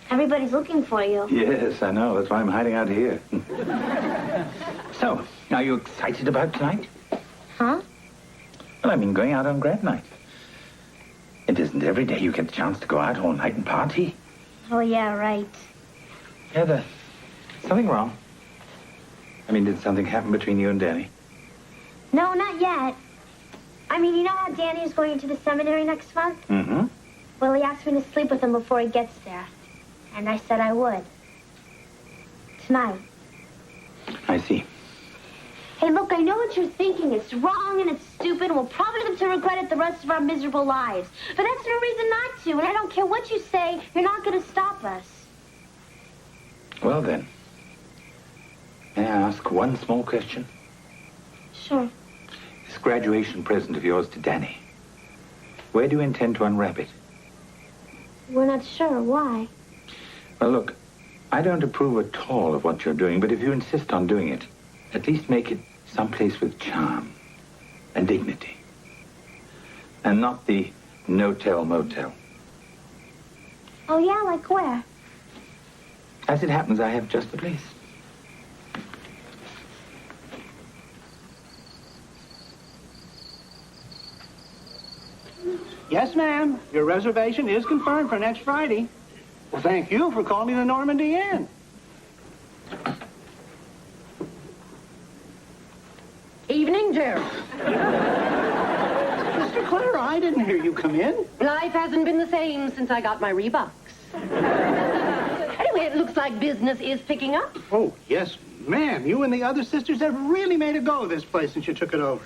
Everybody's looking for you. Yes, I know. That's why I'm hiding out here. So, are you excited about tonight? Huh? Well, I mean, going out on grad night. It isn't every day you get the chance to go out all night and party. Oh, yeah, right. Heather, something wrong? I mean, did something happen between you and Danny? No, not yet. I mean, you know how Danny is going into the seminary next month? Mm-hmm. Well, he asked me to sleep with him before he gets there. And I said I would. Tonight. I see. Hey, look, I know what you're thinking. It's wrong and it's stupid, and we'll probably live to regret it the rest of our miserable lives. But that's no reason not to, and I don't care what you say, you're not going to stop us. Well, then. May I ask one small question? Sure. This graduation present of yours to Danny, where do you intend to unwrap it? We're not sure. Why? Well, look, I don't approve at all of what you're doing, but if you insist on doing it, at least make it someplace with charm and dignity. And not the no-tell motel. Oh, yeah? Like where? As it happens, I have just the place. Yes, ma'am. Your reservation is confirmed for next Friday. Well, thank you for calling the Normandy Inn. Evening, Jerry. Mr. Clara, I didn't hear you come in. Life hasn't been the same since I got my Reeboks. Anyway, it looks like business is picking up. Oh, yes, ma'am. You and the other sisters have really made a go of this place since you took it over.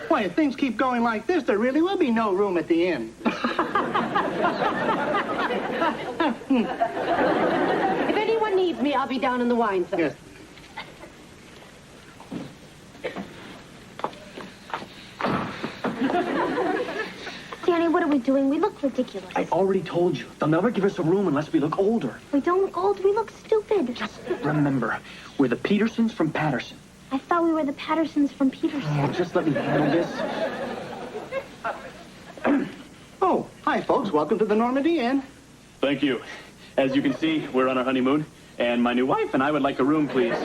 Why, if things keep going like this, there really will be no room at the inn. If anyone needs me, I'll be down in the wine cellar. Yes. Danny, what are we doing? We look ridiculous. I already told you. They'll never give us a room unless we look older. We don't look old. We look stupid. Just remember, we're the Petersons from Patterson. I thought we were the Pattersons from Peterson. Oh, just let me handle this. Oh, hi, folks. Welcome to the Normandy Inn. Thank you. As you can see, we're on our honeymoon, and my new wife and I would like a room, please.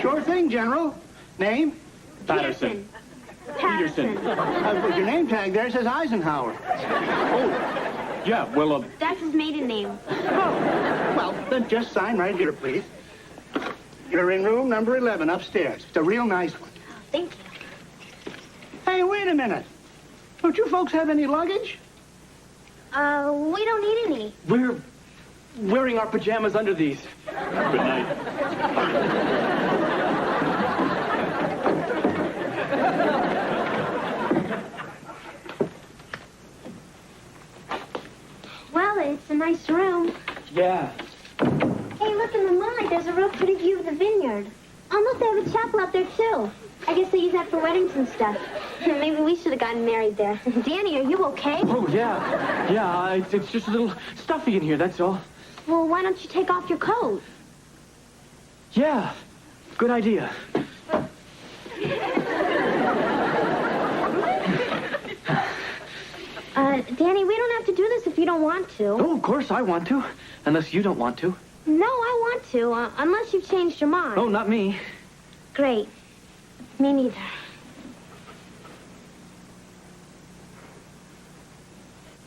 Sure thing, General. Name? Patterson. Peterson. Your name tag there says Eisenhower. Oh, yeah, well, That's his maiden name. Well, then just sign right here, please. You're in room number 11 upstairs. It's a real nice one. Thank you. Hey, wait a minute. Don't you folks have any luggage? We don't need any. We're wearing our pajamas under these. good night. Well, it's a nice room. Yeah. Hey, look in the moonlight. There's a real pretty view of the vineyard. Oh, look, they have a chapel out there, too. I guess they use that for weddings and stuff. Maybe we should have gotten married there. Danny, are you okay? Oh, yeah. Yeah, it's just a little stuffy in here, that's all. Well, why don't you take off your coat? Yeah, good idea. Danny, we don't have to do this if you don't want to. Oh, of course I want to. Unless you don't want to. No, I want to, unless you've changed your mind. Oh, not me. Great. Me neither.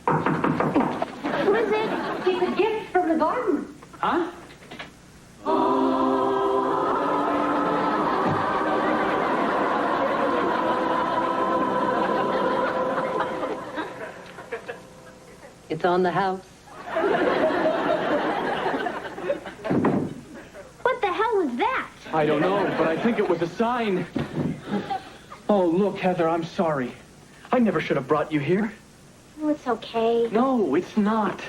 Who is it? It's a gift from the garden. Huh? It's on the house. What the hell was that? I don't know, but I think it was a sign. Oh, look, Heather, I'm sorry. I never should have brought you here. Oh, it's okay. No, it's not.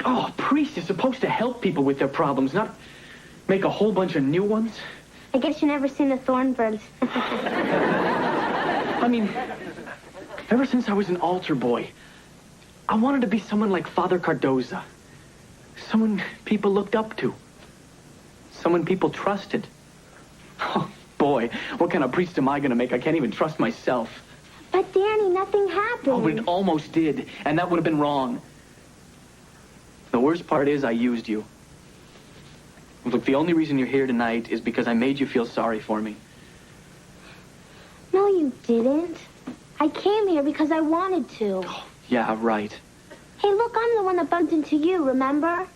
Oh, a priest is supposed to help people with their problems, not make a whole bunch of new ones. I guess you never seen the Thornbirds. I mean, ever since I was an altar boy, I wanted to be someone like Father Cardoza. Someone people looked up to. Someone people trusted. Oh, boy, what kind of priest am I going to make? I can't even trust myself. But, Danny, nothing happened. Oh, it almost did, and that would have been wrong. The worst part is I used you. Look, the only reason you're here tonight is because I made you feel sorry for me. No, you didn't. I came here because I wanted to. Yeah, right. Hey, look, I'm the one that bumped into you, remember?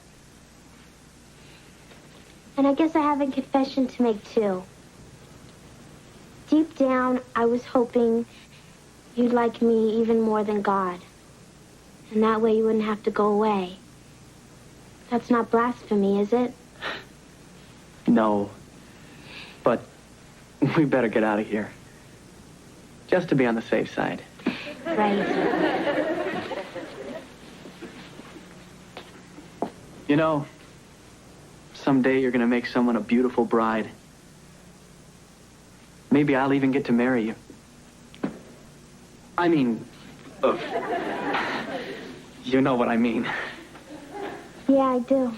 And I guess I have a confession to make, too. Deep down, I was hoping you'd like me even more than God. And that way you wouldn't have to go away. That's not blasphemy, is it? No. But we better get out of here. Just to be on the safe side. Right. You know, someday you're gonna make someone a beautiful bride. Maybe I'll even get to marry you. I mean, you know what I mean. Yeah, I do.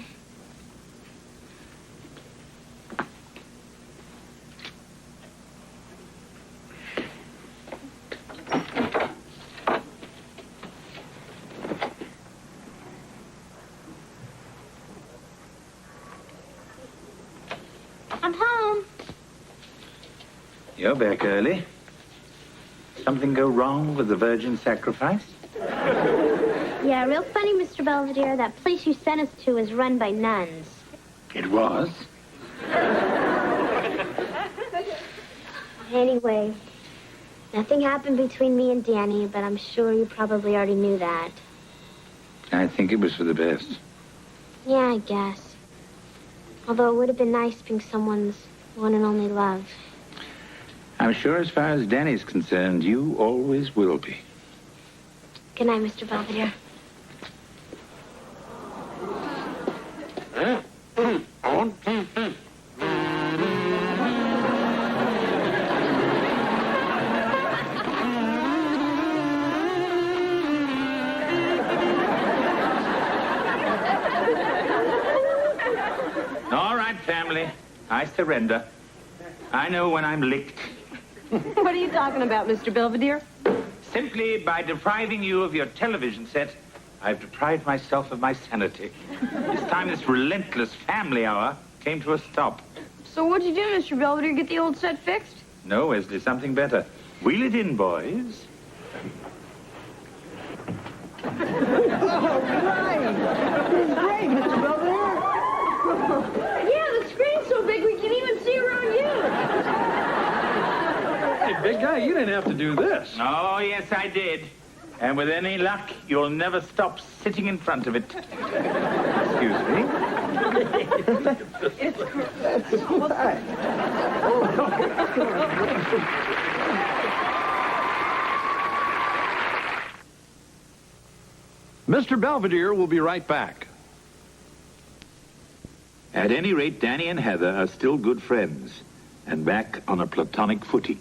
I'm home. You're back early. Something go wrong with the virgin sacrifice? Yeah, real funny, Mr. Belvedere. That place you sent us to is run by nuns. It was. Anyway, nothing happened between me and Danny, but I'm sure you probably already knew that. I think it was for the best. Yeah, I guess. Although it would have been nice being someone's one and only love. I'm sure as far as Danny's concerned, you always will be. Good night, Mr. Belvedere. All right, family. I surrender. I know when I'm licked. What are you talking about, Mr. Belvedere? Simply by depriving you of your television set, I've deprived myself of my sanity. This time, this relentless family hour came to a stop. So what'd you do, Mr. Belvedere? Get the old set fixed? No, Wesley, something better. Wheel it in, boys. Oh, right. This is great, Mr. Belvedere. Yeah, the screen's so big we can even see around you. Hey, big guy, you didn't have to do this. Oh, yes, I did. And with any luck, you'll never stop sitting in front of it. Excuse me. Mr. Belvedere will be right back. At any rate, Danny and Heather are still good friends and back on a platonic footing.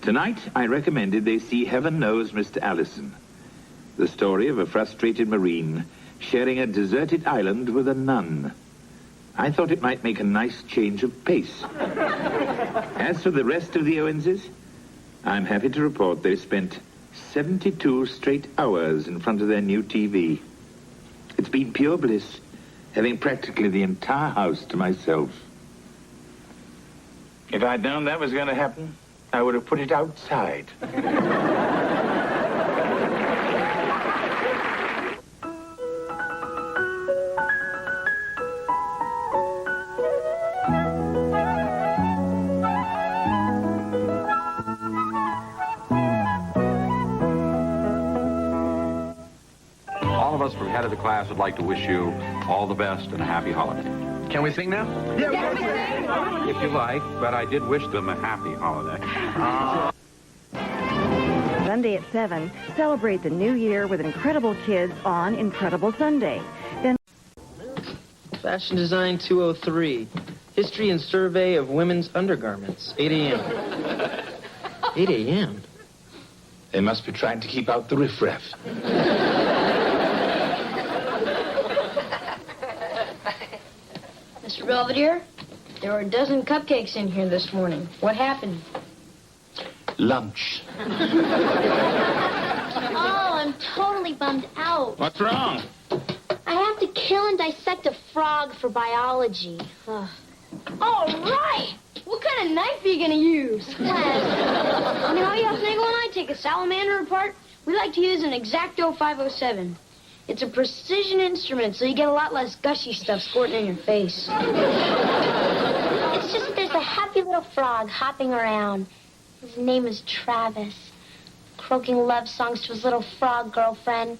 Tonight, I recommended they see Heaven Knows Mr. Allison, the story of a frustrated Marine sharing a deserted island with a nun. I thought it might make a nice change of pace. As for the rest of the Owenses, I'm happy to report they spent 72 straight hours in front of their new TV. It's been pure bliss, having practically the entire house to myself. If I'd known that was going to happen, I would have put it outside. All of us from head of the class would like to wish you all the best and a happy holiday. Can we sing now? If you like, but I did wish them a happy holiday. Sunday at 7, celebrate the new year with Incredible Kids on Incredible Sunday. Then Fashion Design 203. History and Survey of Women's Undergarments. 8 a.m. 8 a.m.? They must be trying to keep out the riffraff. Mr. Belvedere, there were a dozen cupcakes in here this morning. What happened? Lunch. Oh, I'm totally bummed out. What's wrong? I have to kill and dissect a frog for biology. Ugh. All right! What kind of knife are you going to use? You know, Nagel and I take a salamander apart. We like to use an X-Acto 507. It's a precision instrument, so you get a lot less gushy stuff squirting in your face. It's just that there's a happy little frog hopping around. His name is Travis, croaking love songs to his little frog girlfriend.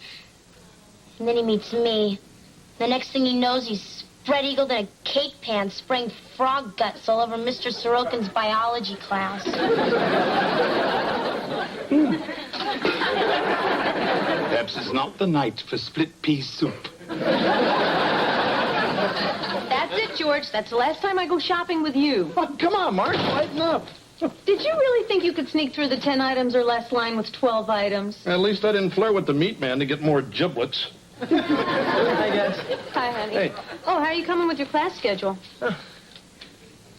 And then he meets me. The next thing he knows, he's spread-eagled in a cake pan, spraying frog guts all over Mr. Sorokin's biology class. Perhaps it's not the night for split pea soup. That's it, George. That's the last time I go shopping with you. Oh, come on, Mark, lighten up. Did you really think you could sneak through the 10 items or less line with 12 items? At least I didn't flirt with the meat man to get more giblets. Hi, guys. Hi, honey. Hey. Oh, how are you coming with your class schedule?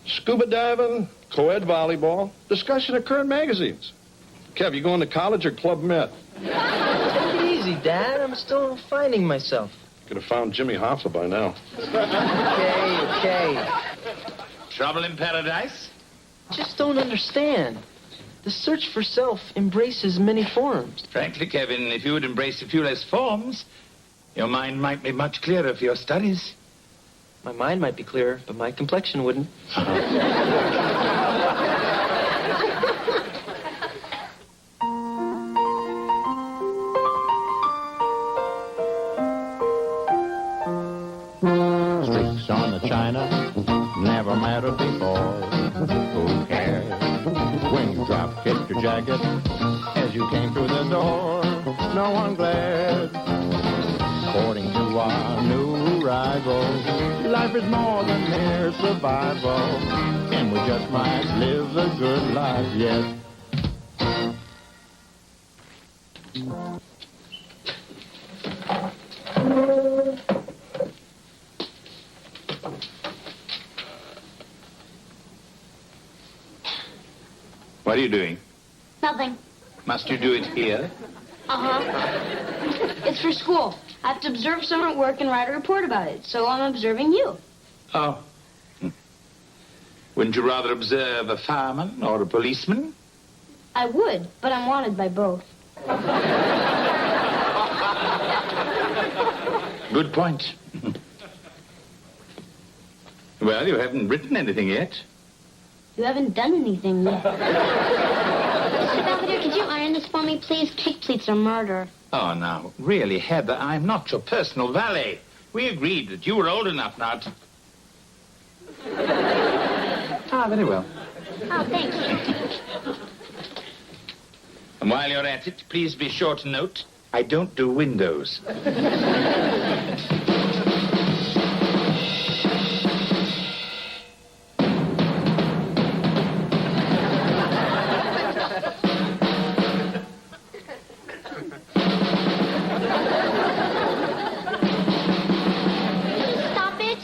Scuba diving, co-ed volleyball, discussion of current magazines. Kev, you going to college or Club Med? Take it easy, Dad. I'm still finding myself. Could have found Jimmy Hoffa by now. Okay. Trouble in paradise? Just don't understand. The search for self embraces many forms. Frankly, Kevin, if you would embrace a few less forms, your mind might be much clearer for your studies. My mind might be clearer, but my complexion wouldn't. Streaks on the china, never mattered before. Who cares? When you drop kicked your jacket as you came through the door, no one glared. According to our new arrival, life is more than mere survival, and we just might live a good life yet. What are you doing? Nothing. Must you do it here? Uh-huh. It's for school. I have to observe someone at work and write a report about it, so I'm observing you. Oh. Wouldn't you rather observe a fireman or a policeman? I would, but I'm wanted by both. Good point. Well, you haven't written anything yet. You haven't done anything yet. Mr. Belvedere, could you iron this for me, please? Cake pleats are murder. Oh, now, really, Heather, I'm not your personal valet. We agreed that you were old enough now to... Ah, very well. Oh, thank you. And while you're at it, please be sure to note, I don't do windows. Stop it.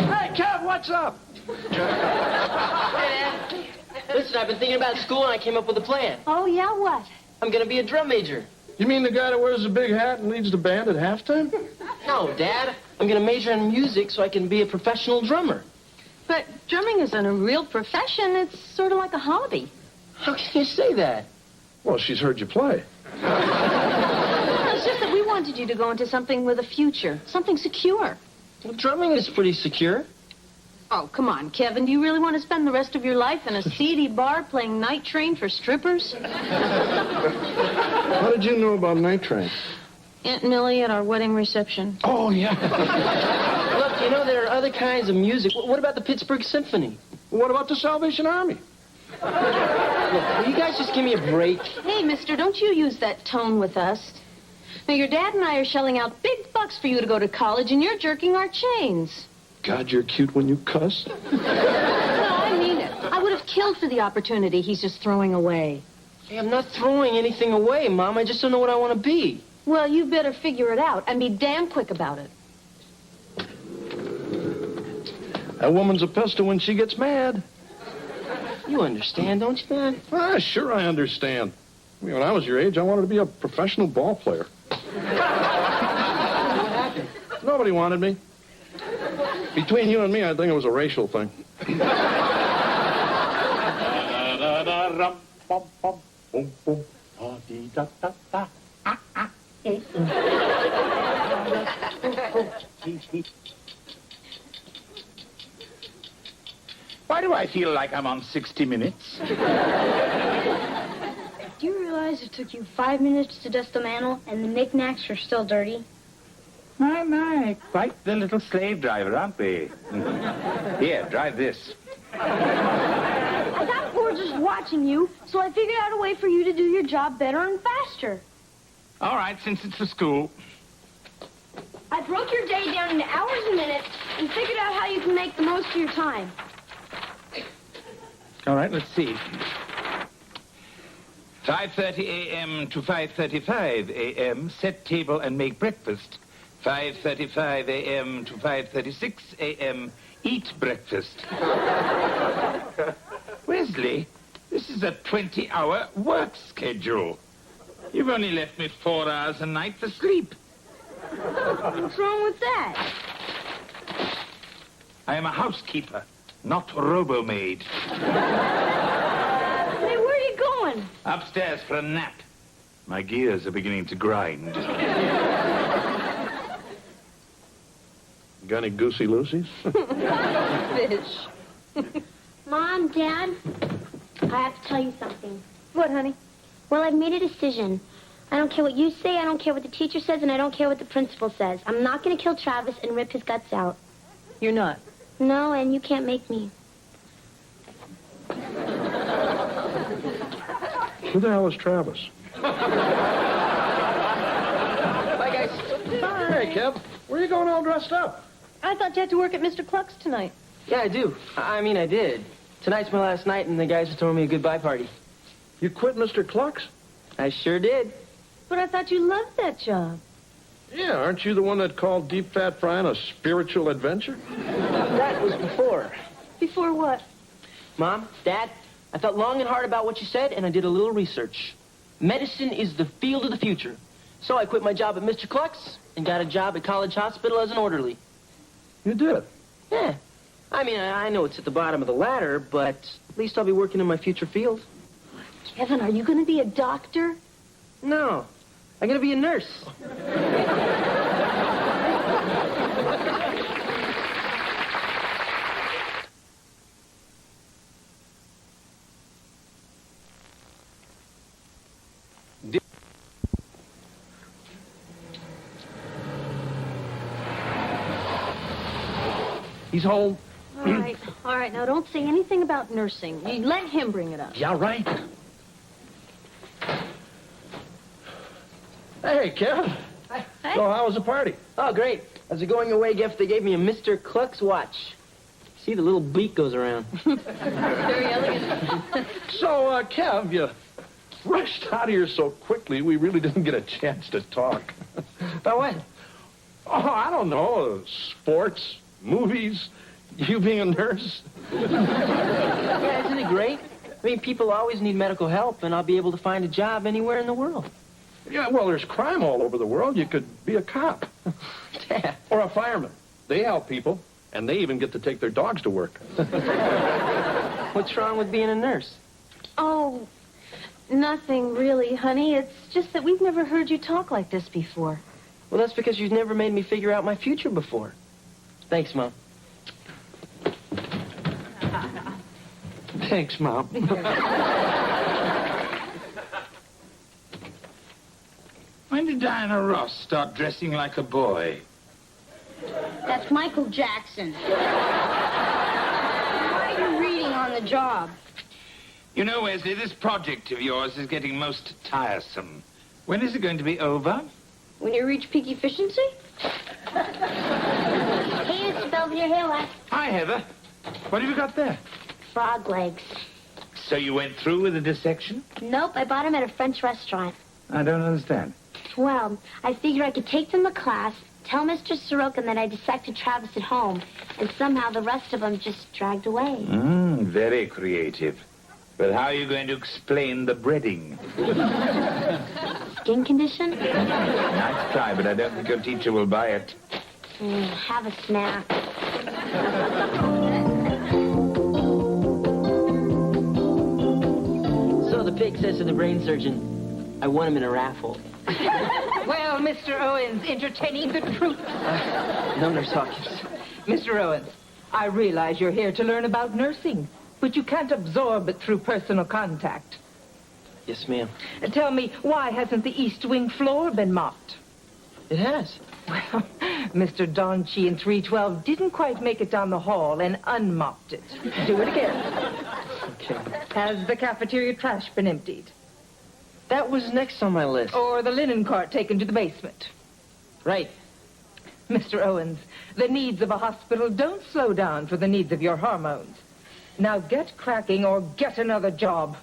Hey, Kev, what's up? Hey, Dad. Listen, I've been thinking about school and I came up with a plan. Oh, yeah, what? I'm going to be a drum major. You mean the guy that wears the big hat and leads the band at halftime? No, Dad. I'm going to major in music so I can be a professional drummer. But drumming isn't a real profession. It's sort of like a hobby. How can you say that? Well, she's heard you play. It's just that we wanted you to go into something with a future, something secure. Well, drumming is pretty secure. Oh, come on, Kevin. Do you really want to spend the rest of your life in a seedy bar playing Night Train for strippers? How did you know about Night Train? Aunt Millie at our wedding reception. Oh, yeah. Look, you know, there are other kinds of music. What about the Pittsburgh Symphony? What about the Salvation Army? Look, will you guys just give me a break? Hey, mister, don't you use that tone with us. Now, your dad and I are shelling out big bucks for you to go to college, and you're jerking our chains. God, you're cute when you cuss. No, I mean it. I would have killed for the opportunity he's just throwing away. Hey, I'm not throwing anything away, Mom. I just don't know what I want to be. Well, you better figure it out and be damn quick about it. That woman's a pistol when she gets mad. You understand, don't you, Dad? Ah, sure I understand. I mean, when I was your age, I wanted to be a professional ball player. What happened? Nobody wanted me. Between you and me, I think it was a racial thing. Why do I feel like I'm on 60 Minutes? Do you realize it took you 5 minutes to dust the mantle and the knickknacks are still dirty? My, quite the little slave driver, aren't we? Here, drive this. I got bored just watching you, so I figured out a way for you to do your job better and faster. All right, since it's for school. I broke your day down into hours and minutes and figured out how you can make the most of your time. All right, let's see. 5:30 a.m. to 5:35 a.m., set table and make breakfast. 5:35 a.m. to 5:36 a.m., eat breakfast. Wesley, this is a 20-hour work schedule. You've only left me 4 hours a night for sleep. What's wrong with that? I am a housekeeper, not robo-maid. Hey, where are you going? Upstairs for a nap. My gears are beginning to grind. Got any goosey-loosies? Fish. Mom, Dad, I have to tell you something. What, honey? Well, I've made a decision. I don't care what you say, I don't care what the teacher says, and I don't care what the principal says. I'm not going to kill Travis and rip his guts out. You're not? No, and you can't make me. Who the hell is Travis? Bye, guys. Hey, Kev. Where are you going all dressed up? I thought you had to work at Mr. Cluck's tonight. Yeah, I do. I mean, I did. Tonight's my last night, and the guys are throwing me a goodbye party. You quit Mr. Cluck's? I sure did. But I thought you loved that job. Yeah, aren't you the one that called deep fat frying a spiritual adventure? That was before. Before what? Mom, Dad, I thought long and hard about what you said, and I did a little research. Medicine is the field of the future. So I quit my job at Mr. Cluck's and got a job at College Hospital as an orderly. You did? Yeah. I mean, I know it's at the bottom of the ladder, but at least I'll be working in my future field. Kevin, are you going to be a doctor? No. I'm going to be a nurse. He's home. All right. All right. Now, don't say anything about nursing. You let him bring it up. Yeah, right. Hey, Kev. Hi. So how was the party? Oh, great. As a going-away gift, they gave me a Mr. Cluck's watch. See, the little beak goes around. Very elegant. So, Kev, you rushed out of here so quickly, we really didn't get a chance to talk. About what? Oh, I don't know. Sports, movies, you being a nurse. Yeah, isn't it great? I mean, people always need medical help, and I'll be able to find a job anywhere in the world. Yeah, well, there's crime all over the world. You could be a cop. Dad. Or a fireman. They help people, and they even get to take their dogs to work. What's wrong with being a nurse? Oh, nothing really, honey. It's just that we've never heard you talk like this before. Well, that's because you've never made me figure out my future before. Thanks, Mom. Thanks, Mom. When did Diana Ross start dressing like a boy? That's Michael Jackson. What are you reading on the job? You know, Wesley, this project of yours is getting most tiresome. When is it going to be over? When you reach peak efficiency? Hey, Mr. Belvedere, hey, Les. Hi, Heather. What have you got there? Frog legs. So you went through with the dissection? Nope, I bought them at a French restaurant. I don't understand. Well, I figured I could take them to class, Tell Mr. Sorokin that I dissected Travis at home, and somehow the rest of them just dragged away. Very creative. But how are you going to explain the breading? Skin condition? Nice try, but I don't think your teacher will buy it. Have a snack. So the pig says to the brain surgeon, I won him in a raffle. Well, Mr. Owens, entertaining the truth. No, Nurse Hawkins. Mr. Owens, I realize you're here to learn about nursing, but you can't absorb it through personal contact. Yes, ma'am. Tell me, why hasn't the East Wing floor been mopped? It has. Well, Mr. Donchi in 312 didn't quite make it down the hall and unmopped it. Do it again. Okay. Has the cafeteria trash been emptied? That was next on my list. Or the linen cart taken to the basement? Right. Mr. Owens, the needs of a hospital don't slow down for the needs of your hormones. Now get cracking or get another job.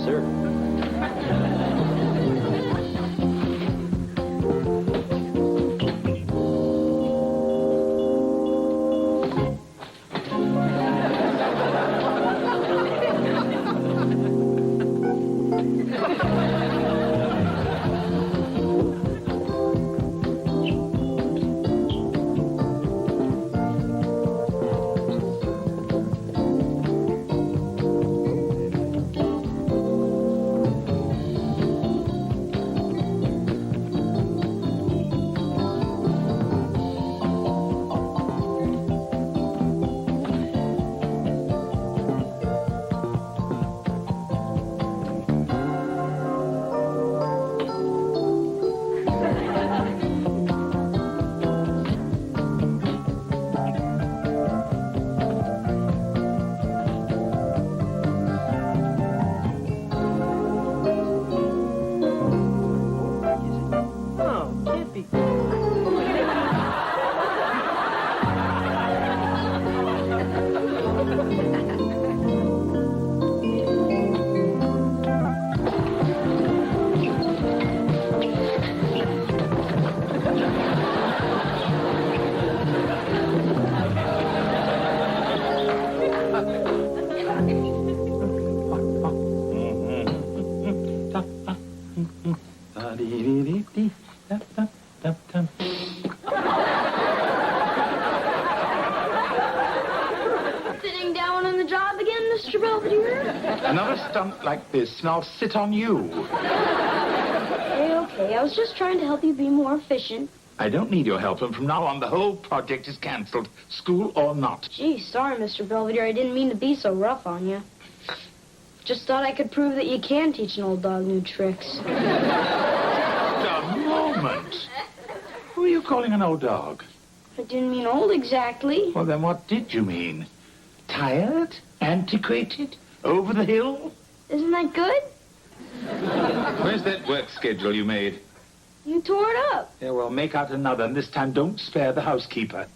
Sir. Sitting down on the job again, Mr. Belvedere? Another stunt like this, and I'll sit on you. Okay. I was just trying to help you be more efficient. I don't need your help, and from now on, the whole project is canceled, school or not. Gee, sorry, Mr. Belvedere. I didn't mean to be so rough on you. Just thought I could prove that you can teach an old dog new tricks. Just a moment. Who are you calling an old dog? I didn't mean old exactly. Well, then what did you mean? Tired? Antiquated? Over the hill? Isn't that good? Where's that work schedule you made? You tore it up. Yeah, well, make out another, and this time don't spare the housekeeper.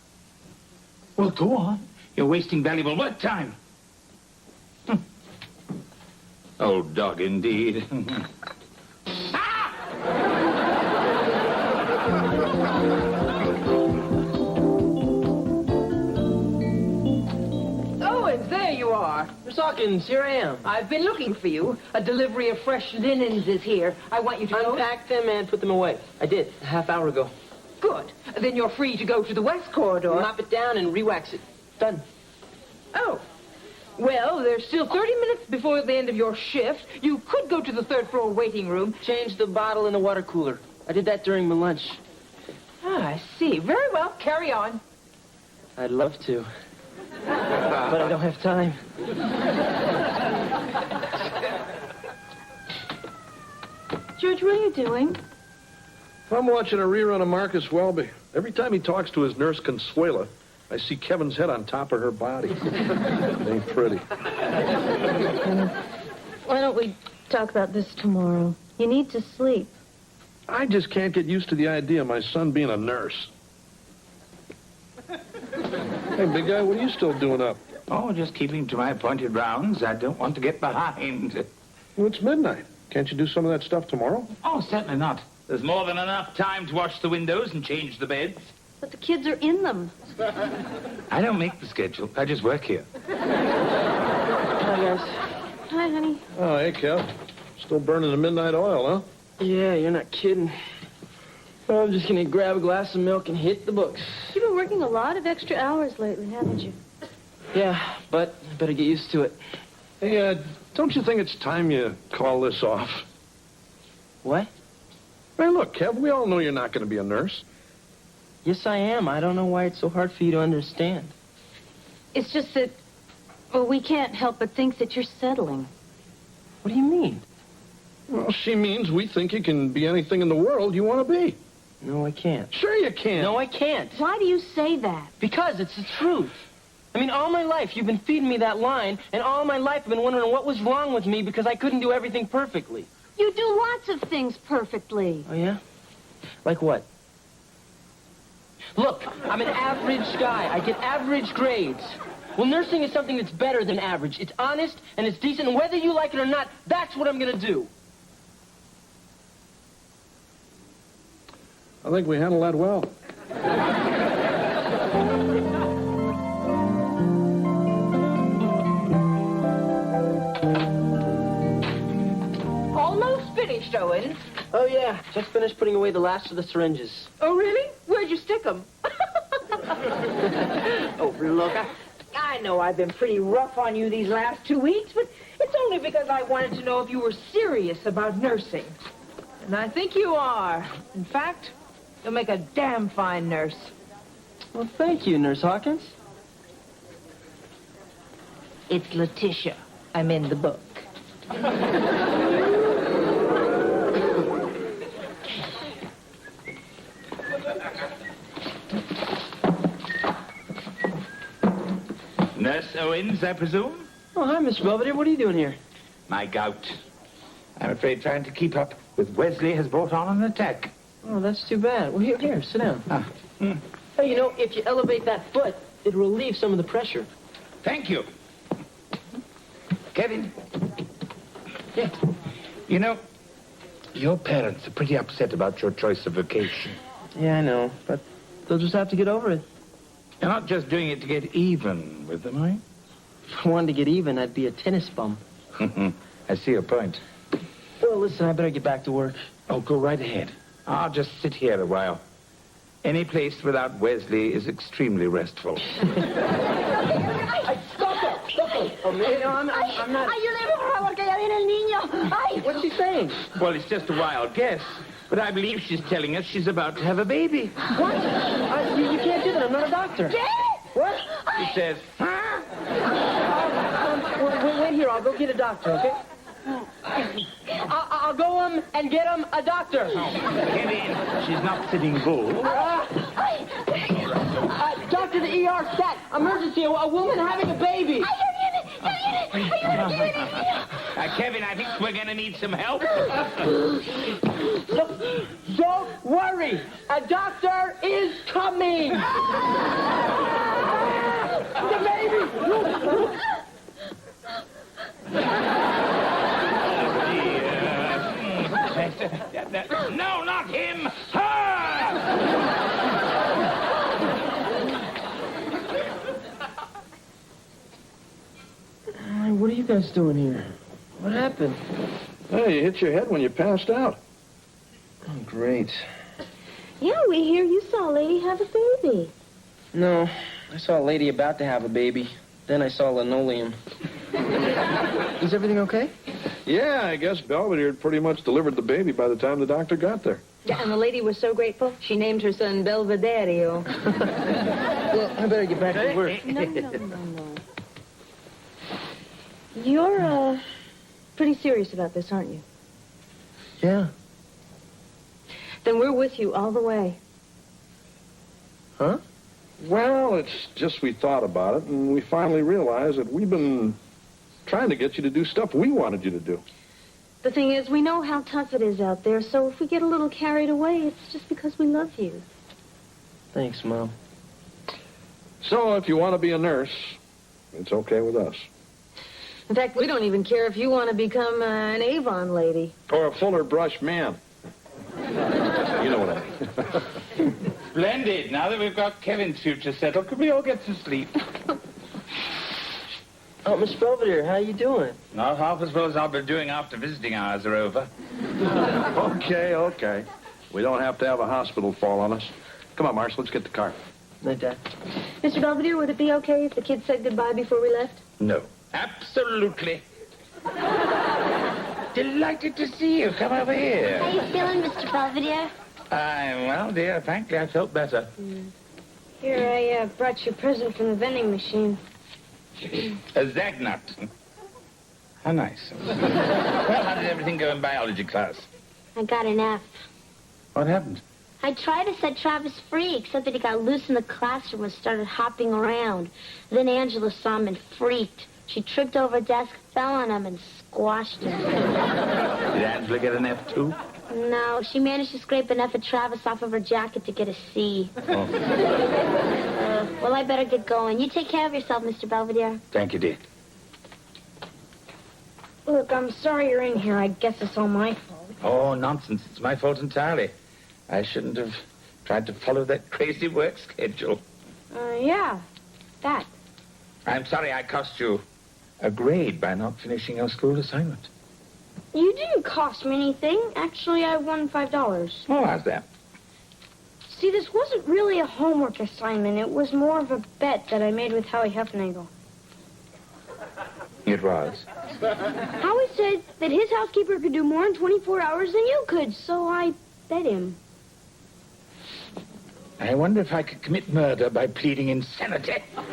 Well, go on. You're wasting valuable work time. Old dog, indeed. Owens, there you are. Miss Hawkins, here I am. I've been looking for you. A delivery of fresh linens is here. I want you to unpack them and put them away. I did, a half hour ago. Good. Then you're free to go to the west corridor. Mop it down and re-wax it. Done. Oh. Well, there's still 30 minutes before the end of your shift. You could go to the third floor waiting room. Change the bottle in the water cooler. I did that during my lunch. Ah, I see. Very well. Carry on. I'd love to. But I don't have time. George, what are you doing? I'm watching a rerun of Marcus Welby. Every time he talks to his nurse, Consuela, I see Kevin's head on top of her body. It ain't pretty. Why don't we talk about this tomorrow? You need to sleep. I just can't get used to the idea of my son being a nurse. Hey, big guy, what are you still doing up? Oh, just keeping to my appointed rounds. I don't want to get behind. Well, it's midnight. Can't you do some of that stuff tomorrow? Oh, certainly not. There's more than enough time to wash the windows and change the beds. But the kids are in them. I don't make the schedule. I just work here. Hi, guys. Hi, honey. Oh, hey, Kev. Still burning the midnight oil, huh? Yeah, you're not kidding. Well, I'm just gonna grab a glass of milk and hit the books. You've been working a lot of extra hours lately, haven't you? Yeah, but I better get used to it. Hey, don't you think it's time you call this off? What? Hey, look, Kev, we all know you're not going to be a nurse. Yes, I am. I don't know why it's so hard for you to understand. It's just that, well, we can't help but think that you're settling. What do you mean? Well, she means we think you can be anything in the world you want to be. No, I can't. Sure you can. No, I can't. Why do you say that? Because it's the truth. I mean, all my life you've been feeding me that line, and all my life I've been wondering what was wrong with me because I couldn't do everything perfectly. You do lots of things perfectly. Oh, yeah? Like what? Look, I'm an average guy. I get average grades. Well, nursing is something that's better than average. It's honest and it's decent, and whether you like it or not, that's what I'm going to do. I think we handled that well. Almost finished, Owens. Oh, yeah. Just finished putting away the last of the syringes. Oh, really? Where'd you stick them? Oh, look, I know I've been pretty rough on you these last 2 weeks, but it's only because I wanted to know if you were serious about nursing. And I think you are. In fact, you'll make a damn fine nurse. Well, thank you, Nurse Hawkins. It's Letitia. I'm in the book. Nurse Owens, I presume? Oh, hi, Miss Belvedere. What are you doing here? My gout. I'm afraid trying to keep up with Wesley has brought on an attack. Oh, that's too bad. Well, here, sit down. Hey, you know, if you elevate that foot, it'll relieve some of the pressure. Thank you. Kevin. Yeah. You know, your parents are pretty upset about your choice of vocation. Yeah, I know, but they'll just have to get over it. You're not just doing it to get even with them, are you? If I wanted to get even, I'd be a tennis bum. I see your point. Well, listen, I better get back to work. Oh, go right ahead. I'll just sit here a while. Any place without Wesley is extremely restful. Stop it! Oh, man, no, I'm not... Ayúdeme, por favor, que ya viene el niño. Ay. What's she saying? Well, it's just a wild guess, but I believe she's telling us she's about to have a baby. What? You can't do that. I'm not a doctor. ¿Qué? What? She says, Wait here. I'll go get a doctor, okay? I'll go and get a doctor. Kevin, she's not sitting bull. Doctor, the ER stat. Emergency. A woman having a baby. Kevin, I think we're going to need some help. Don't worry. A doctor is coming. The baby. No, not him! Her! What are you guys doing here? What happened? Hey, you hit your head when you passed out. Oh, great. Yeah, we hear you saw a lady have a baby. No, I saw a lady about to have a baby. Then I saw linoleum. Is everything okay? Yeah, I guess Belvedere had pretty much delivered the baby by the time the doctor got there. Yeah, and the lady was so grateful, she named her son Belvedere. Well, I better get back to work. No. You're, pretty serious about this, aren't you? Yeah. Then we're with you all the way. Huh? Well, it's just we thought about it, and we finally realized that we've been trying to get you to do stuff we wanted you to do. The thing is, we know how tough it is out there, so if we get a little carried away, it's just because we love you. Thanks, Mom. So if you want to be a nurse, it's okay with us. In fact, we don't even care if you want to become an Avon lady. Or a fuller brush man. You know what I mean. Splendid. Now that we've got Kevin's future settled, could we all get some sleep? Oh, Miss Belvedere, how you doing? Not half as well as I'll be doing after visiting hours are over. Okay. We don't have to have a hospital fall on us. Come on, Marsh, let's get the car. Night, Dad. Mr. Belvedere, would it be okay if the kids said goodbye before we left? No. Absolutely. Delighted to see you. Come over here. How you feeling, Mr. Belvedere? Well, dear, frankly, I felt better. Here, I brought you a present from the vending machine. A Zagnut. How nice. Well, how did everything go in biology class? I got an F. What happened? I tried to set Travis free, except that he got loose in the classroom and started hopping around. Then Angela saw him and freaked. She tripped over a desk, fell on him, and squashed him. Did Angela get an F, too? No, she managed to scrape an F at Travis off of her jacket to get a C. Oh. Well, I better get going. You take care of yourself, Mr. Belvedere. Thank you, dear. Look, I'm sorry you're in here. I guess it's all my fault. Oh, nonsense. It's my fault entirely. I shouldn't have tried to follow that crazy work schedule. Yeah, that. I'm sorry I cost you a grade by not finishing your school assignment. You didn't cost me anything. Actually, I won $5. Oh, how's that? See, this wasn't really a homework assignment. It was more of a bet that I made with Howie Hefnagel. It was. Howie said that his housekeeper could do more in 24 hours than you could, so I bet him. I wonder if I could commit murder by pleading insanity. You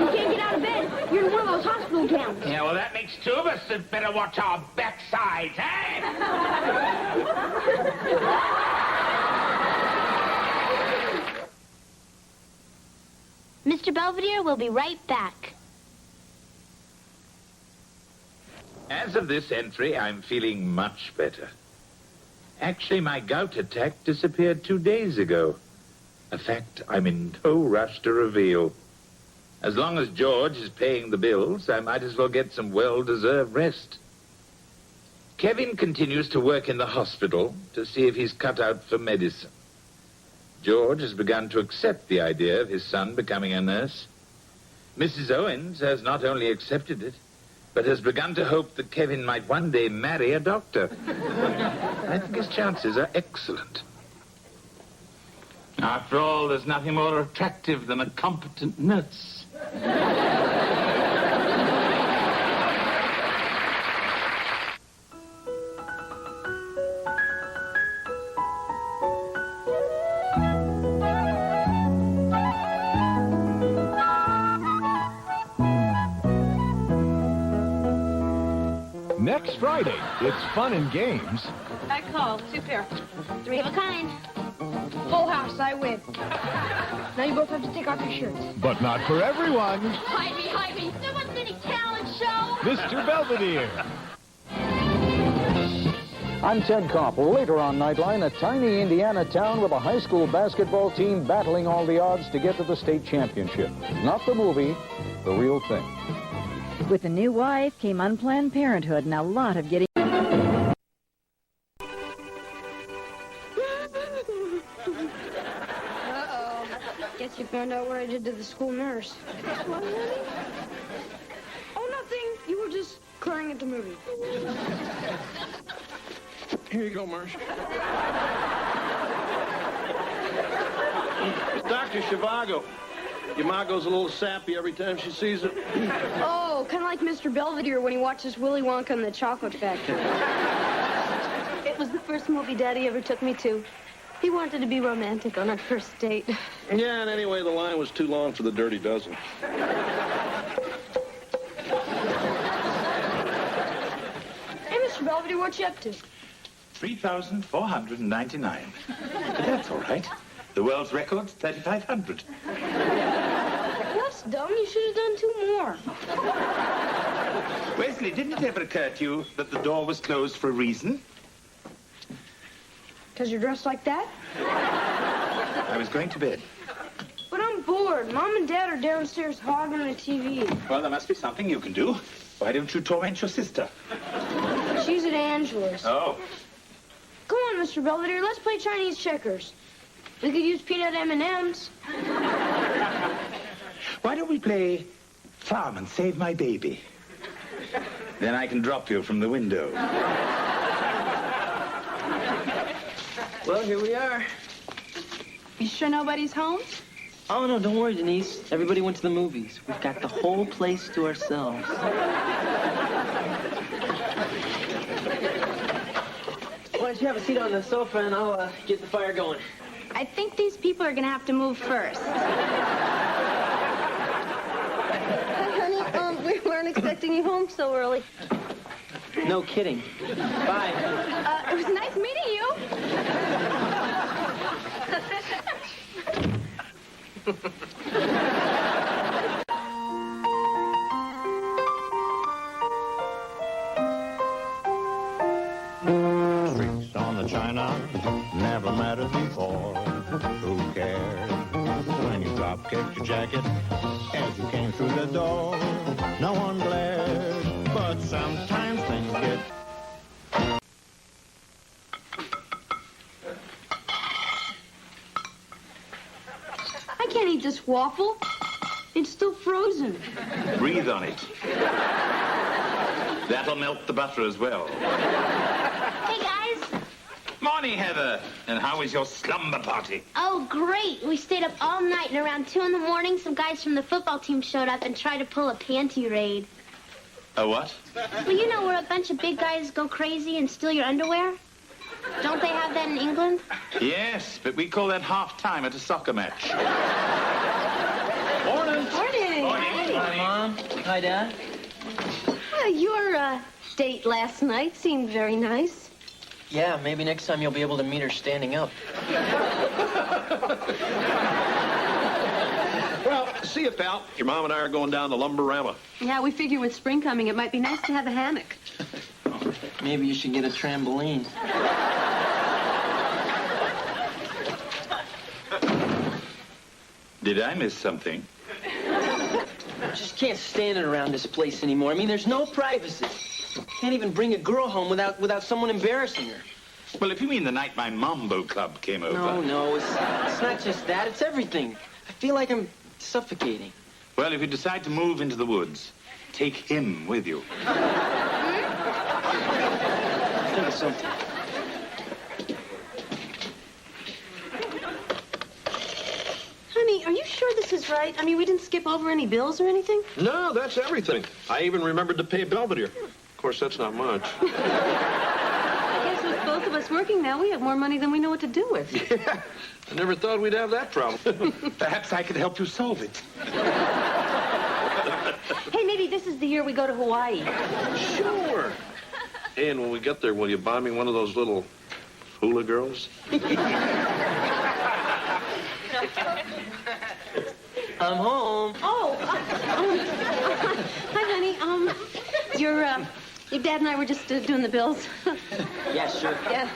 can't get out of bed. You're in one of those hospital gowns. Yeah, well, that makes two of us that better watch our backsides, eh? Mr. Belvedere will be right back. As of this entry, I'm feeling much better. Actually, my gout attack disappeared 2 days ago. A fact I'm in no rush to reveal. As long as George is paying the bills, I might as well get some well-deserved rest. Kevin continues to work in the hospital to see if he's cut out for medicine. George has begun to accept the idea of his son becoming a nurse. Mrs. Owens has not only accepted it, but has begun to hope that Kevin might one day marry a doctor. I think his chances are excellent. After all, there's nothing more attractive than a competent nurse. Next Friday, it's fun and games. I called. 2 pair. 3 of a kind. Full house, I win. Now you both have to take off your shirts. But not for everyone. Hide me. Someone's in a talent show. Mr. Belvedere. I'm Ted Koppel. Later on Nightline, a tiny Indiana town with a high school basketball team battling all the odds to get to the state championship. Not the movie, the real thing. With a new wife came unplanned parenthood and a lot of getting... Uh-oh. Guess you found out what I did to the school nurse. What, honey? Oh, nothing. You were just crying at the movie. Here you go, Marsh. It's Dr. Zhivago. Your ma goes a little sappy every time she sees it. Oh, kind of like Mr. Belvedere when he watches Willy Wonka and the Chocolate Factory. It was the first movie Daddy ever took me to. He wanted to be romantic on our first date. Yeah, and anyway, the line was too long for the Dirty Dozen. Hey, Mr. Belvedere, what you up to? 3,499. But that's all right. The world's record's 3,500. That's dumb. You should have done 2 more. Wesley, didn't it ever occur to you that the door was closed for a reason? Because you're dressed like that? I was going to bed. But I'm bored. bored. Mom and Dad are downstairs hogging the TV. Well, there must be something you can do. Why don't you torment your sister? She's at Angela's. Oh. Come on, Mr. Belvedere, let's play Chinese checkers. We could use peanut M&Ms. Why don't we play Farm and Save My Baby? Then I can drop you from the window. Well, here we are. You sure nobody's home? Oh, no, don't worry, Denise. Everybody went to the movies. We've got the whole place to ourselves. Why don't you have a seat on the sofa and I'll get the fire going. I think these people are going to have to move first. Honey, we weren't expecting you home so early. No kidding. Bye. It was nice meeting you. Streaks on the china never mattered before. Who cared when you drop kicked your jacket as you came through the door? No one glared, but sometimes things get. I can't eat this waffle. It's still frozen. Breathe on it. That'll melt the butter as well. Hey, guys. Morning, Heather. And how was your slumber party? Oh, great. We stayed up all night, and around 2 in the morning, some guys from the football team showed up and tried to pull a panty raid. A what? Well, you know where a bunch of big guys go crazy and steal your underwear? Don't they have that in England? Yes, but we call that half-time at a soccer match. Morning. Morning. Hi, Mom. Hi, Dad. Your date last night seemed very nice. Yeah, maybe next time you'll be able to meet her standing up. Well, see you, pal. Your mom and I are going down to Lumberama. Yeah, we figure with spring coming, it might be nice to have a hammock. Maybe you should get a trampoline. Did I miss something? I just can't stand it around this place anymore. I mean, there's no privacy. Can't even bring a girl home without someone embarrassing her. Well, if you mean the night my Mambo Club came over. No, it's not just that. It's everything. I feel like I'm suffocating. Well, if you decide to move into the woods, take him with you. Think of something. Honey, are you sure this is right? I mean, we didn't skip over any bills or anything? No, that's everything. I even remembered to pay Belvedere. Of course, that's not much. I guess with both of us working now, we have more money than we know what to do with. Yeah, I never thought we'd have that problem. Perhaps I could help you solve it. Hey, maybe this is the year we go to Hawaii. Sure. Hey, and when we get there, will you buy me one of those little hula girls? I'm home. Oh, hi, honey. Your dad and I were just doing the bills. Yeah, sure. Yeah.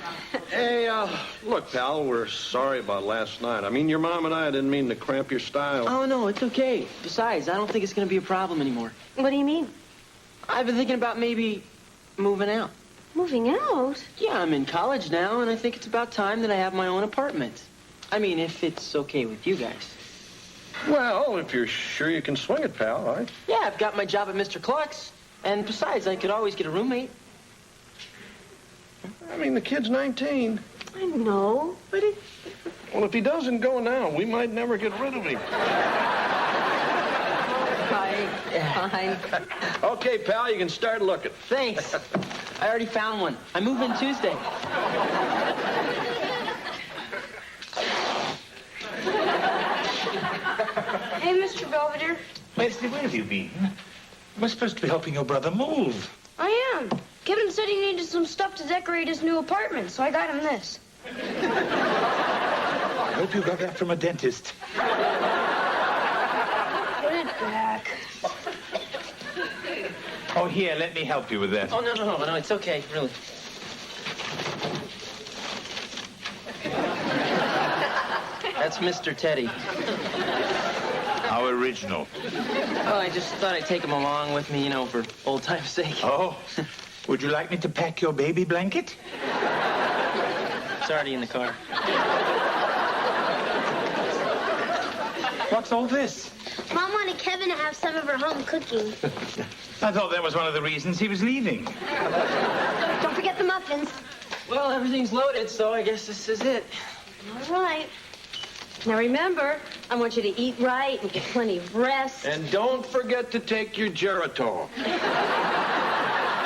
Hey, look, pal, we're sorry about last night. I mean, your mom and I didn't mean to cramp your style. Oh, no, it's okay. Besides, I don't think it's going to be a problem anymore. What do you mean? I've been thinking about maybe moving out. Moving out? Yeah, I'm in college now, and I think it's about time that I have my own apartment. I mean, if it's okay with you guys. Well, if you're sure you can swing it, pal, all right? Yeah, I've got my job at Mr. Cluck's. And besides, I could always get a roommate. I mean, the kid's 19. I know, but it... Well, if he doesn't go now, we might never get rid of him. Fine. Okay, pal, you can start looking. Thanks. I already found one. I move in Tuesday. Hey, Mr. Belvedere. Wesley, where have you been? We're supposed to be helping your brother move. I am. Kevin said he needed some stuff to decorate his new apartment, so I got him this. I hope you got that from a dentist. Put it back. Oh, here, let me help you with that. Oh, no, it's okay, really. That's Mr. Teddy. How original. Well, I just thought I'd take them along with me, for old time's sake. Oh, would you like me to pack your baby blanket? It's already in the car. What's all this? Mom wanted Kevin to have some of her home cooking. I thought that was one of the reasons he was leaving. Don't forget the muffins. Well, everything's loaded, so I guess this is it. All right. Now remember, I want you to eat right and get plenty of rest. And don't forget to take your Geritol.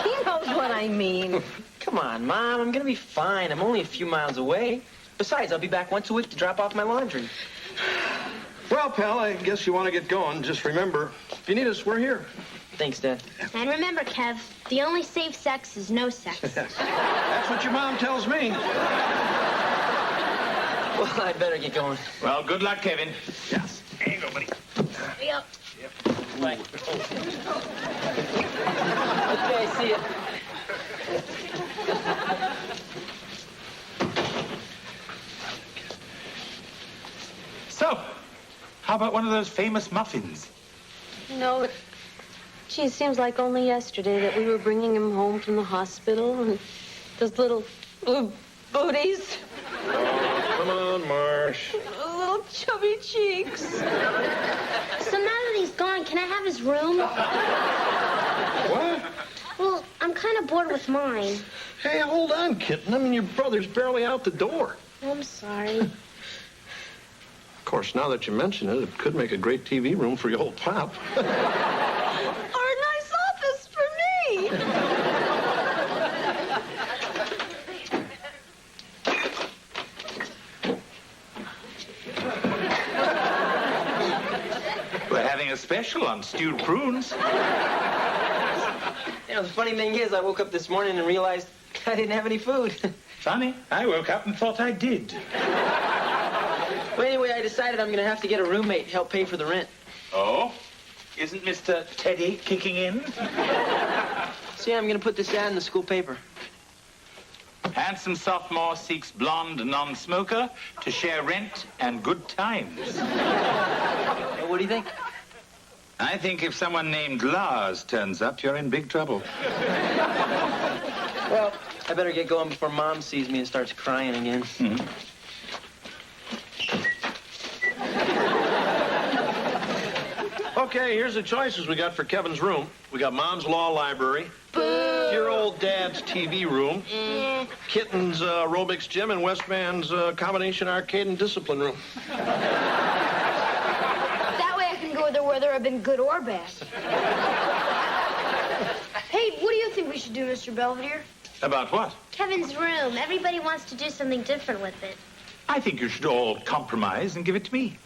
He knows what I mean. Come on, Mom. I'm gonna be fine. I'm only a few miles away. Besides, I'll be back once a week to drop off my laundry. Well, pal, I guess you want to get going. Just remember, if you need us, we're here. Thanks, Dad. And remember, Kev, the only safe sex is no sex. That's what your mom tells me. Well, I'd better get going. Well, good luck, Kevin. Yes. There you go, buddy. Yep. Bye. Okay, see ya. So, how about one of those famous muffins? Gee, it seems like only yesterday that we were bringing him home from the hospital, and those little booties. Oh, come on, Marsh. Little chubby cheeks. So now that he's gone, can I have his room? What? Well, I'm kind of bored with mine. Hey, hold on, kitten. I mean, your brother's barely out the door. I'm sorry. Of course, now that you mention it, it could make a great TV room for your old pop. Or a nice office for me. We're having a special on stewed prunes. The funny thing is, I woke up this morning and realized I didn't have any food. Funny, I woke up and thought I did. Well, anyway, I decided I'm going to have to get a roommate to help pay for the rent. Oh? Isn't Mr. Teddy kicking in? So, yeah, I'm going to put this ad in the school paper. Handsome sophomore seeks blonde non-smoker to share rent and good times. What do you think? I think if someone named Lars turns up, you're in big trouble. Well, I better get going before Mom sees me and starts crying again. Mm-hmm. Okay, here's the choices we got for Kevin's room. We got Mom's law library. Boo! Your old dad's TV room. Kitten's aerobics gym and Westman's combination arcade and discipline room. That way I can go there whether I've been good or bad. Hey, what do you think we should do, Mr. Belvedere? About what? Kevin's room. Everybody wants to do something different with it. I think you should all compromise and give it to me.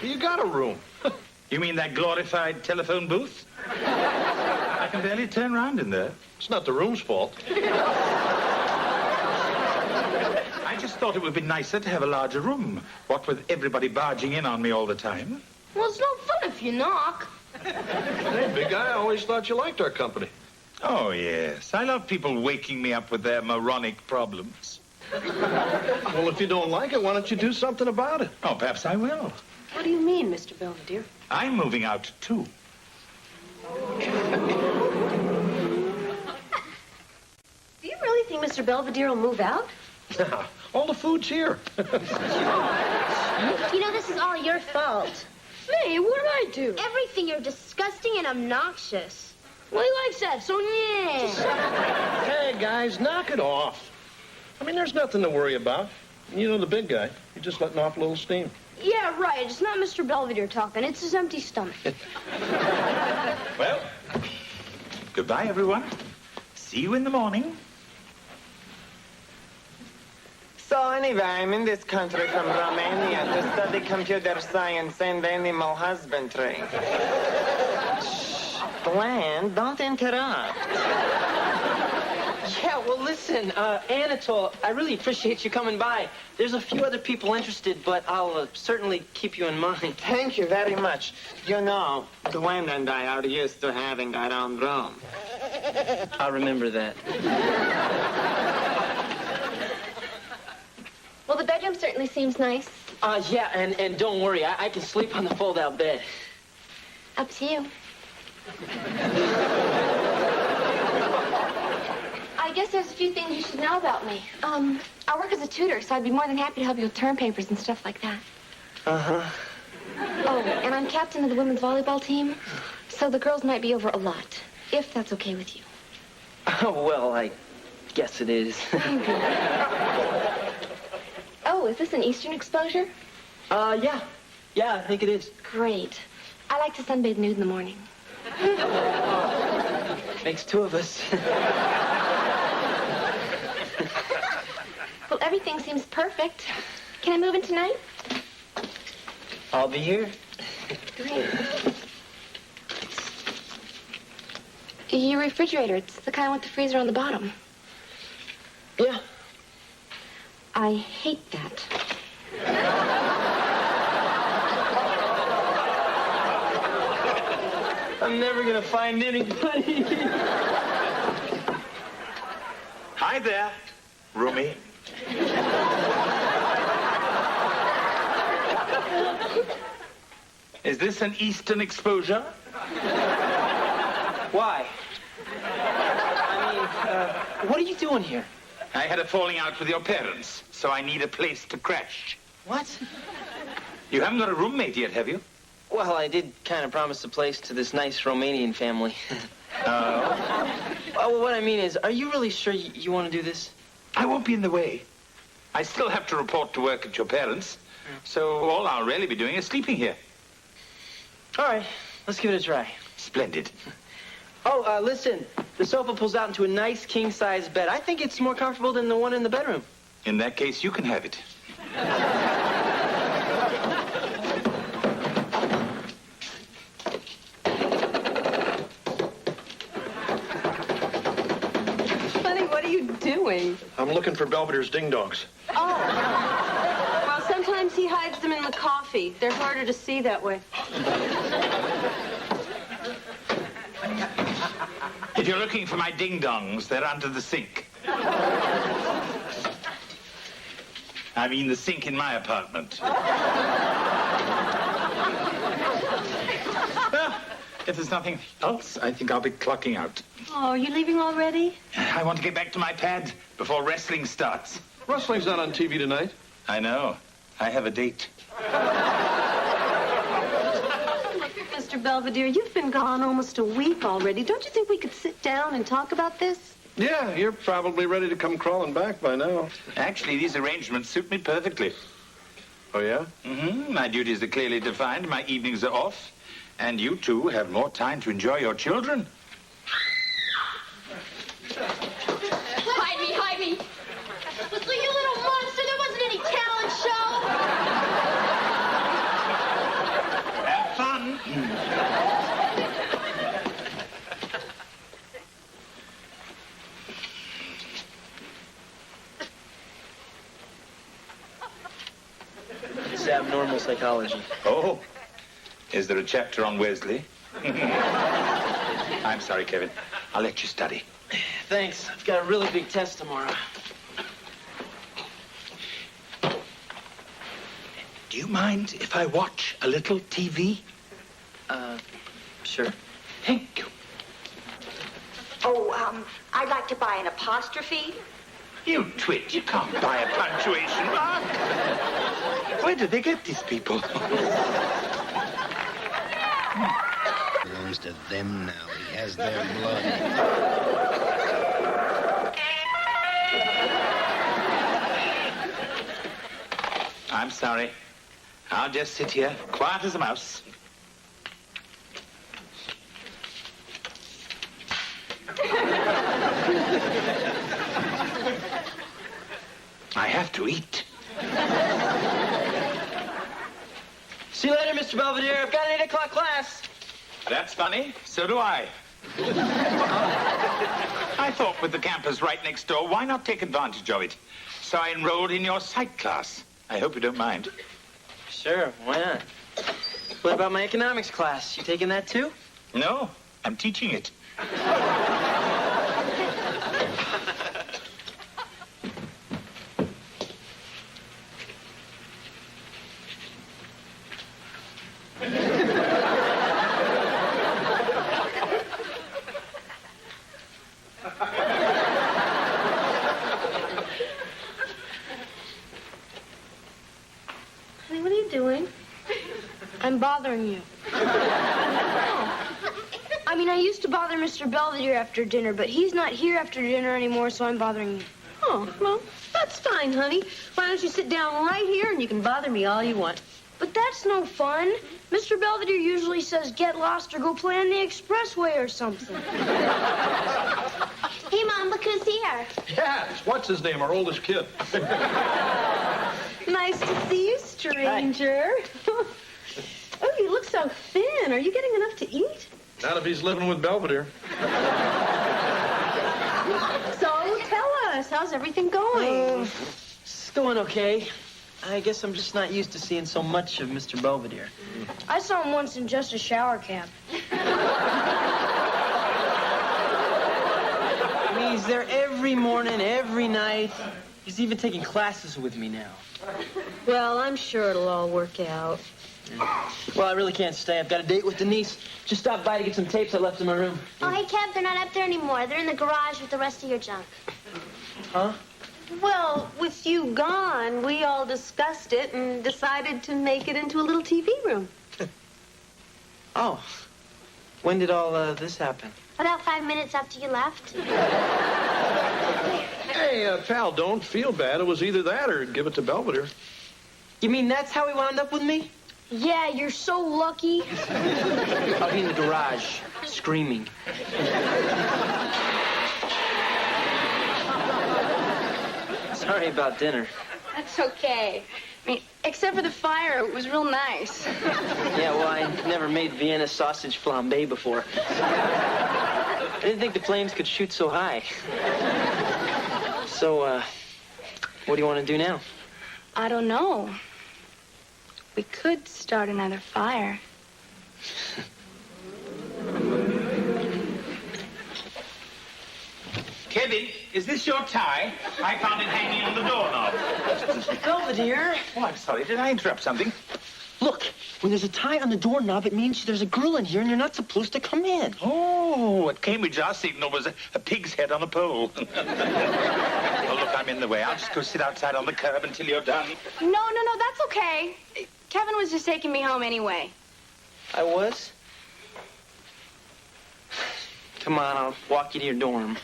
You got a room. You mean that glorified telephone booth? I can barely turn around in there. It's not the room's fault. I just thought it would be nicer to have a larger room. What with everybody barging in on me all the time. Well, it's no fun if you knock. Hey, big guy, I always thought you liked our company. Oh, yes. I love people waking me up with their moronic problems. Well, if you don't like it, why don't you do something about it? Oh, perhaps I will. What do you mean, Mr. Belvedere? I'm moving out, too. Do you really think Mr. Belvedere will move out? All the food's here. You know, this is all your fault. Me? What did I do? Everything. You're disgusting and obnoxious. Well, he likes that, so yeah. Hey, guys, knock it off. I mean, there's nothing to worry about. You know the big guy. He's just letting off a little steam. Yeah, right. It's not Mr. Belvedere talking. It's his empty stomach. Well, goodbye, everyone. See you in the morning. So anyway, I'm in this country from Romania to study computer science and animal husbandry. Shh, Glenn, don't interrupt. Yeah, well, listen, Anatole, I really appreciate you coming by. There's a few other people interested, but I'll certainly keep you in mind. Thank you very much. You know, Gwen and I are used to having our own room. I'll remember that. Well, the bedroom certainly seems nice. Yeah, and don't worry, I can sleep on the fold-out bed. Up to you. I guess there's a few things you should know about me. I work as a tutor, so I'd be more than happy to help you with term papers and stuff like that. Uh-huh. Oh, and I'm captain of the women's volleyball team, so the girls might be over a lot, if that's okay with you. Oh, well, I guess it is. Oh, is this an Eastern exposure? Yeah. Yeah, I think it is. Great. I like to sunbathe nude in the morning. Makes two of us. Well, everything seems perfect. Can I move in tonight? I'll be here. Great. Your refrigerator, it's the kind with the freezer on the bottom. Yeah. I hate that. I'm never gonna find anybody. Hi there, roomie. Is this an Eastern exposure? Why? I mean, what are you doing here? I had a falling out with your parents, so I need a place to crash. What? You haven't got a roommate yet, have you? Well, I did kind of promise a place to this nice Romanian family. Oh? Well, what I mean is, are you really sure you want to do this? I won't be in the way. I still have to report to work at your parents, so all I'll really be doing is sleeping here. All right, let's give it a try. Splendid. Oh, listen, the sofa pulls out into a nice king-size bed. I think it's more comfortable than the one in the bedroom. In that case, you can have it. Honey, what are you doing? I'm looking for Belvedere's ding-dongs. Oh. Well, sometimes he hides them in the coffee. They're harder to see that way. If you're looking for my ding-dongs, they're under the sink. I mean the sink in my apartment. Well, if there's nothing else, I think I'll be clocking out. Oh, you leaving already? I want to get back to my pad before wrestling starts. Wrestling's not on TV tonight. I know. I have a date. Mr. Belvedere, you've been gone almost a week already. Don't you think we could sit down and talk about this? Yeah, you're probably ready to come crawling back by now. Actually, these arrangements suit me perfectly. Oh, yeah? Mm-hmm. My duties are clearly defined. My evenings are off. And you two have more time to enjoy your children. Hide me, hide me. So you little monster, there wasn't any talent show. Have fun. It's abnormal psychology. Oh, is there a chapter on Wesley? I'm sorry, Kevin. I'll let you study. Thanks. I've got a really big test tomorrow. Do you mind if I watch a little TV? Sure. Thank you. Oh, I'd like to buy an apostrophe. You twit. You can't buy a punctuation mark. Where do they get these people? Belongs to them now. He has their blood. I'm sorry. I'll just sit here, quiet as a mouse. I have to eat. See you later, Mr. Belvedere. I've got an 8 o'clock class. That's funny. So do I. I thought with the campus right next door, why not take advantage of it? So I enrolled in your psych class. I hope you don't mind. Sure, why not? What about my economics class? You taking that too? No, I'm teaching it. you doing? I'm bothering you. I mean, I used to bother Mr. Belvedere after dinner, but he's not here after dinner anymore, so I'm bothering you. Oh, well, that's fine, honey. Why don't you sit down right here and you can bother me all you want. But that's no fun. Mr. Belvedere usually says get lost or go play on the expressway or something. Hey, Mom, look who's here. Yeah, what's his name, our oldest kid? Nice to see you, stranger. Oh, you look so thin. Are you getting enough to eat? Not if he's living with Belvedere. So, tell us, how's everything going? It's going okay. I guess I'm just not used to seeing so much of Mr. Belvedere. I saw him once in just a shower cap. I mean, he's there every morning, every night. He's even taking classes with me now. Well, I'm sure it'll all work out. Well, I really can't stay. I've got a date with Denise. Just stopped by to get some tapes I left in my room. Oh, hey, Kev, they're not up there anymore. They're in the garage with the rest of your junk. Huh? Well, with you gone, we all discussed it and decided to make it into a little TV room. Oh. When did all this happen? About 5 minutes after you left. Hey, pal, don't feel bad. It was either that or give it to Belvedere. You mean that's how he wound up with me? Yeah, you're so lucky. I'll be in the garage, screaming. Sorry about dinner. That's okay. I mean, except for the fire, it was real nice. Yeah, well, I never made Vienna sausage flambe before. I didn't think the flames could shoot so high. So, what do you want to do now? I don't know. We could start another fire. Kevin, is this your tie? I found it hanging on the doorknob. Belvedere. Oh, I'm sorry. Did I interrupt something? Look, when there's a tie on the doorknob, it means there's a girl in here and you're not supposed to come in. Oh, at Cambridge, our signal was a pig's head on a pole. Oh, look, I'm in the way. I'll just go sit outside on the curb until you're done. No, that's okay. Kevin was just taking me home anyway. I was? Come on, I'll walk you to your dorm.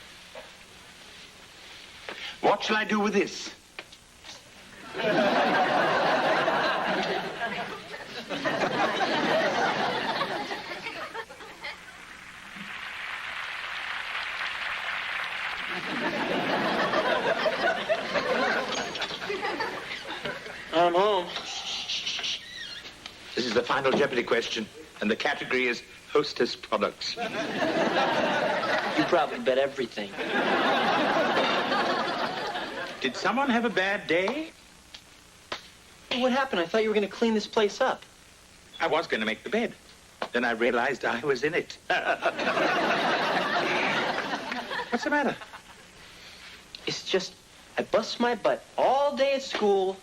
What shall I do with this? I'm home. This is the final Jeopardy question, and the category is hostess products. You probably bet everything. Did someone have a bad day? What happened? I thought you were going to clean this place up. I was going to make the bed. Then I realized I was in it. What's the matter? It's just, I bust my butt all day at school.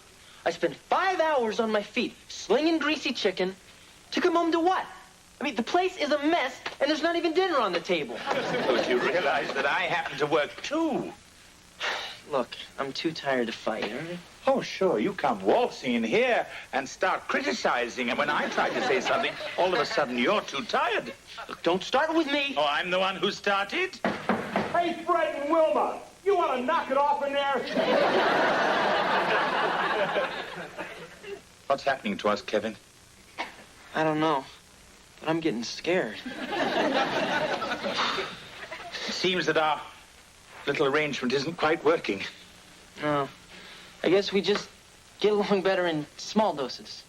I spent 5 hours on my feet slinging greasy chicken to come home to what? I mean, the place is a mess, and there's not even dinner on the table. Don't you realize that I happen to work, too? Look, I'm too tired to fight, all right? Oh, sure, you come waltzing in here and start criticizing, and when I try to say something, all of a sudden you're too tired. Look, don't start with me. Oh, I'm the one who started? Hey, Fred and Wilma, you want to knock it off in there? What's happening to us, Kevin? I don't know, but I'm getting scared. It seems that our little arrangement isn't quite working. No. I guess we just get along better in small doses.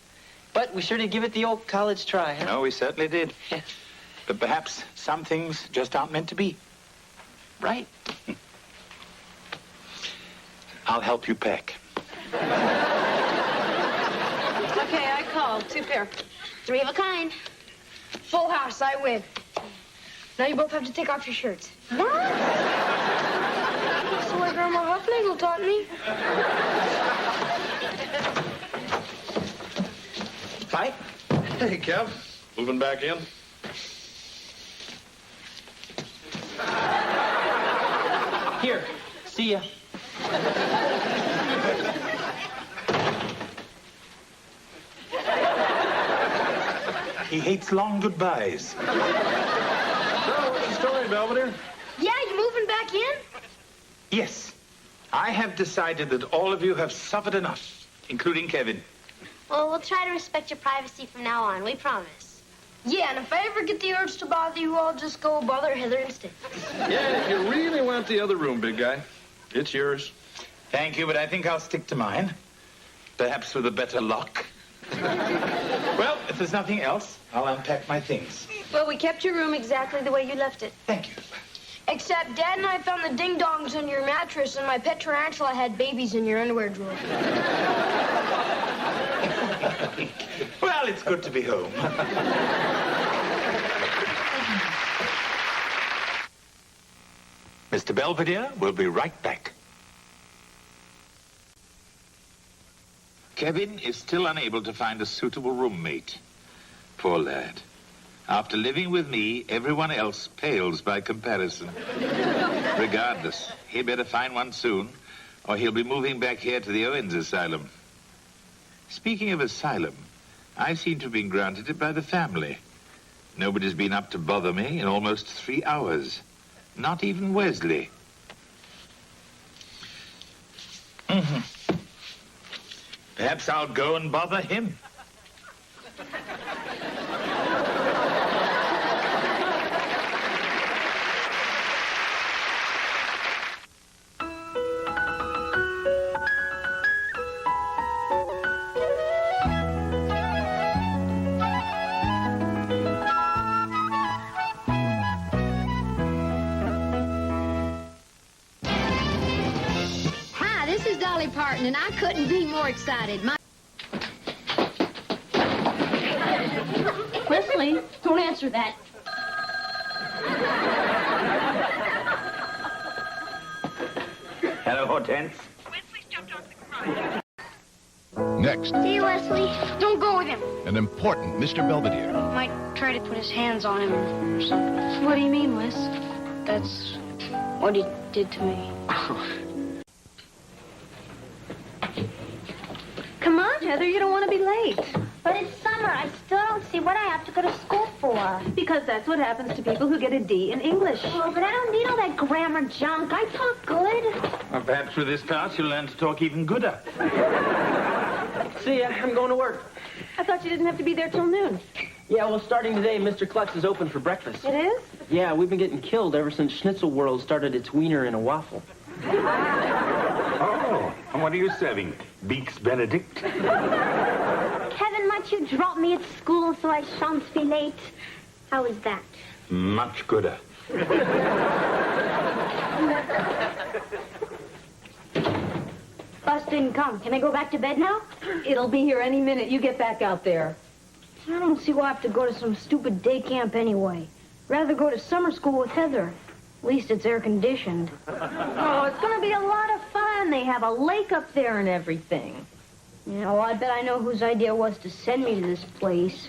But we sure did give it the old college try, huh? No, we certainly did. Yeah. But perhaps some things just aren't meant to be. Right. I'll help you pack. Okay, I called. 2 pair. 3 of a kind. Full house, I win. Now you both have to take off your shirts. What? That's the way Grandma Huffnagel taught me. Hi. Hey, Kev. Moving back in? Here. See ya. He hates long goodbyes. So, what's the story, Belvedere? Yeah, you moving back in? Yes. I have decided that all of you have suffered enough, including Kevin. Well, we'll try to respect your privacy from now on. We promise. Yeah, and if I ever get the urge to bother you, I'll just go bother Heather instead. Yeah, if you really want the other room, big guy, it's yours. Thank you, but I think I'll stick to mine. Perhaps with a better lock. Well, if there's nothing else, I'll unpack my things. Well, we kept your room exactly the way you left it. Thank you. Except Dad and I found the ding-dongs in your mattress, and my pet tarantula had babies in your underwear drawer. Well, it's good to be home. Mr. Belvedere will be right back. Kevin is still unable to find a suitable roommate. Poor lad. After living with me, everyone else pales by comparison. Regardless, he better find one soon, or he'll be moving back here to the Owens Asylum. Speaking of asylum, I seem to have been granted it by the family. Nobody's been up to bother me in almost 3 hours. Not even Wesley. Perhaps I'll go and bother him. This is Dolly Parton, and I couldn't be more excited. Wesley, don't answer that. Hello, Hortense. Next, See you, Wesley. Don't go with him. an important Mr. Belvedere. Might try to put his hands on him or something. What do you mean, Wes? That's what he did to me. Come on, Heather, you don't want to be late. But it's summer. I still don't see what I have to go to school for. Because that's what happens to people who get a D in English. Oh, but I don't need all that grammar junk. I talk good. Well, perhaps with this class you'll learn to talk even gooder. See ya. I'm going to work. I thought you didn't have to be there till noon. Yeah, well, starting today, Mr. Klutz is open for breakfast. It is? Yeah, we've been getting killed ever since Schnitzel World started its wiener in a waffle. Oh, and what are you serving? Beaks Benedict? Kevin, might you drop me at school so I shan't be late? How is that? Much gooder. Bus didn't come. Can I go back to bed now? It'll be here any minute. You get back out there. I don't see why I have to go to some stupid day camp anyway. Rather go to summer school with Heather. At least it's air conditioned. Oh, it's going to be a lot of fun. They have a lake up there and everything. You know, I bet I know whose idea it was to send me to this place.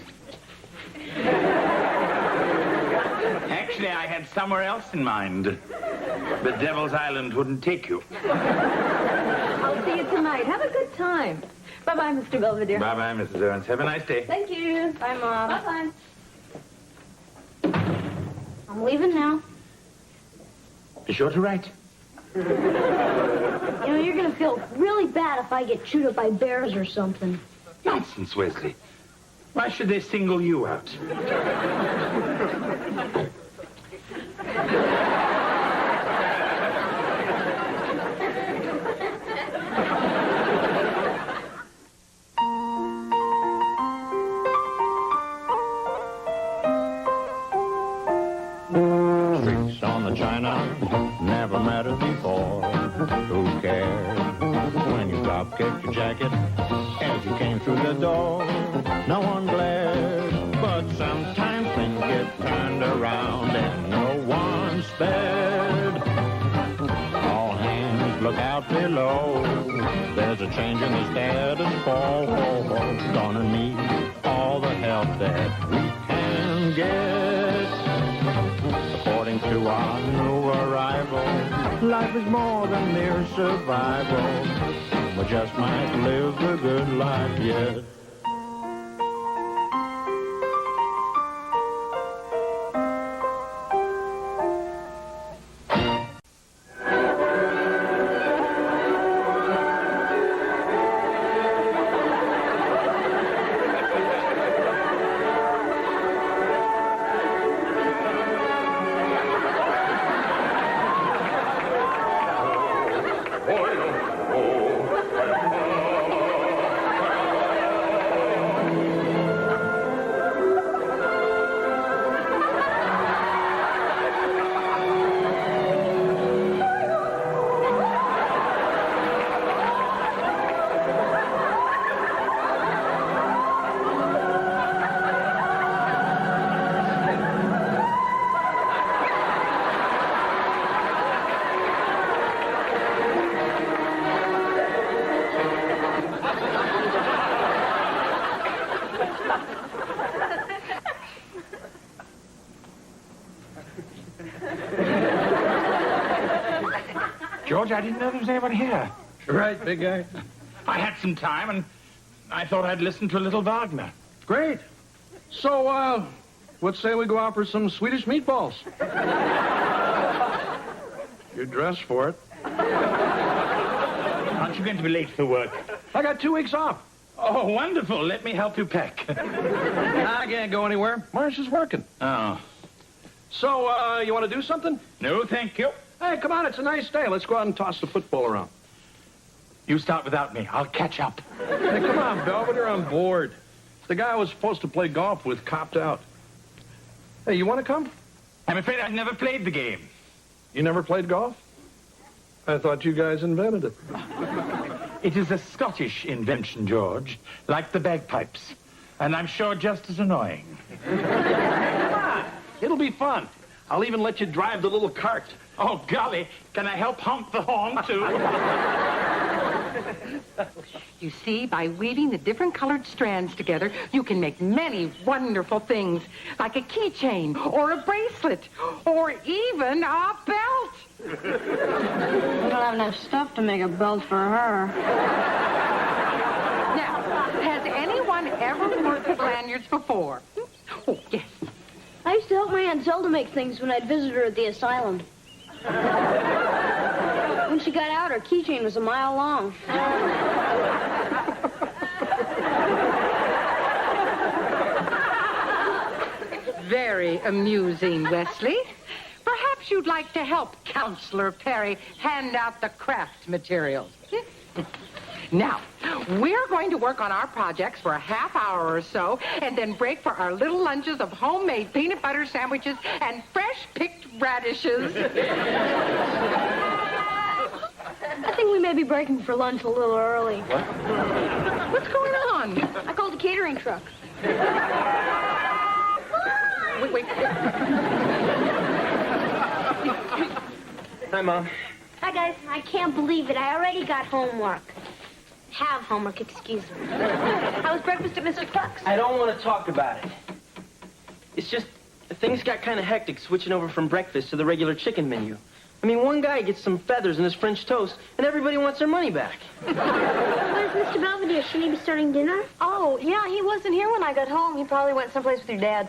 Actually, I had somewhere else in mind. But Devil's Island wouldn't take you. I'll see you tonight. Have a good time. Bye-bye, Mr. Belvedere. Bye-bye, Mrs. Owens. Have a nice day. Thank you. Bye, Mom. Bye-bye. I'm leaving now. Be sure to write. You know, you're going to feel really bad if I get chewed up by bears or something. Nonsense, Wesley. Why should they single you out? Streaks on the china, never mattered before. Who cared when you drop kicked your jacket as you came through the door? No one glared, but sometimes things get turned around and no one spared. All hands look out below. There's a change in the status quo. Gonna need all the help that we can get. According to our new arrival, life is more than mere survival. We just might live the good life yet. George, I didn't know there was anyone here. Right, big guy. I had some time, and I thought I'd listen to a little Wagner. Great. So, let's say we go out for some Swedish meatballs. You're dressed for it. Aren't you going to be late for work? I got 2 weeks off. Oh, wonderful. Let me help you pack. I can't go anywhere. Marcia's working. Oh. So, you want to do something? No, thank you. Hey, come on. It's a nice day. Let's go out and toss the football around. You start without me. I'll catch up. Hey, come on, Belvedere. I'm bored. The guy I was supposed to play golf with copped out. Hey, you want to come? I'm afraid I've never played the game. You never played golf? I thought you guys invented it. It is a Scottish invention, George, like the bagpipes. And I'm sure just as annoying. Come on. It'll be fun. I'll even let you drive the little cart. Oh, golly. Can I help honk the horn, too? You see, by weaving the different colored strands together, you can make many wonderful things, like a keychain, or a bracelet, or even a belt. We don't have enough stuff to make a belt for her. Now, has anyone ever worked with lanyards before? Oh, yes. I used to help my Aunt Zelda make things when I'd visit her at the asylum. When she got out, her keychain was a mile long. Very amusing, Wesley. Perhaps you'd like to help Counselor Perry hand out the craft materials. Now, we're going to work on our projects for a half hour or so, and then break for our little lunches of homemade peanut butter sandwiches and fresh-picked radishes. I think we may be breaking for lunch a little early. What? What's going on? I called the catering truck. Wait. Hi, Mom. Hi, guys. I can't believe it. I already got homework. Have homework, excuse me. How was breakfast at Mr. Cluck's? I don't want to talk about it. It's just, things got kind of hectic switching over from breakfast to the regular chicken menu. I mean, one guy gets some feathers in his French toast, and everybody wants their money back. Where's Mr. Belvedere? Shouldn't he be starting dinner? Oh, yeah, he wasn't here when I got home. He probably went someplace with your dad.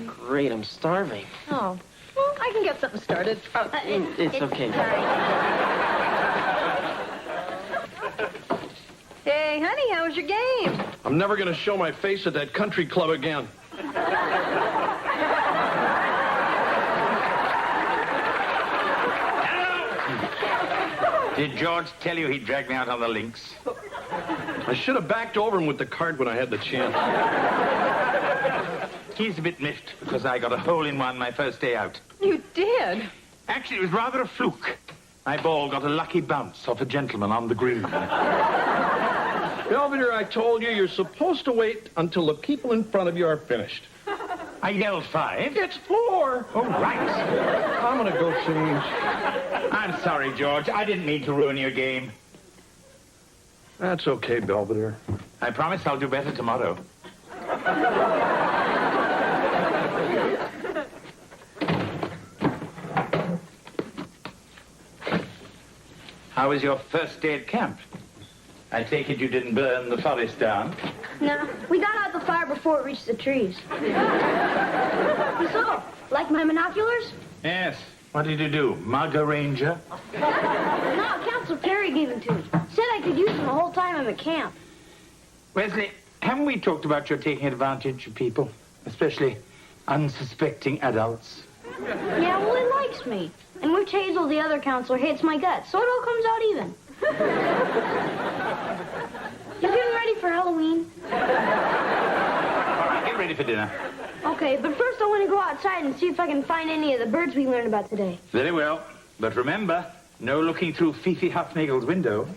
Great, I'm starving. Oh. Well, I can get something started. It's okay. Hey, honey, how was your game? I'm never going to show my face at that country club again. Did George tell you he dragged me out on the links? I should have backed over him with the cart when I had the chance. He's a bit miffed because I got a hole-in-one my first day out. You did? Actually, it was rather a fluke. My ball got a lucky bounce off a gentleman on the green. Belvedere, I told you, you're supposed to wait until the people in front of you are finished. I yelled 5. It's 4. Oh, right. I'm going to go change. I'm sorry, George. I didn't mean to ruin your game. That's okay, Belvedere. I promise I'll do better tomorrow. How was your first day at camp? I take it you didn't burn the forest down? No, we got out the fire before it reached the trees. So, like my binoculars? Yes. What did you do? Mug a ranger? No, Counselor Perry gave them to me. Said I could use them the whole time I'm at camp. Wesley, haven't we talked about your taking advantage of people? Especially unsuspecting adults? Yeah, well, he likes me. And Witch Hazel, the other counselor, hates my guts, so it all comes out even. You feeling ready for Halloween? All right, get ready for dinner. Okay, but first I want to go outside and see if I can find any of the birds we learned about today. Very well. But remember, no looking through Fifi Huffnagel's window.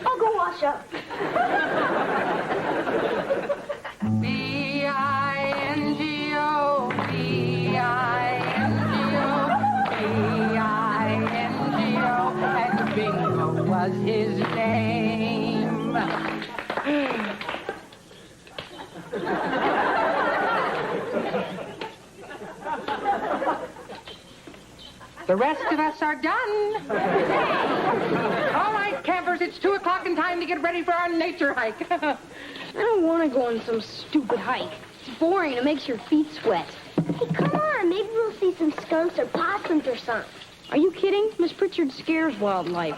I'll go wash up. B-I-N-G-O, B-I-N-G-O, B-I-N-G-O, and Bingo was his name. The rest of us are done. All right, campers, it's 2 o'clock and time to get ready for our nature hike. I don't want to go on some stupid hike. It's boring. It makes your feet sweat. Hey, come on. Maybe we'll see some skunks or possums or something. Are you kidding? Miss Pritchard scares wildlife.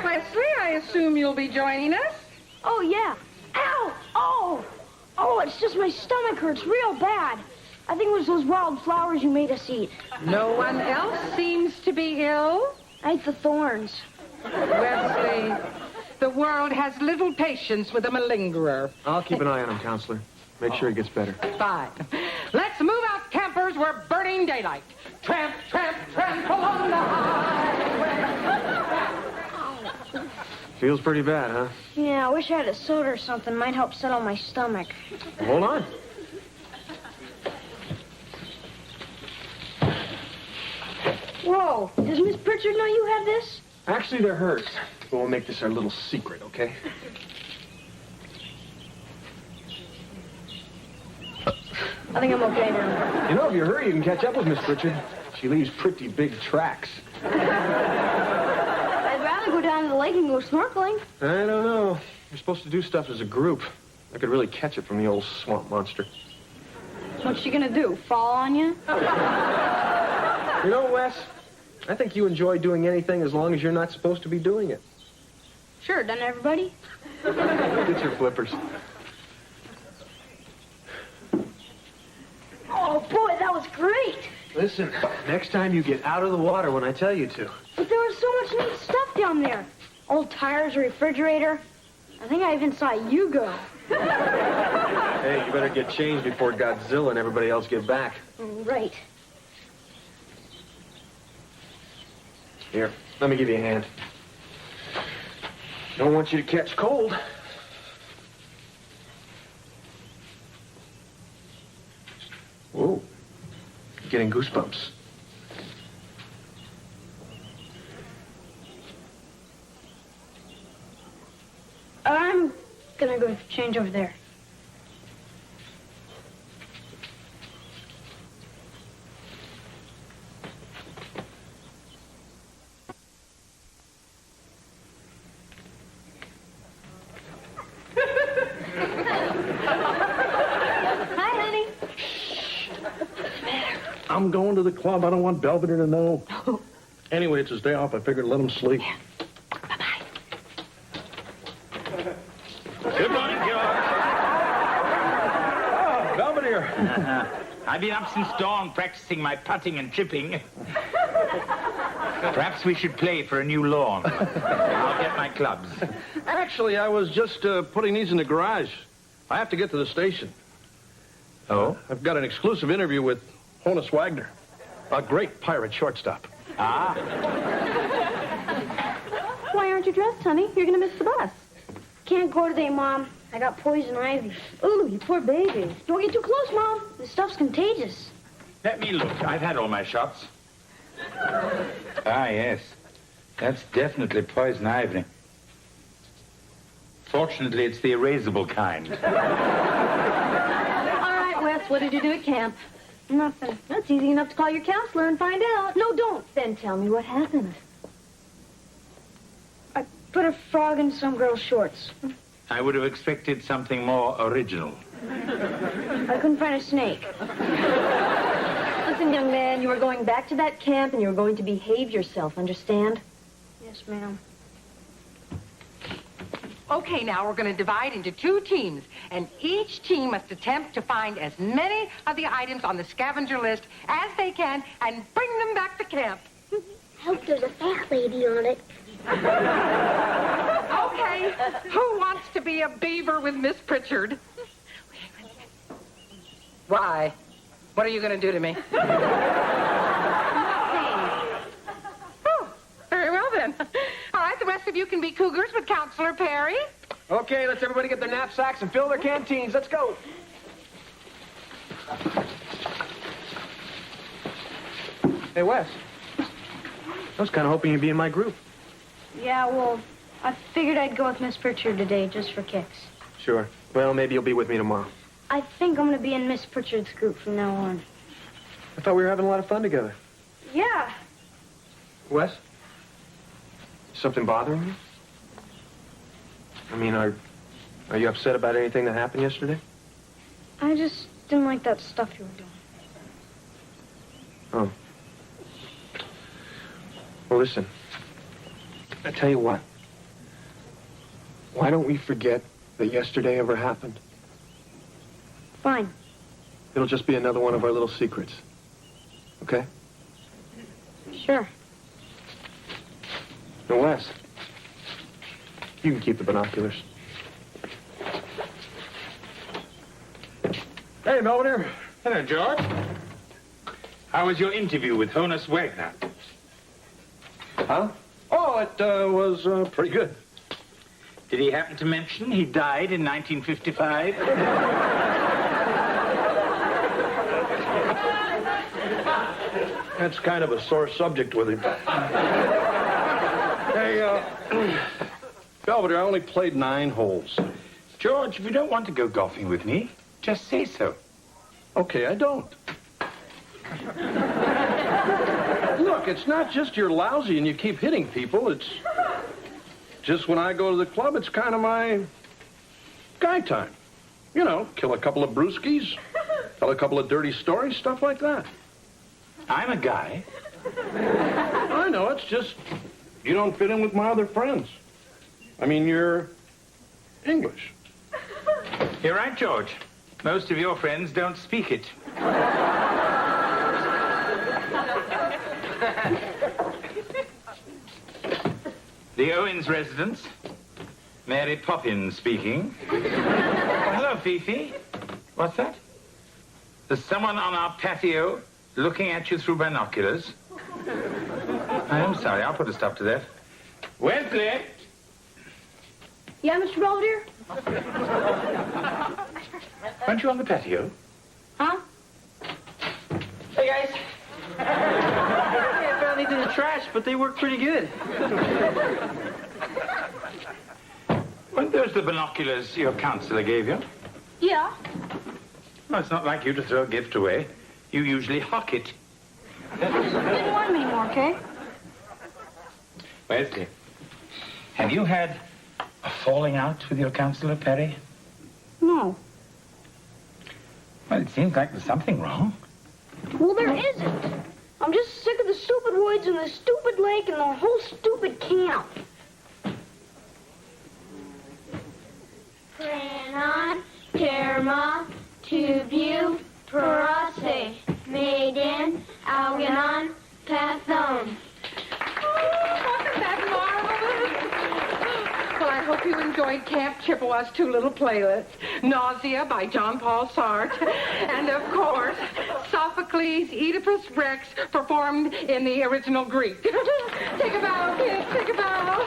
Wesley, I assume you'll be joining us? Oh, yeah. Ow! Oh! Oh, it's just my stomach hurts real bad. I think it was those wild flowers you made us eat. No one else seems to be ill? I ate the thorns. Wesley, the world has little patience with a malingerer. I'll keep an eye on him, Counselor. Make sure he gets better. Fine. Let's move out, campers. We're burning daylight. Tramp, tramp, tramp along the highway. Feels pretty bad, huh? Yeah, I wish I had a soda or something. Might help settle my stomach. Well, hold on. Whoa, does Miss Pritchard know you have this? Actually, they're hers. But we'll make this our little secret, okay? I think I'm okay now. You know, if you hurry, you can catch up with Miss Pritchard. She leaves pretty big tracks. I'd rather go down to the lake and go snorkeling. I don't know. You're supposed to do stuff as a group. I could really catch it from the old swamp monster. What's she gonna do, fall on you? You know, Wes, I think you enjoy doing anything as long as you're not supposed to be doing it. Sure, doesn't everybody? Get your flippers. Oh, boy, that was great. Listen, next time you get out of the water when I tell you to. But there was so much neat stuff down there. Old tires, a refrigerator. I think I even saw you go. Hey, you better get changed before Godzilla and everybody else get back. Right. Here, let me give you a hand. Don't want you to catch cold. Whoa. Getting goosebumps. I'm gonna go change over there. I'm going to the club. I don't want Belvedere to know. Anyway, it's his day off. I figured let him sleep. Good morning, George. Oh, Belvedere. I've been up since dawn practicing my putting and chipping. Perhaps we should play for a new lawn. I'll get my clubs. Actually, I was just putting these in the garage. I have to get to the station. Oh? I've got an exclusive interview with Honus Wagner, a great pirate shortstop. Ah. Why aren't you dressed, honey? You're gonna miss the bus. Can't go today, Mom. I got poison ivy. Ooh, you poor baby. Don't get too close, Mom. This stuff's contagious. Let me look. I've had all my shots. Ah, yes. That's definitely poison ivy. Fortunately, it's the erasable kind. All right, Wes, what did you do at camp? Nothing. That's easy enough to call your counselor and find out. No, don't. Then tell me what happened. I put a frog in some girl's shorts. I would have expected something more original. I couldn't find a snake. Listen, young man, you are going back to that camp and you are going to behave yourself, understand? Yes, ma'am. Okay, now we're going to divide into 2 teams, and each team must attempt to find as many of the items on the scavenger list as they can and bring them back to camp. I hope there's a fat lady on it. Okay, who wants to be a beaver with Miss Pritchard? Why? What are you going to do to me? Oh, very well then. All right, the rest of you can be cougars with Counselor Perry. Okay, let's everybody get their knapsacks and fill their canteens. Let's go. Hey, Wes. I was kind of hoping you'd be in my group. Yeah, well, I figured I'd go with Miss Pritchard today just for kicks. Sure. Well, maybe you'll be with me tomorrow. I think I'm going to be in Miss Pritchard's group from now on. I thought we were having a lot of fun together. Yeah. Wes? Something bothering you? I mean, are you upset about anything that happened yesterday? I just didn't like that stuff you were doing. Oh. Well, listen. I tell you what. Why don't we forget that yesterday ever happened? Fine. It'll just be another one of our little secrets. Okay? Sure. Now, Wes, you can keep the binoculars. Hey, Belvedere. Hello, George. How was your interview with Honus Wagner? Huh? Oh, it was pretty good. Did he happen to mention he died in 1955? That's kind of a sore subject with him. Hey, Belvedere, I only played 9 holes. George, if you don't want to go golfing with me, just say so. Okay, I don't. Look, it's not just you're lousy and you keep hitting people. It's just when I go to the club, it's kind of my guy time. You know, kill a couple of brewskis, tell a couple of dirty stories, stuff like that. I'm a guy. I know, it's just you don't fit in with my other friends. I mean, you're English. You're right, George. Most of your friends don't speak it. The Owens residence. Mary Poppins speaking. Oh, hello, Fifi. What's that? There's someone on our patio looking at you through binoculars. I am sorry. I'll put a stop to that. Wesley! Yeah, Mr. Belvedere? Aren't you on the patio? Huh? Hey, guys. I found these in the trash, but they work pretty good. Weren't those the binoculars your counselor gave you? Yeah. Well, it's not like you to throw a gift away. You usually hock it. Didn't want them anymore, okay? Wesley, have you had a falling out with your counselor, Perry? No. Well, it seems like there's something wrong. Well, there isn't. I'm just sick of the stupid woods and the stupid lake and the whole stupid camp. Pranon, Terma, Tubu, Parase, Maiden, Algernon, Pathon. Wasn't that marvelous? Well, I hope you enjoyed Camp Chippewa's 2 little playlists. Nausea by John Paul Sartre. And, of course, Sophocles' Oedipus Rex performed in the original Greek. Take a bow, kids. Take a bow.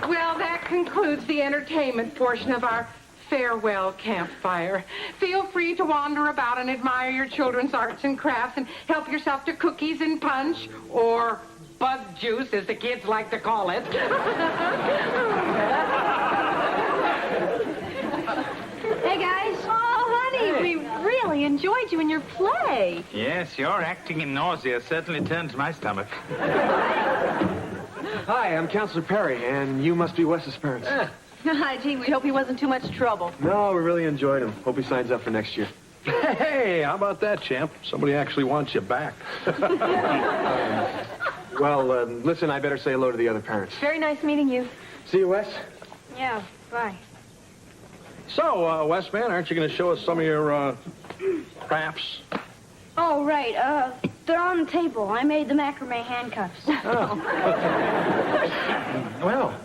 Well, that concludes the entertainment portion of our farewell campfire. Feel free to wander about and admire your children's arts and crafts and help yourself to cookies and punch, or bug juice, as the kids like to call it. Hey, guys. Oh, honey, we really enjoyed you in your play. Yes, your acting in Nausea certainly turns my stomach. Hi, I'm Counselor Perry, and you must be Wes's parents. Hi, gee, we hope he wasn't too much trouble. No, we really enjoyed him. Hope he signs up for next year. Hey, how about that, champ? Somebody actually wants you back. Listen, I better say hello to the other parents. Very nice meeting you. See you, Wes. Yeah, bye. So, Wes, man, aren't you going to show us some of your crafts? Oh, right. They're on the table. I made the macrame handcuffs. Well,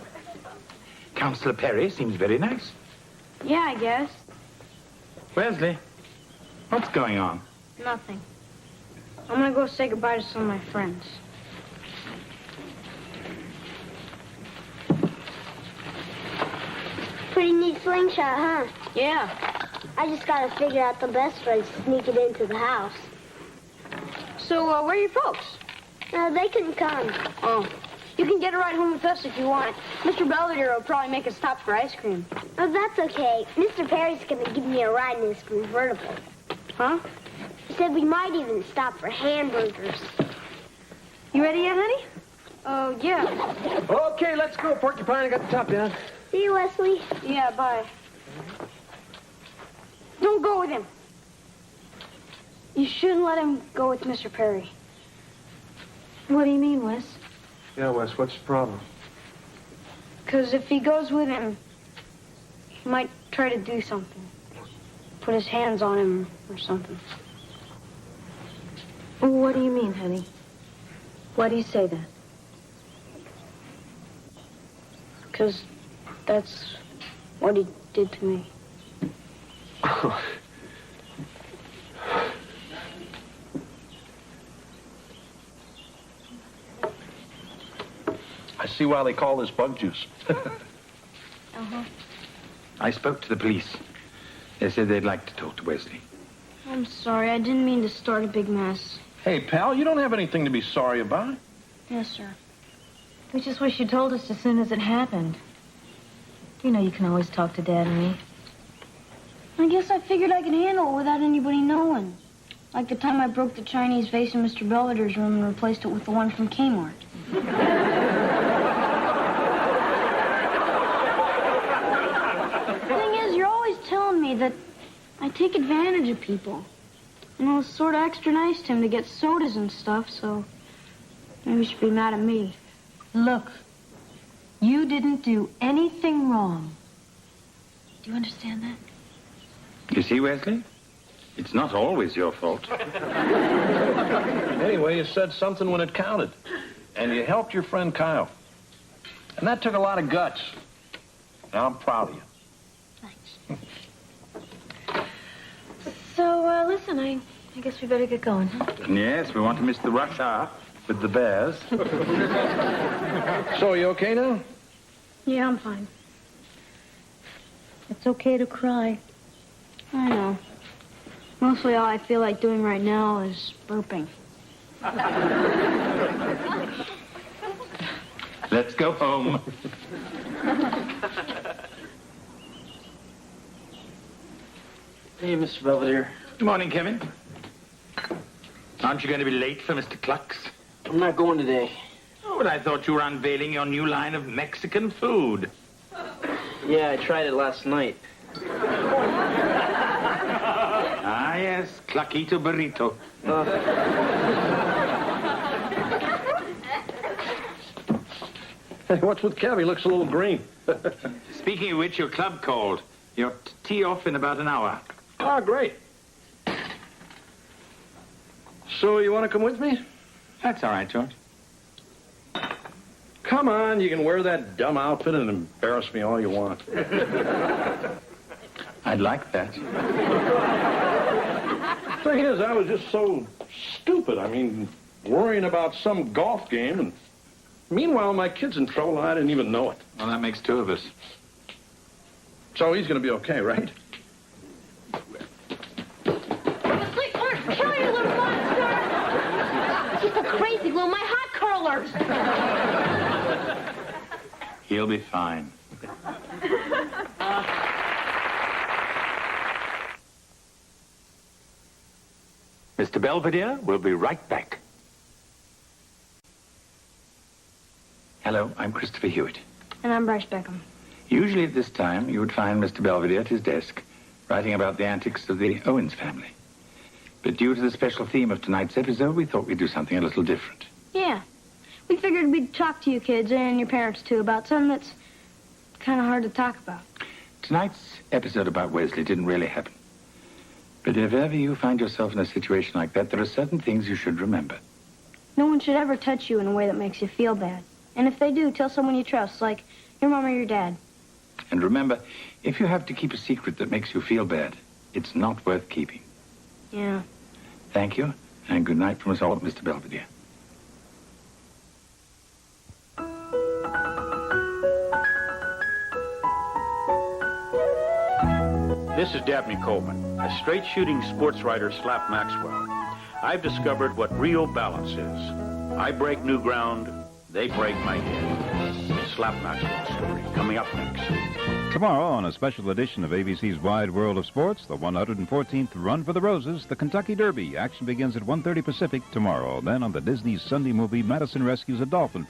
Counselor Perry seems very nice. Yeah, I guess. Wesley, what's going on? Nothing. I'm gonna go say goodbye to some of my friends. Pretty neat slingshot, huh? Yeah. I just gotta figure out the best way to sneak it into the house. So, where are your folks? They couldn't come. Oh. You can get a ride home with us if you want. Mr. Belvedere will probably make us stop for ice cream. Oh, that's okay. Mr. Perry's gonna give me a ride in his convertible. Huh? He said we might even stop for hamburgers. You ready yet, honey? Oh, yeah. Okay, let's go, Porcupine. I got the top down. See you, Wesley. Yeah, bye. Don't go with him. You shouldn't let him go with Mr. Perry. What do you mean, Wes? Yeah, Wes, what's the problem? Because if he goes with him, he might try to do something. Put his hands on him or something. What do you mean, honey? Why do you say that? Because that's what he did to me. I see why they call this bug juice. Uh-huh. I spoke to the police. They said they'd like to talk to Wesley. I'm sorry. I didn't mean to start a big mess. Hey, pal, you don't have anything to be sorry about. Yes, sir. We just wish you told us as soon as it happened. You know you can always talk to Dad and me. I guess I figured I could handle it without anybody knowing. Like the time I broke the Chinese vase in Mr. Belvedere's room and replaced it with the one from Kmart. The thing is, you're always telling me that I take advantage of people. And it was sort of extra nice to him to get sodas and stuff, so maybe you should be mad at me. Look, you didn't do anything wrong. Do you understand that? You see, Wesley? It's not always your fault. Anyway, you said something when it counted. And you helped your friend Kyle. And that took a lot of guts. And I'm proud of you. So, listen, I guess we better get going, huh? Yes, we want to miss the rush hour with the bears. So, are you okay now? Yeah, I'm fine. It's okay to cry. I know. Mostly all I feel like doing right now is burping. Let's go home. Hey, Mr. Belvedere. Good morning, Kevin. Aren't you going to be late for Mr. Cluck's? I'm not going today. Oh, but I thought you were unveiling your new line of Mexican food. Yeah, I tried it last night. Ah, yes, Cluckito Burrito. Hey, what's with Kev? He looks a little green. Speaking of which, your club called. You're tee off in about an hour. Oh, great. So, you want to come with me? That's all right, George. Come on, you can wear that dumb outfit and embarrass me all you want. I'd like that. Thing is, I was just so stupid. I mean, worrying about some golf game, and meanwhile, my kid's in trouble, and I didn't even know it. Well, that makes two of us. So he's going to be okay, right? Wesley, kill you, little monster! He's so crazy, Lou. My hot curlers. He'll be fine. Mr. Belvedere, we'll be right back. Hello, I'm Christopher Hewitt. And I'm Bryce Beckham. Usually at this time, you would find Mr. Belvedere at his desk, writing about the antics of the Owens family. But due to the special theme of tonight's episode, we thought we'd do something a little different. Yeah. We figured we'd talk to you kids and your parents, too, about something that's kind of hard to talk about. Tonight's episode about Wesley didn't really happen. But if ever you find yourself in a situation like that, there are certain things you should remember. No one should ever touch you in a way that makes you feel bad. And if they do, tell someone you trust, like your mom or your dad. And remember, if you have to keep a secret that makes you feel bad, it's not worth keeping. Yeah. Thank you, and good night from us all, Mr. Belvedere. This is Dabney Coleman, a straight-shooting sports writer slap Maxwell. I've discovered what real balance is. I break new ground, They break my head. Slap Maxwell story coming up next. Tomorrow, on a special edition of ABC's Wide World of Sports, the 114th Run for the Roses, the Kentucky Derby. Action begins at 1:30 Pacific tomorrow. Then on the Disney Sunday movie, Madison rescues a dolphin